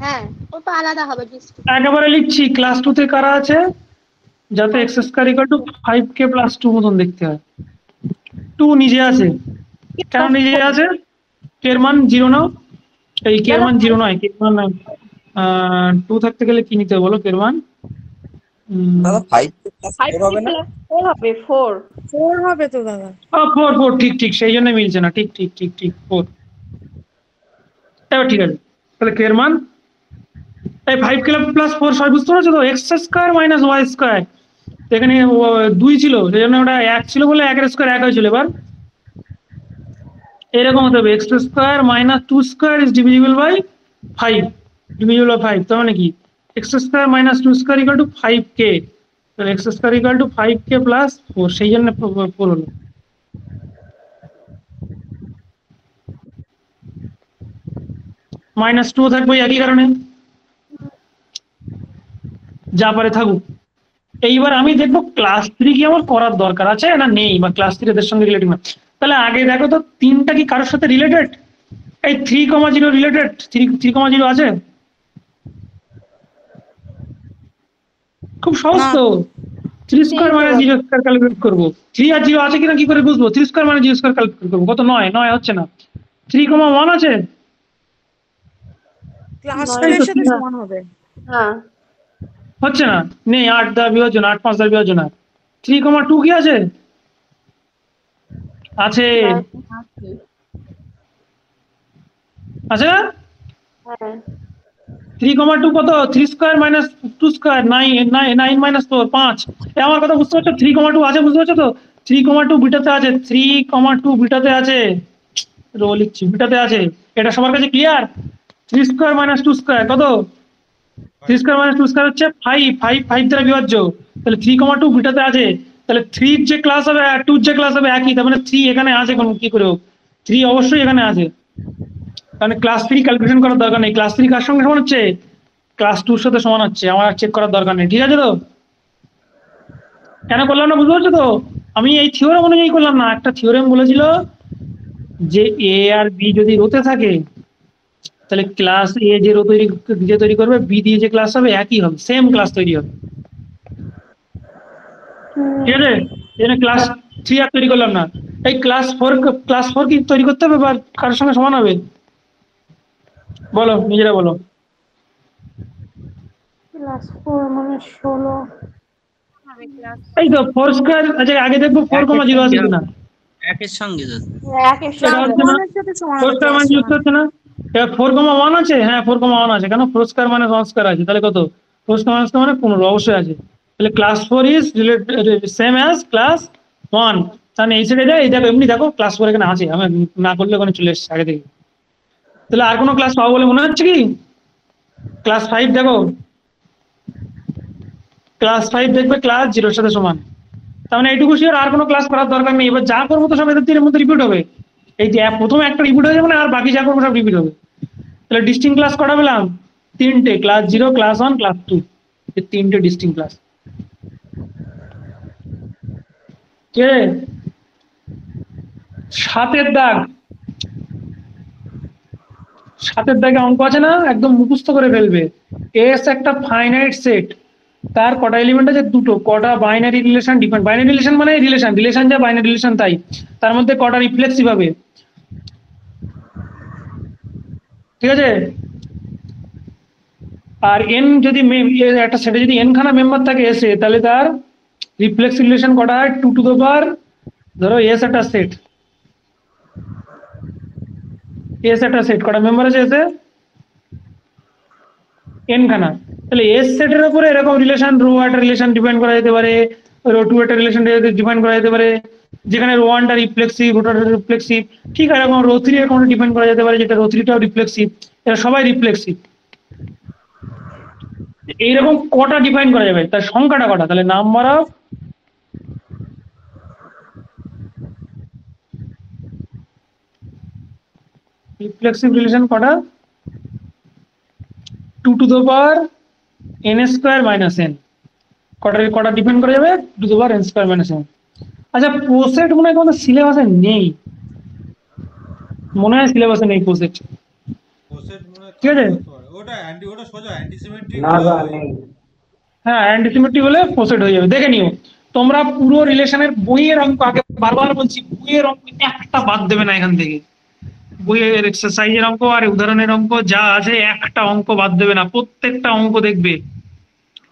হ্যাঁ ওটা আলাদা হবে ডিস্ট্রিক্ট। একেবারে লিখছি ক্লাস 2 তে কারা আছে, যাতে x square equal to 5k plus 2 মতন দেখতে হয়। 2 নিজে আছে, কেন নিজে আছে? কে এর মান 0 নাও, এই কে এর মান 0 নয়, কে এর মান 2 থাকতে গেলে কি নিতে হবে বলো? কে এর মান দাদা 5 প্লাস 4 হবে না? 4 হবে 4 4 হবে তো দাদা। 4 ঠিক ঠিক, সেই জন্য মিলছে না, ঠিক ঠিক ঠিক ঠিক 4। এবার ঠিক আছে, তাহলে কে এর মান এই 5k প্লাস 4 সবাই বুঝতে পারছো তো? x square minus y square, এখানে 2 ছিল সেই জন্য ওটা 1 ছিল বলে 1 এর স্কয়ার 1 হয়েছিল। এবার এরকম হতে হবে x square minus 2 square is divisible by 5, divisible by 5, তার মানে কি x square minus 2 square equal to 5k, তাহলে x square equal to 5k plus 4, সেই জন্য 4 হলো। মাইনাস 2 থাকবে একই কারণে, যা পারে থাকুক। এইবার আমি দেখবো ক্লাস 3 কি আমার করার দরকার আছে না নেই, বা ক্লাস 3 এদের সঙ্গে রিলেটেড না। তাহলে আগে দেখো তো 3টা কি কারোর সাথে রিলেটেড? এই 3,0 রিলেটেড, 3,0 আছে? খুব সহজ তো, 3 স্কয়ার মাইনাস 0 স্কয়ার ক্যালকুলেট করবো। 3 আর 0 আছে কিনা কি করে বুঝবো? 3 স্কয়ার মাইনাস 0 স্কয়ার ক্যালকুলেট করবো, কত? 9 হচ্ছে না। 3,1 আছে, ক্লাস 2 এর সাথে সমান হবে। হ্যাঁ হচ্ছে না, নেই। 8 দ্বারা বিভাজন, 8 5 দ্বারা বিভাজন। 3,2 কি আছে? আছে আছে না? হ্যাঁ 3,2 কত? 3 স্কয়ার মাইনাস 2 স্কয়ার 9 মাইনাস 4 5। আমার কথা বুঝতে পারছো? 3,2 আছে, বুঝতে পারছো তো? 3,2 বিটাতে আছে, 3,2 বিটাতে আছে, রো লিখছি বিটাতে আছে। এটা সবার কাছে ক্লিয়ার? 3 স্কয়ার মাইনাস 2 স্কয়ার কত? 3 স্কয়ার মাইনাস 2 স্কয়ার হচ্ছে 5 দ্বারা বিভাজ্য। তাহলে 3,2 বিটাতে আছে, তাহলে 3 যে ক্লাস হবে আর 2 যে ক্লাস হবে একই, তার মানে 3 এখানে আছে, কোন কি করে হোক 3 অবশ্যই এখানে আছে। মানে ক্লাস 3 ক্যালকুলেশন করার দরকার নেই। ক্লাস 3 কার সঙ্গে সমান হচ্ছে? ক্লাস 2 এর সাথে সমান হচ্ছে, আমার আর চেক করার দরকার নেই, ঠিক আছে তো? কেন করলাম না বুঝতে পারছো তো? আমি এই থিওরেম অনুযায়ী করলাম না। একটা থিওরেম বলেছিল যে এ আর বি যদি রোতে থাকে তাহলে ক্লাস এ যে রো তৈরি করবে, বি দিয়ে যে ক্লাস হবে একই হবে, সেম ক্লাস তৈরি হবে। ঠিক আছে, এখানে ক্লাস 3 আর তৈরি করলাম না, এই ক্লাস 4 কি তৈরি করতে হবে বা কারোর সঙ্গে সমান হবে? বলো, নিজেরা বলো। ক্লাস 4 মানে 16 এই তো 4 স্কয়ার। আচ্ছা আগে দেখবো 4,0 আছে কিনা। একের সঙ্গে যাচ্ছে। একের সেটা সঙ্গে হচ্ছে না, 1 এর সাথে সমান 4 হবে, স্কয়ার মানে যুক্ত হচ্ছে না। এবার 4,1 আছে, হ্যাঁ 4,1 আছে, কেন 4 স্কয়ার মানে 1 স্কয়ার আছে, তাহলে কত? 4 স্কয়ার মানে 15 অবশ্যই আছে। তাহলে class 4 is same as class 1। তাহলে এই সাইডে এই দেখো, এমনি দেখো ক্লাস 4 এখানে আছে, আমি না করলে ওখানে চলে এসেছে আগে থেকে। তাহলে আর কোনো ক্লাস পাবো বলে মনে হচ্ছে কি? ক্লাস 5 দেখো, ক্লাস 5 দেখবে ক্লাস 0 এর সাথে সমান। তার মানে এইটুকু শিওর, আর কোনো ক্লাস করার দরকার নেই। এবার যা করবো তো সব এদের 3 এর মধ্যে রিপিট হবে। এই যে প্রথমে একটা রিপিট হয়ে যাবে না, আর বাকি যা করবো সব রিপিট হবে। তাহলে ডিস্টিং ক্লাস কটা পেলাম? 3টে, ক্লাস 0, ক্লাস 1, ক্লাস 2, এই 3টে ডিস্টিং ক্লাস। ঠিক আছে, 7 দাগ, 7 দাগে অঙ্ক আছে না, একদম মুখস্থ করে ফেলবে। এস একটা ফাইনাইট সেট, তার কটা এলিমেন্ট আছে? 2টো। কটা binary relation depend, binary relation মানে রিলেশন যা বাইনারি রিলেশন তাই, তার মধ্যে কটা রিফ্লেক্সিভ হবে? ঠিক আছে, আর এন যদি একটা সেটে যদি এন খানা মেম্বার থাকে এসে, তাহলে তার রিফ্লেক্স রিলেশন কটা হয়? 2 টু দ্য পাওয়ার, ধরো এস একটা সেট, এস একটা সেট, কটা মেম্বার আছে এসে? এন খানা। তাহলে এস সেটের উপরে এরকম রিলেশন, রো একটা রিলেশন ডিফাইন করা যেতে পারে, রো 2 একটা রিলেশন ডিফাইন করা যেতে পারে, যেখানে রো 1টা রিফ্লেক্সিভ, রোটা রিফ্লেক্সিভ। ঠিক আছে, এরকম রো 3 এরকম ডিফাইন করা যেতে পারে, যেটা রো 3টাও রিফ্লেক্সিভ। এরা সবাই রিফ্লেক্সিভ। এইরকম কটা ডিফাইন করা যাবে, তার সংখ্যাটা কটা? তাহলে নাম্বার অফ রিফ্লেক্সিভ রিলেশন কটা? 2 to the power n square minus n। কটা ডিফাইন করা যাবে? 2 to the power n square minus n। আচ্ছা, পোসেট মনে হয় কোনো সিলেবাসে নেই, মনে হয় সিলেবাসে নেই পোসেট। ঠিক আছে, ওটা সোজা অ্যান্টিসিমেট্রিক। হ্যাঁ অ্যান্টিসিমেট্রিক হলে পোসেট হয়ে যাবে। দেখে নিও তোমরা পুরো রিলেশনের বইয়ের অঙ্ক, আগে বারবার বলছি বইয়ের অঙ্ক একটা বাদ দেবে না এখান থেকে। বইয়ের এক্সারসাইজের অঙ্ক আর উদাহরণের অঙ্ক যা আছে একটা অঙ্ক বাদ দেবে না, প্রত্যেকটা অঙ্ক দেখবে।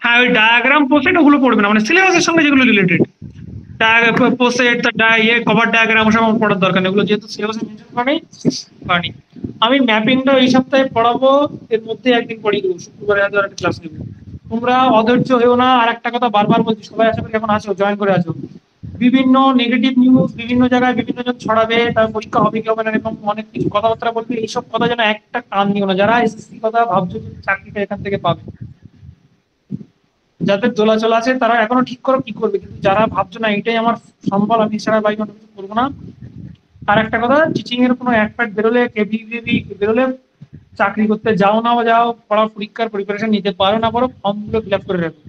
হ্যাঁ, ওই ডায়াগ্রাম পোসেট ওগুলো পড়বে না, মানে সিলেবাসের সঙ্গে যেগুলো রিলেটেড, পোসেট কভার ডায়াগ্রাম ওসব আমার পড়ার দরকার নেই, ওগুলো যেহেতু সিলেবাসে মেনশন করেনি। আমি ম্যাপিংটা এই সপ্তাহে পড়াবো, এর মধ্যে একদিন পড়িয়ে দেবো, শুক্রবারে আজ একটা ক্লাস নেবো। তোমরা অধৈর্য হয়েও না। আর একটা কথা বারবার বলছি, সবাই আশা করি এখন আছো, জয়েন করে আছো। বিভিন্ন নেগেটিভ নিউজ বিভিন্ন জায়গায় বিভিন্ন জন ছড়াবে, তার পরীক্ষা হবে কি হবে না এরকম অনেক কিছু কথাবার্তা বলবে, এইসব কথা যেন একটা কান দিও না। যারা এসএসসি কথা ভাবছো যে চাকরিটা এখান থেকে পাবে, যাদের দোলাচল আছে তারা এখনো ঠিক করো কি করবে, কিন্তু যারা ভাবছো না এটাই আমার সম্বল, আমি এছাড়া বাইক অন্য কিছু করবো না। আর একটা কথা, টিচিং এর কোনো অ্যাড বেরোলে, কেবিবি বেরোলে, চাকরি করতে যাও না যাও, পড়ার পরীক্ষার প্রিপারেশন নিতে পারো না পারো, ফর্মগুলো ফিল আপ করে রাখো।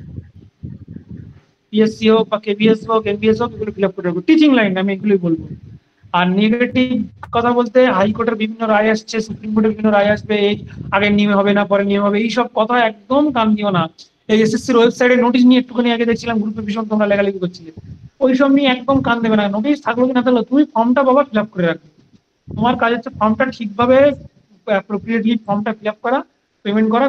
পিএসসি হোক বা কেবিএস হোক, এমবিএস হোক, এগুলো ফিল আপ করে রাখো। টিচিং লাইন আমি এগুলোই বলবো। আর নেগেটিভ কথা বলতে, হাইকোর্টের বিভিন্ন রায় আসছে, সুপ্রিম কোর্টের বিভিন্ন রায় আসবে, এই আগের নিয়মে হবে না পরে নিয়ম হবে, এইসব কথা একদম কান দিও না। এই এসএসসির ওয়েবসাইটে নোটিশ নিয়ে একটুখানি আগে দেখছিলাম, গ্রুপে ভীষণ তোমরা লেখালেখি করছিলে, ওইসব নিয়ে একদম কান দেবে না। নোটিশ থাকলো কি না থাকলো, তুমি ফর্মটা বাবা ফিল আপ করে রাখবে। তোমার কাজ হচ্ছে ফর্মটা ঠিকভাবে অ্যাপ্রোপ্রিয়েটলি ফর্মটা ফিল আপ করা, পেমেন্ট করা,